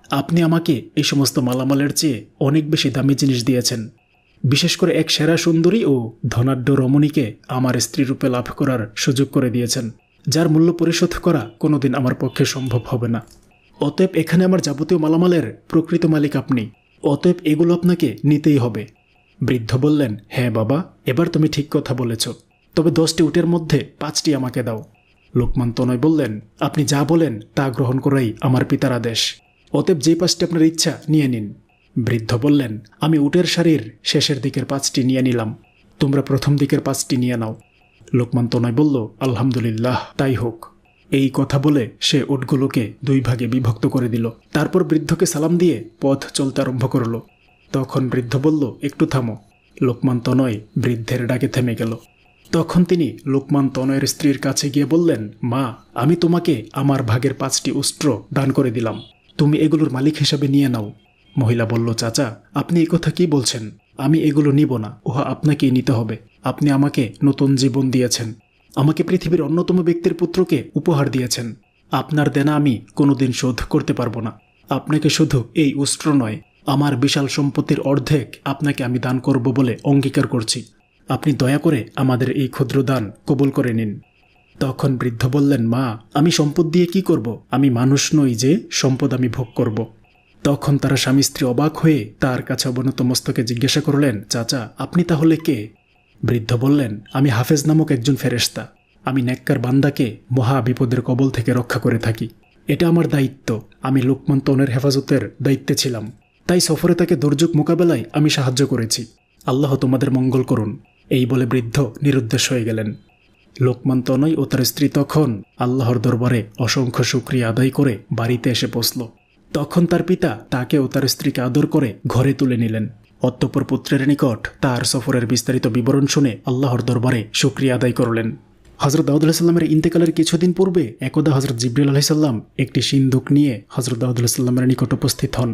আপনি আমাকে এই সমস্ত মালামালের চেয়ে অনেক বেশি দামি জিনিস দিয়েছেন। বিশেষ করে এক সেরা সুন্দরী ও ধনাঢ্য রমণীকে আমার স্ত্রী রূপে লাভ করার সুযোগ করে দিয়েছেন, যার মূল্য পরিশোধ করা কোনোদিন আমার পক্ষে সম্ভব হবে না। অতএব এখানে আমার যাবতীয় মালামালের প্রকৃত মালিক আপনি, অতএব এগুলো আপনাকে নিতেই হবে। বৃদ্ধ বললেন, হ্যাঁ বাবা, এবার তুমি ঠিক কথা বলেছ, তবে 10টি উটের মধ্যে 5টি আমাকে দাও। লোকমান তনয় বললেন, আপনি যা বলেন তা গ্রহণ করাই আমার পিতার আদেশ, অতএব যে 5টি আপনার ইচ্ছা নিয়ে নিন। বৃদ্ধ বললেন, আমি উটের সারির শেষের দিকের 5টি নিয়ে নিলাম, তোমরা প্রথম দিকের 5টি নিয়ে নাও। লোকমান তনয় বলল, আলহামদুলিল্লাহ, তাই হোক। এই কথা বলে সে উটগুলোকে 2 ভাগে বিভক্ত করে দিল। তারপর বৃদ্ধকে সালাম দিয়ে পথ চলতে আরম্ভ করল। তখন বৃদ্ধ বলল, একটু থামো। লোকমান তনয় বৃদ্ধের ডাকে থেমে গেল। তখন তিনি লোকমান তনয়ের স্ত্রীর কাছে গিয়ে বললেন, মা, আমি তোমাকে আমার ভাগের 5টি উষ্ট্র দান করে দিলাম, তুমি এগুলোর মালিক হিসাবে নিয়ে নাও। মহিলা বলল, চাচা, আপনি এই কথা কি বলছেন? আমি এগুলো নিব না, উহা আপনাকেই নিতে হবে। আপনি আমাকে নতুন জীবন দিয়েছেন, আমাকে পৃথিবীর অন্যতম ব্যক্তির পুত্রকে উপহার দিয়েছেন। আপনার দেনা আমি কোনোদিন শোধ করতে পারবো না। আপনাকে শুধু এই উষ্ট্র নয়, আমার বিশাল সম্পত্তির অর্ধেক আপনাকে আমি দান করব বলে অঙ্গীকার করছি। আপনি দয়া করে আমাদের এই ক্ষুদ্র দান কবুল করে নিন। তখন বৃদ্ধ বললেন, মা, আমি সম্পদ দিয়ে কি করব? আমি মানুষ নই যে সম্পদ আমি ভোগ করব। তখন তারা স্বামী স্ত্রী অবাক হয়ে তার কাছে অবনত মস্তকে জিজ্ঞাসা করলেন, চাচা, আপনি তাহলে কে? বৃদ্ধ বললেন, আমি হাফেজ নামক একজন ফেরেশতা। আমি নেককার বান্দাকে মহা বিপদের কবল থেকে রক্ষা করে থাকি। এটা আমার দায়িত্ব। আমি লোকমান তনয়ের হেফাজতের দায়িত্বে ছিলাম, তাই সফরে তাকে দুর্যোগ মোকাবেলায় আমি সাহায্য করেছি। আল্লাহ তোমাদের মঙ্গল করুন। এই বলে বৃদ্ধ নিরুদ্দেশ হয়ে গেলেন। লোকমান তনয় ও তার স্ত্রী তখন আল্লাহর দরবারে অসংখ্য শুকরিয়া আদায় করে বাড়িতে এসে পৌঁছল। তখন তার পিতা তাকে ও তার স্ত্রীকে আদর করে ঘরে তুলে নিলেন। অতঃপর পুত্রের নিকট তার সফরের বিস্তারিত বিবরণ শুনে আল্লাহর দরবারে শুকরিয়া আদায় করলেন। হযরত দাউদ আলাইহিস সালামের ইন্তেকালের কিছুদিন পূর্বে একদা হযরত জিবরিল আলাইহিস সালাম একটি সিন্দুক নিয়ে হযরত দাউদ আলাইহিস সালামের নিকট উপস্থিত হন।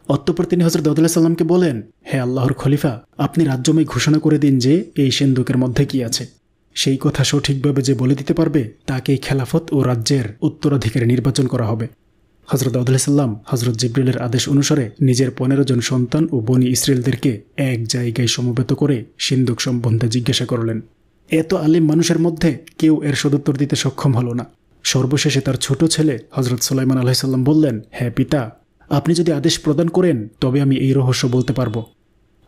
অতঃপর তিনি হযরত দাউদ আলাইহিস সালামকে বলেন, হে আল্লাহর খলিফা, আপনি রাজ্যময় ঘোষণা করে দিন যে এই সিন্দুকের মধ্যে কি আছে। সেই কথা সঠিকভাবে যে বলে দিতে পারবে তাকেই খেলাফত ও রাজ্যের উত্তরাধিকারী নির্বাচন করা হবে। হযরত দাউদ আলাইহিস সালাম হযরত জিবরিলের আদেশ অনুসারে নিজের 15 জন সন্তান ও বনি ইসরায়েলদেরকে এক জায়গায় সমবেত করে সিন্দুক সম্বন্ধে জিজ্ঞাসা করলেন। এত আলিম মানুষের মধ্যে কেউ এর সদুত্তর দিতে সক্ষম হল না। সর্বশেষে তার ছোট ছেলে হযরত সুলাইমান আলাইহিস সালাম বললেন, হে পিতা, আপনি যদি আদেশ প্রদান করেন তবে আমি এই রহস্য বলতে পারবো।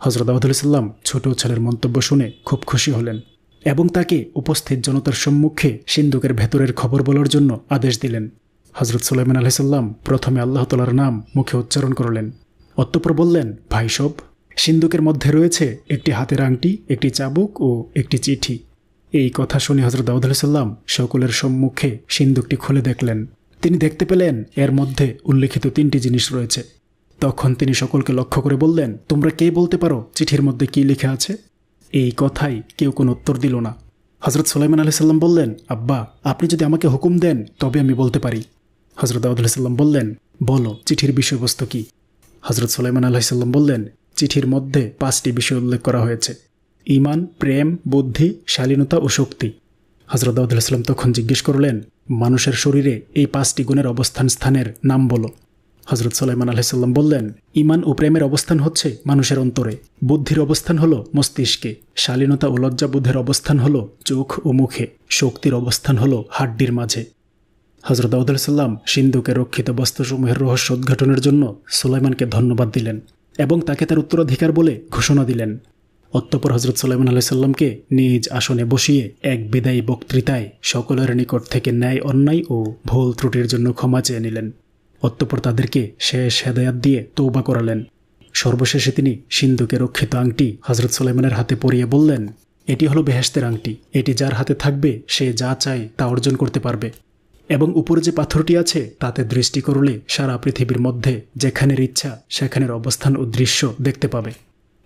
হযরত দাউদ আলাইহিস সালাম ছোট ছেলের মন্তব্য শুনে খুব খুশি হলেন এবং তাকে উপস্থিত জনতার সম্মুখে সিন্দুকের ভেতরের খবর বলার জন্য আদেশ দিলেন। হযরত সুলাইমান আলাইহিস সালাম প্রথমে আল্লাহ তাআলার নাম মুখে উচ্চারণ করলেন। অতঃপর বললেন, ভাই সব, সিন্দুকের মধ্যে রয়েছে একটি হাতের আংটি, একটি চাবুক ও একটি চিঠি। এই কথা শুনে হযরত দাউদ আলাইহিস সালাম সকলের সম্মুখে সিন্দুকটি খুলে দেখলেন। তিনি দেখতে পেলেন এর মধ্যে উল্লেখিত 3টি জিনিস রয়েছে। তখন তিনি সকলকে লক্ষ্য করে বললেন, তোমরা কে বলতে পারো চিঠির মধ্যে কি লেখা আছে? এই কথাই কেউ কোনো উত্তর দিল না। হযরত সুলাইমান আলাইহিস সালাম বললেন, আব্বা, আপনি যদি আমাকে হুকুম দেন তবে আমি বলতে পারি। হযরত দাউদ আলাইহিস সালাম বললেন, বলো, চিঠির বিষয়বস্তু কি? হযরত সুলাইমান আলাইহিস সালাম বললেন, চিঠির মধ্যে 5টি বিষয় উল্লেখ করা হয়েছে: ঈমান, প্রেম, বুদ্ধি, শালীনতা ও শক্তি। হযরত দাউদ আলাইহিস সালাম তখন জিজ্ঞেস করলেন, মানুষের শরীরে এই 5টি গুণের অবস্থান স্থানের নাম বলো। হযরত সুলাইমান আলাইহিস সালাম বললেন, ঈমান ও প্রেমের অবস্থান হচ্ছে মানুষের অন্তরে, বুদ্ধির অবস্থান হলো মস্তিষ্কে, শালীনতা ও লজ্জাবোধের অবস্থান হলো চোখ ও মুখে, শক্তির অবস্থান হলো হাড্ডির মাঝে। হযরত দাউদ আলাইহিস সালাম সিন্দুকে রক্ষিত বস্তুসমূহের রহস্য উদ্ঘাটনের জন্য সুলাইমানকে ধন্যবাদ দিলেন এবং তাকে তার উত্তরাধিকার বলে ঘোষণা দিলেন। অতঃপর হযরত সুলাইমান আলাইহিস সালামকে নিজ আসনে বসিয়ে এক বিদায়ী বক্তৃতায় সকলের নিকট থেকে ন্যায়, অন্যায় ও ভুল ত্রুটির জন্য ক্ষমা চেয়ে নিলেন। অতঃপর তাদেরকে শেষ হেদায়াত দিয়ে তওবা করালেন। সর্বশেষে তিনি সিন্দুকে রক্ষিত আংটি হযরত সুলাইমানের হাতে পরিয়ে বললেন, এটি হলো বেহেশতের আংটি। এটি যার হাতে থাকবে সে যা চায় তা অর্জন করতে পারবে এবং উপরে যে পাথরটি আছে তাতে দৃষ্টি করলে সারা পৃথিবীর মধ্যে যেখানের ইচ্ছা সেখানের অবস্থান ও দৃশ্য দেখতে পাবে।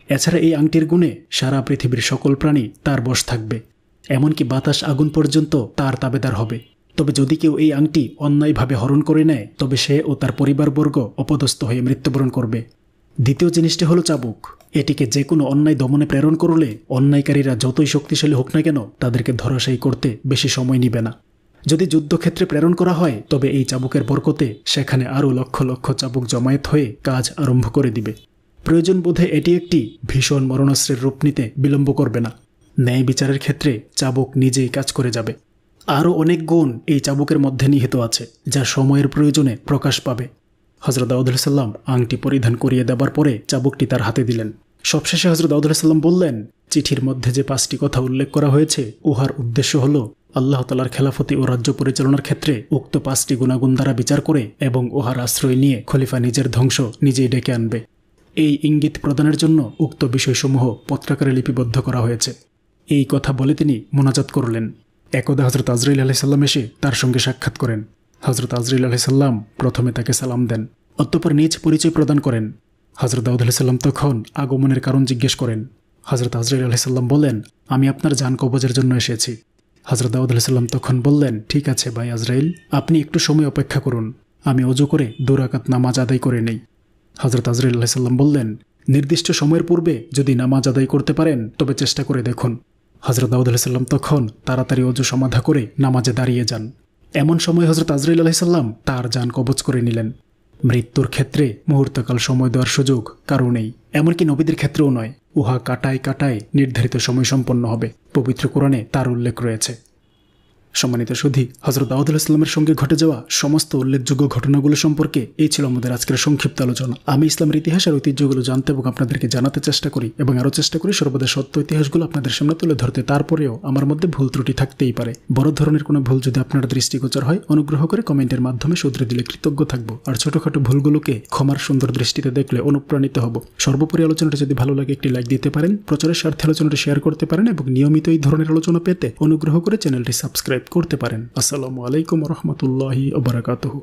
এছাড়া এই আংটির গুণে সারা পৃথিবীর সকল প্রাণী তার বশ থাকবে, এমনকি বাতাস, আগুন পর্যন্ত তার তাবেদার হবে। তবে যদি কেউ এই আংটি অন্যায়ভাবে হরণ করে নেয় তবে সে ও তার পরিবারবর্গ অপদস্থ হয়ে মৃত্যুবরণ করবে। দ্বিতীয় জিনিসটি হলো চাবুক। এটিকে যে কোনো অন্যায় দমনে প্রেরণ করলে অন্যায়কারীরা যতই শক্তিশালী হোক না কেন তাদেরকে ধরাশায়ী করতে বেশি সময় নিবে না। যদি যুদ্ধক্ষেত্রে প্রেরণ করা হয় তবে এই চাবুকের বরকতে সেখানে আরও লক্ষ লক্ষ চাবুক জমায়েত হয়ে কাজ আরম্ভ করে দিবে। প্রয়োজন বোধে এটি একটি ভীষণ মরণাস্ত্রের রূপ নিতে বিলম্ব করবে না। ন্যায় বিচারের ক্ষেত্রে চাবুক নিজেই কাজ করে যাবে। আরও অনেক গুণ এই চাবুকের মধ্যে নিহিত আছে যা সময়ের প্রয়োজনে প্রকাশ পাবে। হযরত দাউদ আলাইহিস সালাম আংটি পরিধান করিয়ে দেবার পরে চাবুকটি তার হাতে দিলেন। সবশেষে হযরত দাউদ আলাইহিস সালাম বললেন, চিঠির মধ্যে যে 5টি কথা উল্লেখ করা হয়েছে উহার উদ্দেশ্য হল আল্লাহ তাআলার খেলাফতি ও রাজ্য পরিচালনার ক্ষেত্রে উক্ত 5টি গুণাগুণ দ্বারা বিচার করে এবং উহার আশ্রয় নিয়ে খলিফা নিজের ধ্বংস নিজেই ডেকে আনবে। এই ইঙ্গিত প্রদানের জন্য উক্ত বিষয়সমূহ পত্রাকারে লিপিবদ্ধ করা হয়েছে। এই কথা বলে তিনি মোনাজাত করলেন। একদা হজরত আজরাইল আলাইহিস সালাম এসে তার সঙ্গে সাক্ষাৎ করেন। হজরত আজরাইল আলাইহিস সালাম প্রথমে তাকে সালাম দেন, অতঃপর নিজ পরিচয় প্রদান করেন। হজরত দাউদ আলাইহিস সালাম তখন আগমনের কারণ জিজ্ঞেস করেন। হজরত আজরাইল আলাইহিস সালাম বললেন, আমি আপনার জান কবজের জন্য এসেছি। হজরত দাউদ আলাইহিস সালাম তখন বললেন, ঠিক আছে ভাই আজরাইল, আপনি একটু সময় অপেক্ষা করুন, আমি অজু করে 2 রাকাত নামাজ আদায় করে নেই। হজরত আজরাইল আলাইহিস সালাম বললেন, নির্দিষ্ট সময়ের পূর্বে যদি নামাজ আদায় করতে পারেন তবে চেষ্টা করে দেখুন। হজরত দাউদ আলাইহিস সালাম তখন তাড়াতাড়ি অজু সমাধা করে নামাজে দাঁড়িয়ে যান। এমন সময় হজরত আজরাইল আলাইহিস সালাম তার জান কবজ করে নিলেন। মৃত্যুর ক্ষেত্রে মুহূর্তকাল সময় দেওয়ার সুযোগ কারো নেই, এমনকি নবীদের ক্ষেত্রেও নয়। উহা কাটায় কাটায় নির্ধারিত সময় সম্পন্ন হবে। পবিত্র কোরআনে তার উল্লেখ রয়েছে। সম্মানিত সুধী, হজরত দাউদ আলাইহিস সালামের সঙ্গে ঘটে যাওয়া সমস্ত উল্লেখযোগ্য ঘটনাগুলো সম্পর্কে এই ছিল আমাদের আজকের সংক্ষিপ্ত আলোচনা। আমি ইসলামের ইতিহাস আর ঐতিহ্যগুলো জানতে এবং আপনাদেরকে জানাতে চেষ্টা করি এবং আরও চেষ্টা করি সর্বদা সত্য ইতিহাসগুলো আপনাদের সামনে তুলে ধরতে। তারপরেও আমার মধ্যে ভুল ত্রুটি থাকতেই পারে। বড় ধরনের কোনো ভুল যদি আপনার দৃষ্টিগোচর হয়, অনুগ্রহ করে কমেন্টের মাধ্যমে শুধরে দিলে কৃতজ্ঞ থাকবো। আর ছোটখাটো ভুলগুলোকে ক্ষমার সুন্দর দৃষ্টিতে দেখলে অনুপ্রাণিত হব। সর্বোপরি আলোচনাটা যদি ভালো লাগে একটি লাইক দিতে পারেন, প্রচারের স্বার্থে আলোচনাটা শেয়ার করতে পারেন এবং নিয়মিত এই ধরনের আলোচনা পেতে অনুগ্রহ করে চ্যানেলটি সাবস্ক্রাইব করতে পারেন। আসসালামু আলাইকুম ওয়া রাহমাতুল্লাহি ওয়া বারাকাতুহু।